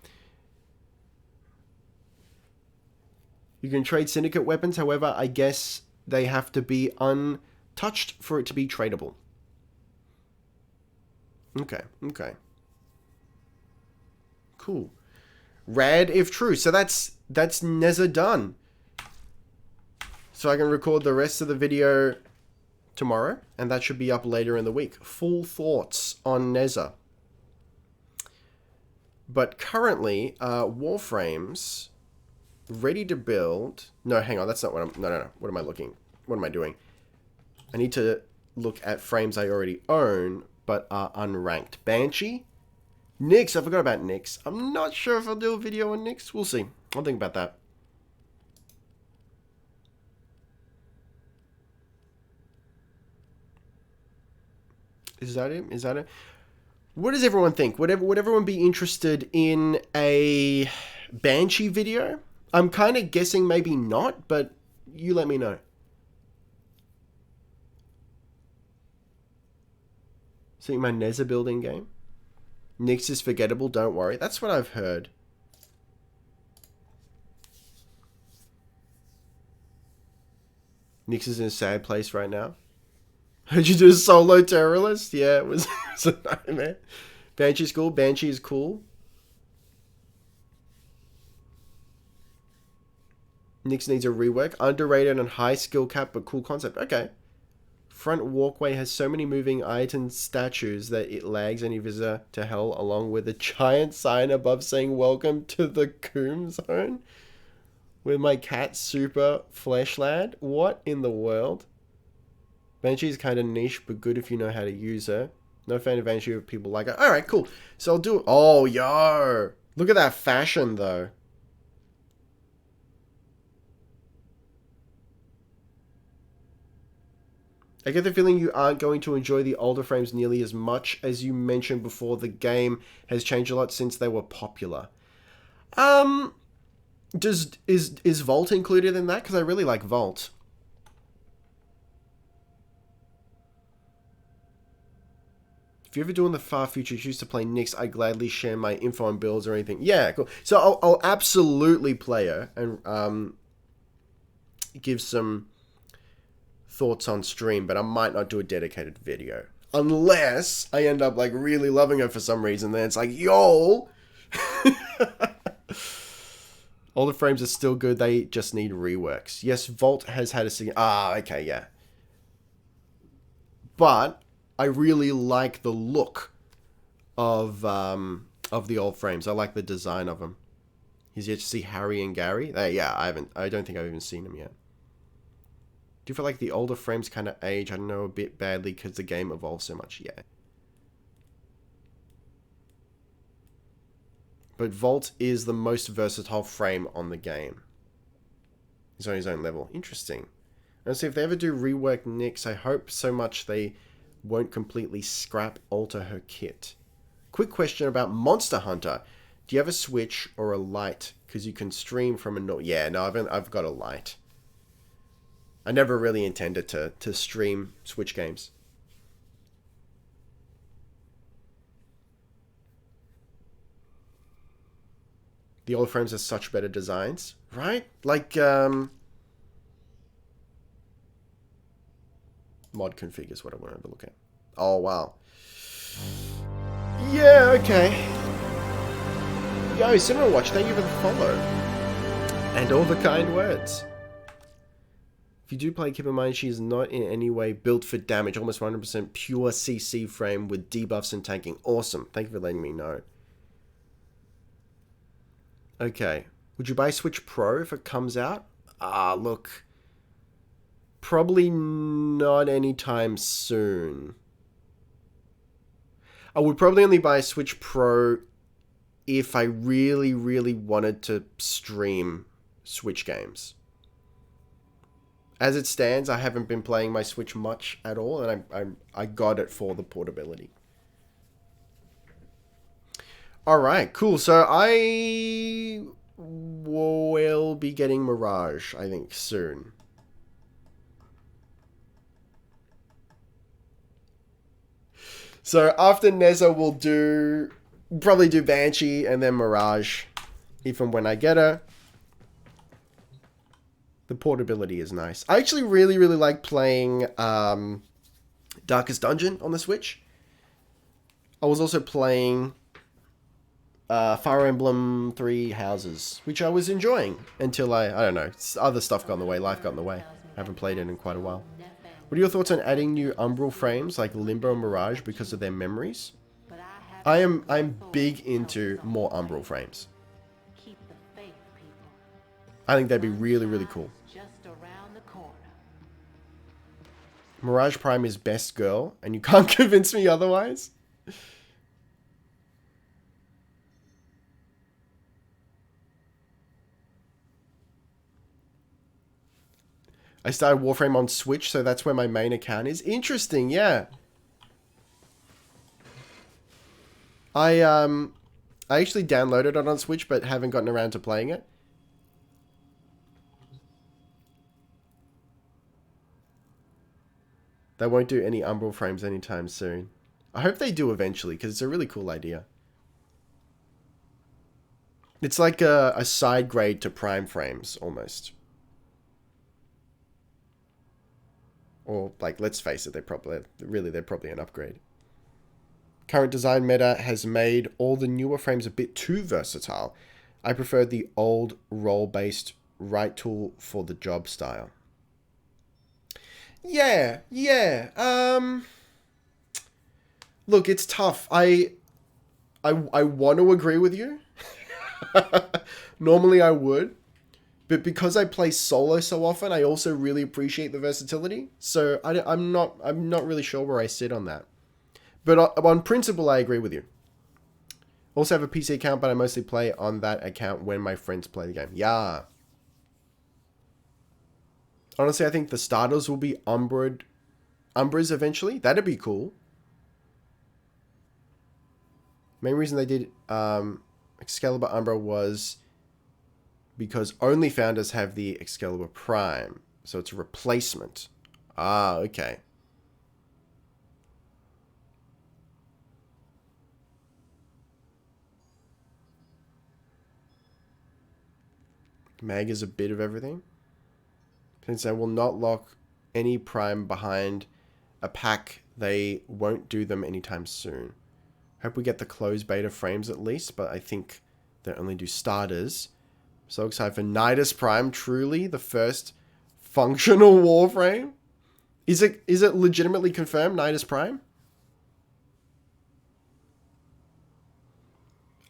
You can trade Syndicate weapons, however, I guess they have to be untouched for it to be tradable. Okay, okay. Cool. Rad if true. So that's NEZHA done. So I can record the rest of the video tomorrow, and that should be up later in the week. Full thoughts on NEZHA. But currently, Warframes ready to build. No, hang on, that's not what I'm... No. What am I looking? What am I doing? I need to look at frames I already own, but are unranked. Banshee? Nyx, I forgot about Nyx. I'm not sure if I'll do a video on Nyx. We'll see. I'll think about that. Is that it? Is that it? What does everyone think? Would everyone be interested in a Banshee video? I'm kind of guessing maybe not, but you let me know. See my NEZHA building game? Nyx is forgettable, don't worry. That's what I've heard. Nyx is in a sad place right now. Heard you do a solo terrorist? Yeah, it was a nightmare. Banshee's cool. Banshee is cool. Nyx needs a rework. Underrated and high skill cap, but cool concept. Okay. Front walkway has so many moving item statues that it lags any visitor to hell, along with a giant sign above saying welcome to the Coom Zone. With my cat super flesh lad. What in the world? Banshee is kind of niche, but good if you know how to use her. No fan of Banshee, but people like her. Alright, cool. So I'll do it. Oh, yo. Look at that fashion, though. I get the feeling you aren't going to enjoy the older frames nearly as much. As you mentioned before, the game has changed a lot since they were popular. Is Vault included in that? Because I really like Vault. If you ever do in the far future choose to play Nyx, I gladly share my info on builds or anything. Yeah, cool. So I'll absolutely play her and give some thoughts on stream, but I might not do a dedicated video. Unless I end up like really loving her for some reason, then it's like, yo! All the frames are still good, they just need reworks. Yes, Vault has had a okay, yeah. But I really like the look of the old frames. I like the design of them. He's yet to see Harry and Gary. Yeah, I don't think I've even seen them yet. Do you feel like the older frames kind of age, I don't know, a bit badly because the game evolves so much? Yeah. But Vault is the most versatile frame on the game. He's on his own level. Interesting. And so if they ever do rework Nyx, I hope so much they won't completely alter her kit. Quick question about Monster Hunter. Do you have a Switch or a Lite? Because you can stream from a... Yeah, no, I've got a Lite. I never really intended to stream Switch games. The old frames are such better designs, right? Like, mod config is what I want to have a look at. Oh, wow. Yeah, okay. Yo, Cinema Watch, thank you for the follow. And all the kind words. If you do play, keep in mind she is not in any way built for damage. Almost 100% pure CC frame with debuffs and tanking. Awesome. Thank you for letting me know. Okay. Would you buy Switch Pro if it comes out? Look. Probably not anytime soon. I would probably only buy Switch Pro if I really, really wanted to stream Switch games. As it stands, I haven't been playing my Switch much at all, and I got it for the portability. Alright, cool. So I will be getting Mirage, I think, soon. So after NEZHA, we'll probably do Banshee and then Mirage, if and when I get her. The portability is nice. I actually really, really like playing Darkest Dungeon on the Switch. I was also playing Fire Emblem 3 Houses, which I was enjoying until I don't know, other stuff got in the way, life got in the way. I haven't played it in quite a while. What are your thoughts on adding new Umbral frames like Limbo and Mirage because of their memories? I'm big into more Umbral frames. I think that'd be really, really cool. Mirage Prime is best girl, and you can't convince me otherwise? I started Warframe on Switch, so that's where my main account is. Interesting, yeah. I actually downloaded it on Switch, but haven't gotten around to playing it. They won't do any Umbral frames anytime soon. I hope they do eventually, because it's a really cool idea. It's like a side grade to Prime frames, almost. Or, like, let's face it, they're probably an upgrade. Current design meta has made all the newer frames a bit too versatile. I prefer the old role-based right tool for the job style. Yeah. Look, it's tough. I want to agree with you. Normally I would. But because I play solo so often, I also really appreciate the versatility. So I'm not really sure where I sit on that. But on principle, I agree with you. Also have a PC account, but I mostly play on that account when my friends play the game. Yeah. Honestly, I think the starters will be Umbras eventually. That'd be cool. Main reason they did Excalibur Umbra was because only founders have the Excalibur Prime. So it's a replacement. Ah, okay. Mag is a bit of everything. Since they will not lock any Prime behind a pack, they won't do them anytime soon. Hope we get the closed beta frames at least, but I think they'll only do starters. So excited for Nidus Prime, truly the first functional Warframe. Is it legitimately confirmed, Nidus Prime?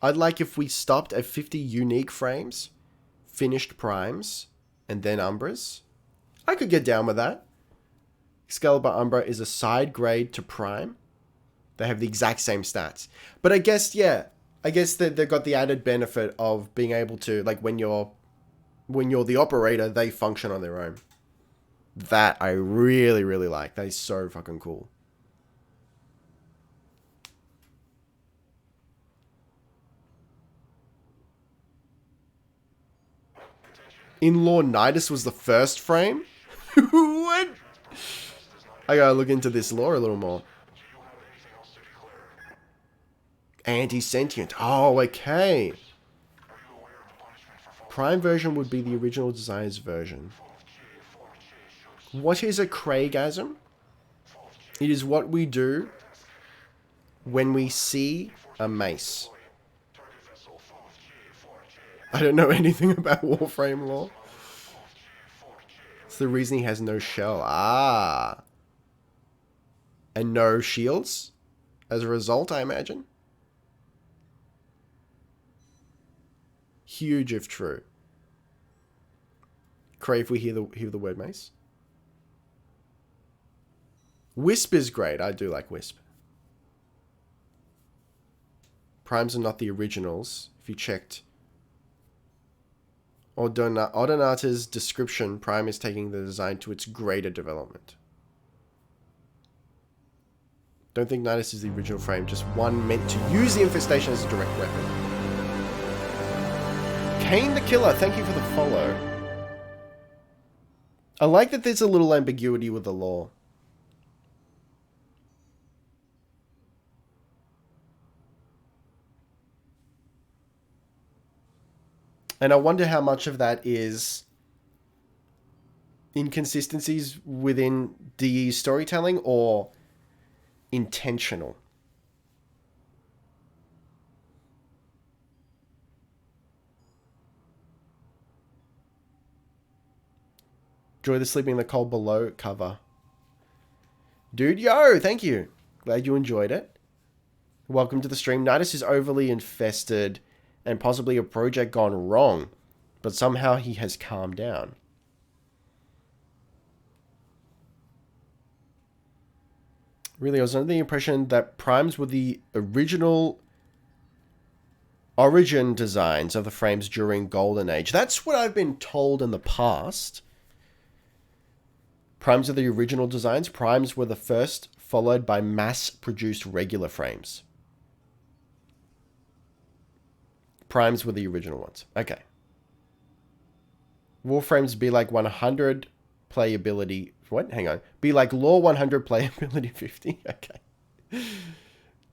I'd like if we stopped at 50 unique frames, finished Primes, and then Umbras. I could get down with that. Excalibur Umbra is a side grade to Prime. They have the exact same stats. But I guess, yeah. I guess that they've got the added benefit of being able to, like, when you're the operator, they function on their own. That I really, really like. That is so fucking cool. In Law, Nidus was the first frame? I gotta look into this lore a little more. Anti-sentient. Oh, okay. Prime version would be the original designer's version. What is a Craigasm? It is what we do when we see a mace. I don't know anything about Warframe lore. It's the reason he has no shell. Ah. And no shields? As a result, I imagine. Huge if true. Crave, we hear the word mace. Wisp is great. I do like Wisp. Primes are not the originals. If you checked Ordonata's description, Prime is taking the design to its greater development. Don't think Nidus is the original frame, just one meant to use the infestation as a direct weapon. Kane the Killer, thank you for the follow. I like that there's a little ambiguity with the lore. And I wonder how much of that is inconsistencies within DE's storytelling or intentional. Enjoy the Sleeping in the Cold Below cover. Dude, yo, thank you. Glad you enjoyed it. Welcome to the stream. Nidus is overly infested and possibly a project gone wrong, but somehow he has calmed down. Really, I was under the impression that primes were the original origin designs of the frames during Golden Age. That's what I've been told in the past. Primes are the original designs. Primes were the first, followed by mass-produced regular frames. Primes were the original ones. Okay. Warframes be like 100 playability... What? Hang on. Be like lore 100 playability 50? Okay.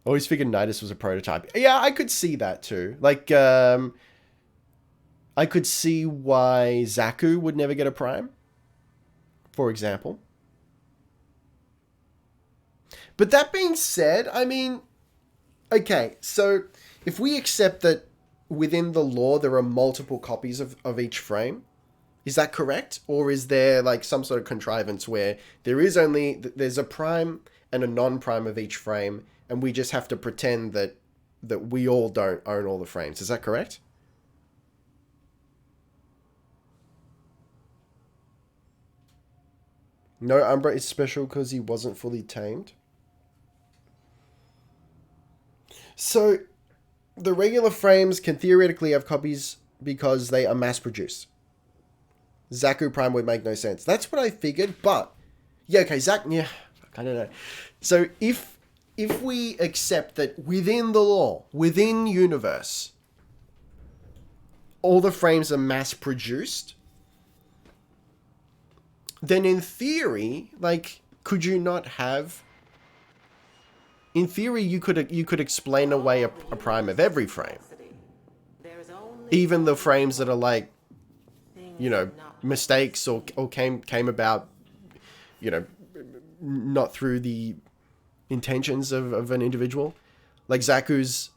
Always figured Nidus was a prototype. Yeah, I could see that too. Like, I could see why Zaku would never get a prime, for example. But that being said, I mean... Okay, so if we accept that within the lore there are multiple copies of each frame, is that correct? Or is there like some sort of contrivance where there's a prime and a non-prime of each frame, and we just have to pretend that we all don't own all the frames? Is that correct? No, Umbra is special because he wasn't fully tamed. So the regular frames can theoretically have copies because they are mass-produced. Zaku Prime would make no sense. That's what I figured, but... Yeah, okay, yeah, I don't know. So if we accept that within the lore, within universe, all the frames are mass-produced, then in theory, like, could you not have... In theory, you could explain away a prime of every frame. Even the frames that are like, you know, mistakes or came about, you know, not through the intentions of an individual. Like Zaku's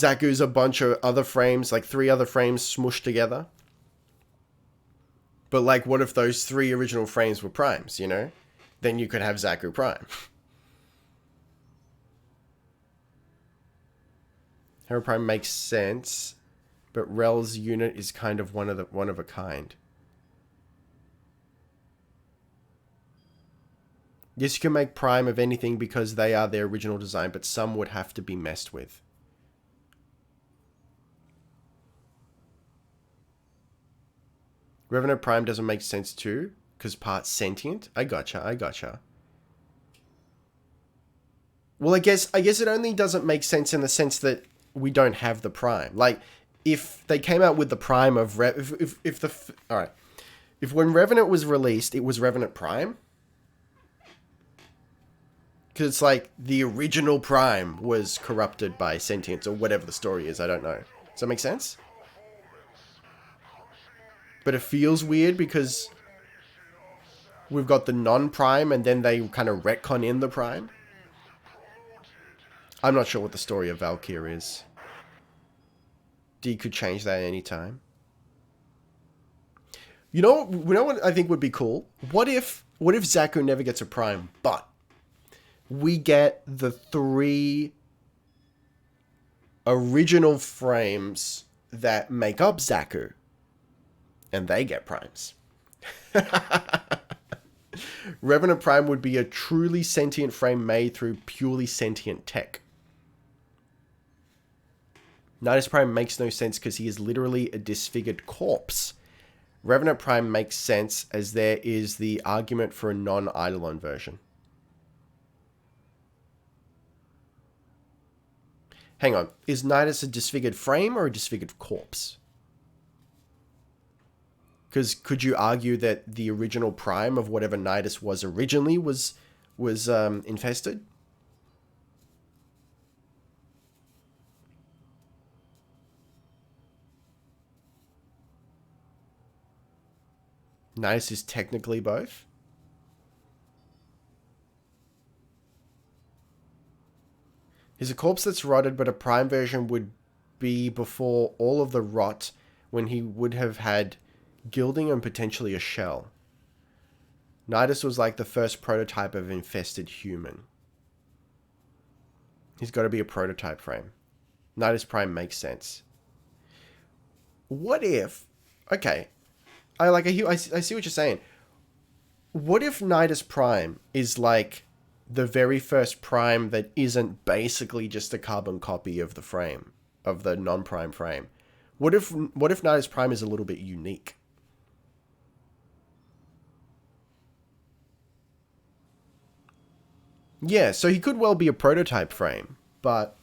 a bunch of other frames, like 3 other frames smushed together. But like, what if those 3 original frames were primes, you know? Then you could have Zaku Prime. Hero Prime makes sense, but Rel's unit is kind of one of a kind. Yes, you can make Prime of anything because they are their original design, but some would have to be messed with. Revenant Prime doesn't make sense too, because part sentient. I gotcha. Well, I guess it only doesn't make sense in the sense that we don't have the prime. Like, if they came out with the prime of if when Revenant was released, it was Revenant Prime, Because it's like the original Prime was corrupted by sentience or whatever the story is. I don't know. Does that make sense? But it feels weird because we've got the non-Prime and then they kind of retcon in the Prime. I'm not sure what the story of Valkyr is. D could change that at any time. You know what I think would be cool? What if Zaku never gets a Prime, but we get the 3 original frames that make up Zaku, and they get Primes. Revenant Prime would be a truly sentient frame made through purely sentient tech. Nidus Prime makes no sense because he is literally a disfigured corpse. Revenant Prime makes sense as there is the argument for a non-Eidolon version. Hang on, is Nidus a disfigured frame or a disfigured corpse? Because could you argue that the original Prime of whatever Nidus was originally was infested? Nidus is technically both. He's a corpse that's rotted, but a Prime version would be before all of the rot when he would have had gilding and potentially a shell. Nidus was like the first prototype of infested human. He's got to be a prototype frame. Nidus Prime makes sense. What if... Okay. I see what you're saying. What if Nidus Prime is like the very first Prime that isn't basically just a carbon copy of the frame, of the non-Prime frame? What if Nidus Prime is a little bit unique? Yeah, so he could well be a prototype frame, but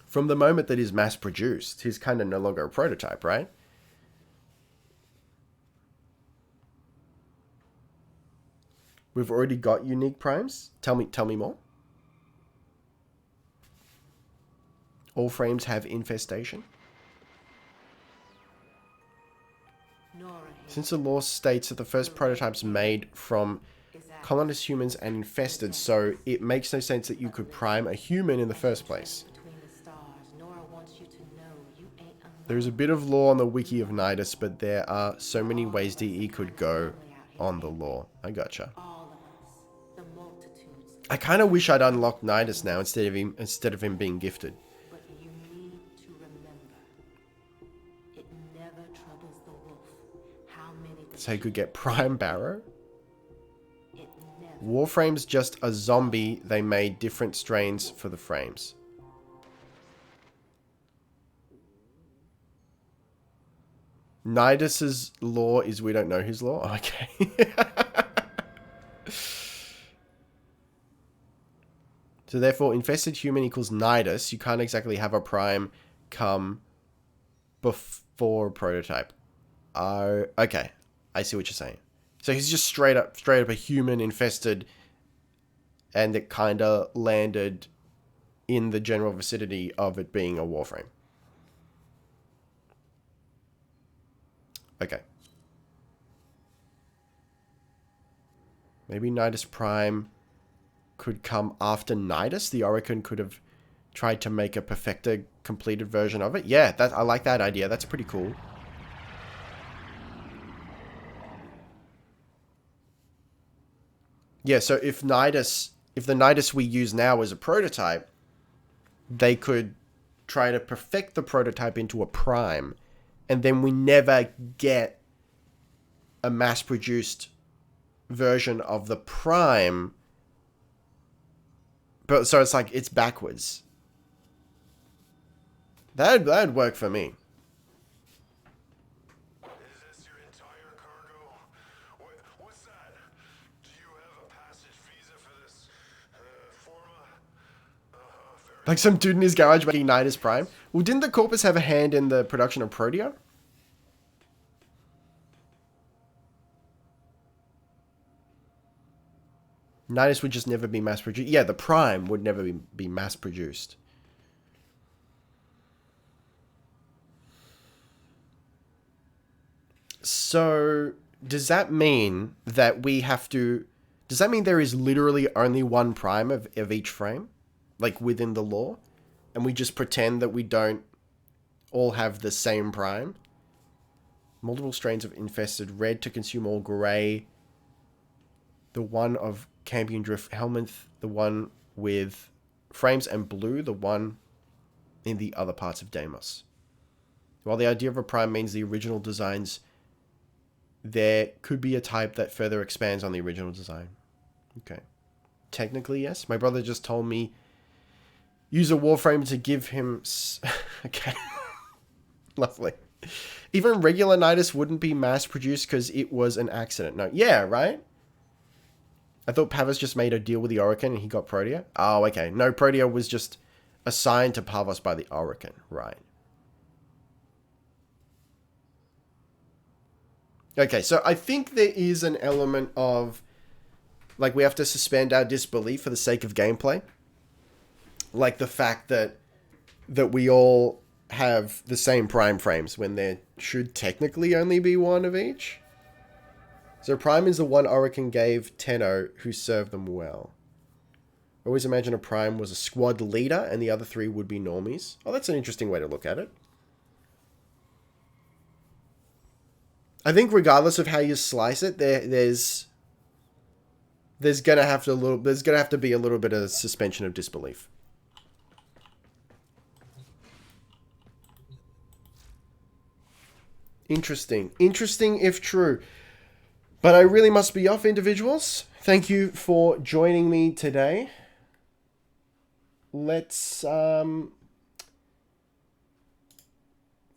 from the moment that he's mass-produced, he's kind of no longer a prototype, right? We've already got unique primes? Tell me more. All frames have infestation? Since the law states that the first prototype's made from colonist humans and infested, so it makes no sense that you could prime a human in the first place. There is a bit of lore on the wiki of Nidus, but there are so many ways DE could go on the lore. I gotcha. I kind of wish I'd unlocked Nidus now instead of him being gifted. But you need to remember, it never troubles the wolf. How many So he could get Prime Barrow? Warframe's just a zombie. They made different strains for the frames. Nidus's lore is we don't know his lore? Okay. So therefore, infested human equals Nidus. You can't exactly have a Prime come before a prototype. Oh, okay. I see what you're saying. So he's just straight up a human infested, and it kind of landed in the general vicinity of it being a Warframe. Okay. Maybe Nidus Prime could come after Nidus. The Oricon could have tried to make a perfected, completed version of it. Yeah, I like that idea. That's pretty cool. Yeah, so if the Nidus we use now is a prototype, they could try to perfect the prototype into a Prime, and then we never get a mass-produced version of the Prime. But so it's like, it's backwards. That'd work for me. Is this your entire cargo? What's that? Do you have a passage visa for this forma? Like some dude in his garage making Nidus Prime. Well, didn't the Corpus have a hand in the production of Protea? Nidus would just never be mass produced. Yeah, the Prime would never be mass produced. So, does that mean that we have to... Does that mean there is literally only one Prime of each frame? Like, within the lore? And we just pretend that we don't all have the same Prime? Multiple strains of infested. Red to consume all grey. The one of Campion Drift Helminth. The one with frames. And blue, the one in the other parts of Deimos. While the idea of a Prime means the original designs... There could be a type that further expands on the original design. Okay. Technically, yes. My brother just told me use a Warframe to give him... Okay. Lovely. Even regular Nidus wouldn't be mass-produced because it was an accident. No. Yeah, right? I thought Pavos just made a deal with the Orokin and he got Protea. Oh, okay. No, Protea was just assigned to Pavos by the Orokin. Right. Okay, so I think there is an element of, like, we have to suspend our disbelief for the sake of gameplay. Like the fact that we all have the same Prime frames when there should technically only be one of each. So Prime is the one Orokin gave Tenno who served them well. I always imagine a Prime was a squad leader and the other three would be normies. Oh, that's an interesting way to look at it. I think regardless of how you slice it, there's gonna have to be a little bit of suspension of disbelief. Interesting. Interesting if true. But I really must be off, individuals. Thank you for joining me today. Let's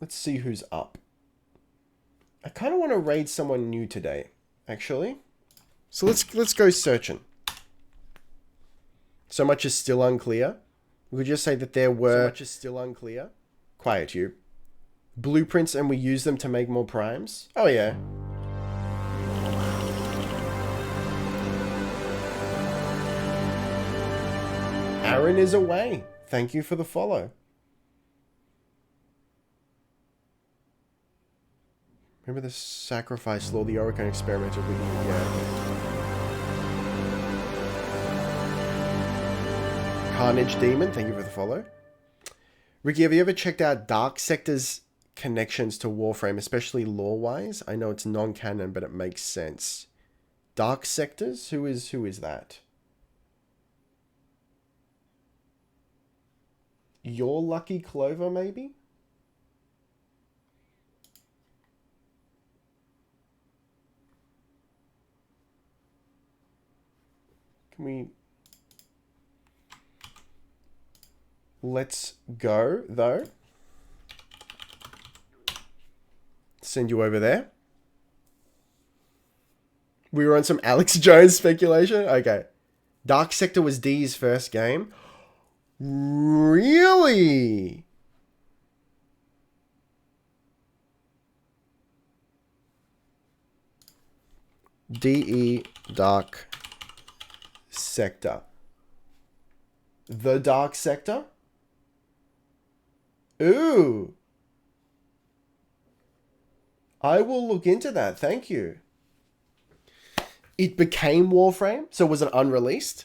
see who's up. I kind of want to raid someone new today, actually. So let's go searching. So much is still unclear. We could just say that there were... So much is still unclear. Quiet, you. Blueprints and we use them to make more primes? Oh, yeah. Aaron is away. Thank you for the follow. Remember the sacrifice law the Orokin experimented with? Yeah. Carnage Demon, thank you for the follow. Ricky, have you ever checked out Dark Sector's connections to Warframe, especially lore-wise? I know it's non-canon, but it makes sense. Dark Sectors? Who is that? Your Lucky Clover, maybe? Can we... Let's go, though. Send you over there. We were on some Alex Jones speculation? Okay. Dark Sector was D's first game. Really? DE Dark Sector. The Dark Sector? Ooh. I will look into that. Thank you. It became Warframe, so was it unreleased?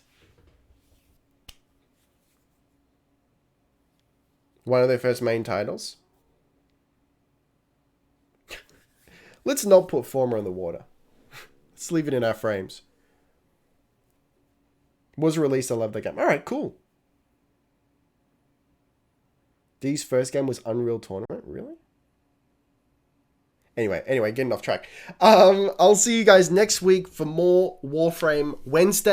One of their first main titles. Let's not put Former in the water. Let's leave it in our frames. Was released, I love that game. Alright, cool. Dee's first game was Unreal Tournament, really? Anyway, getting off track. I'll see you guys next week for more Warframe Wednesday.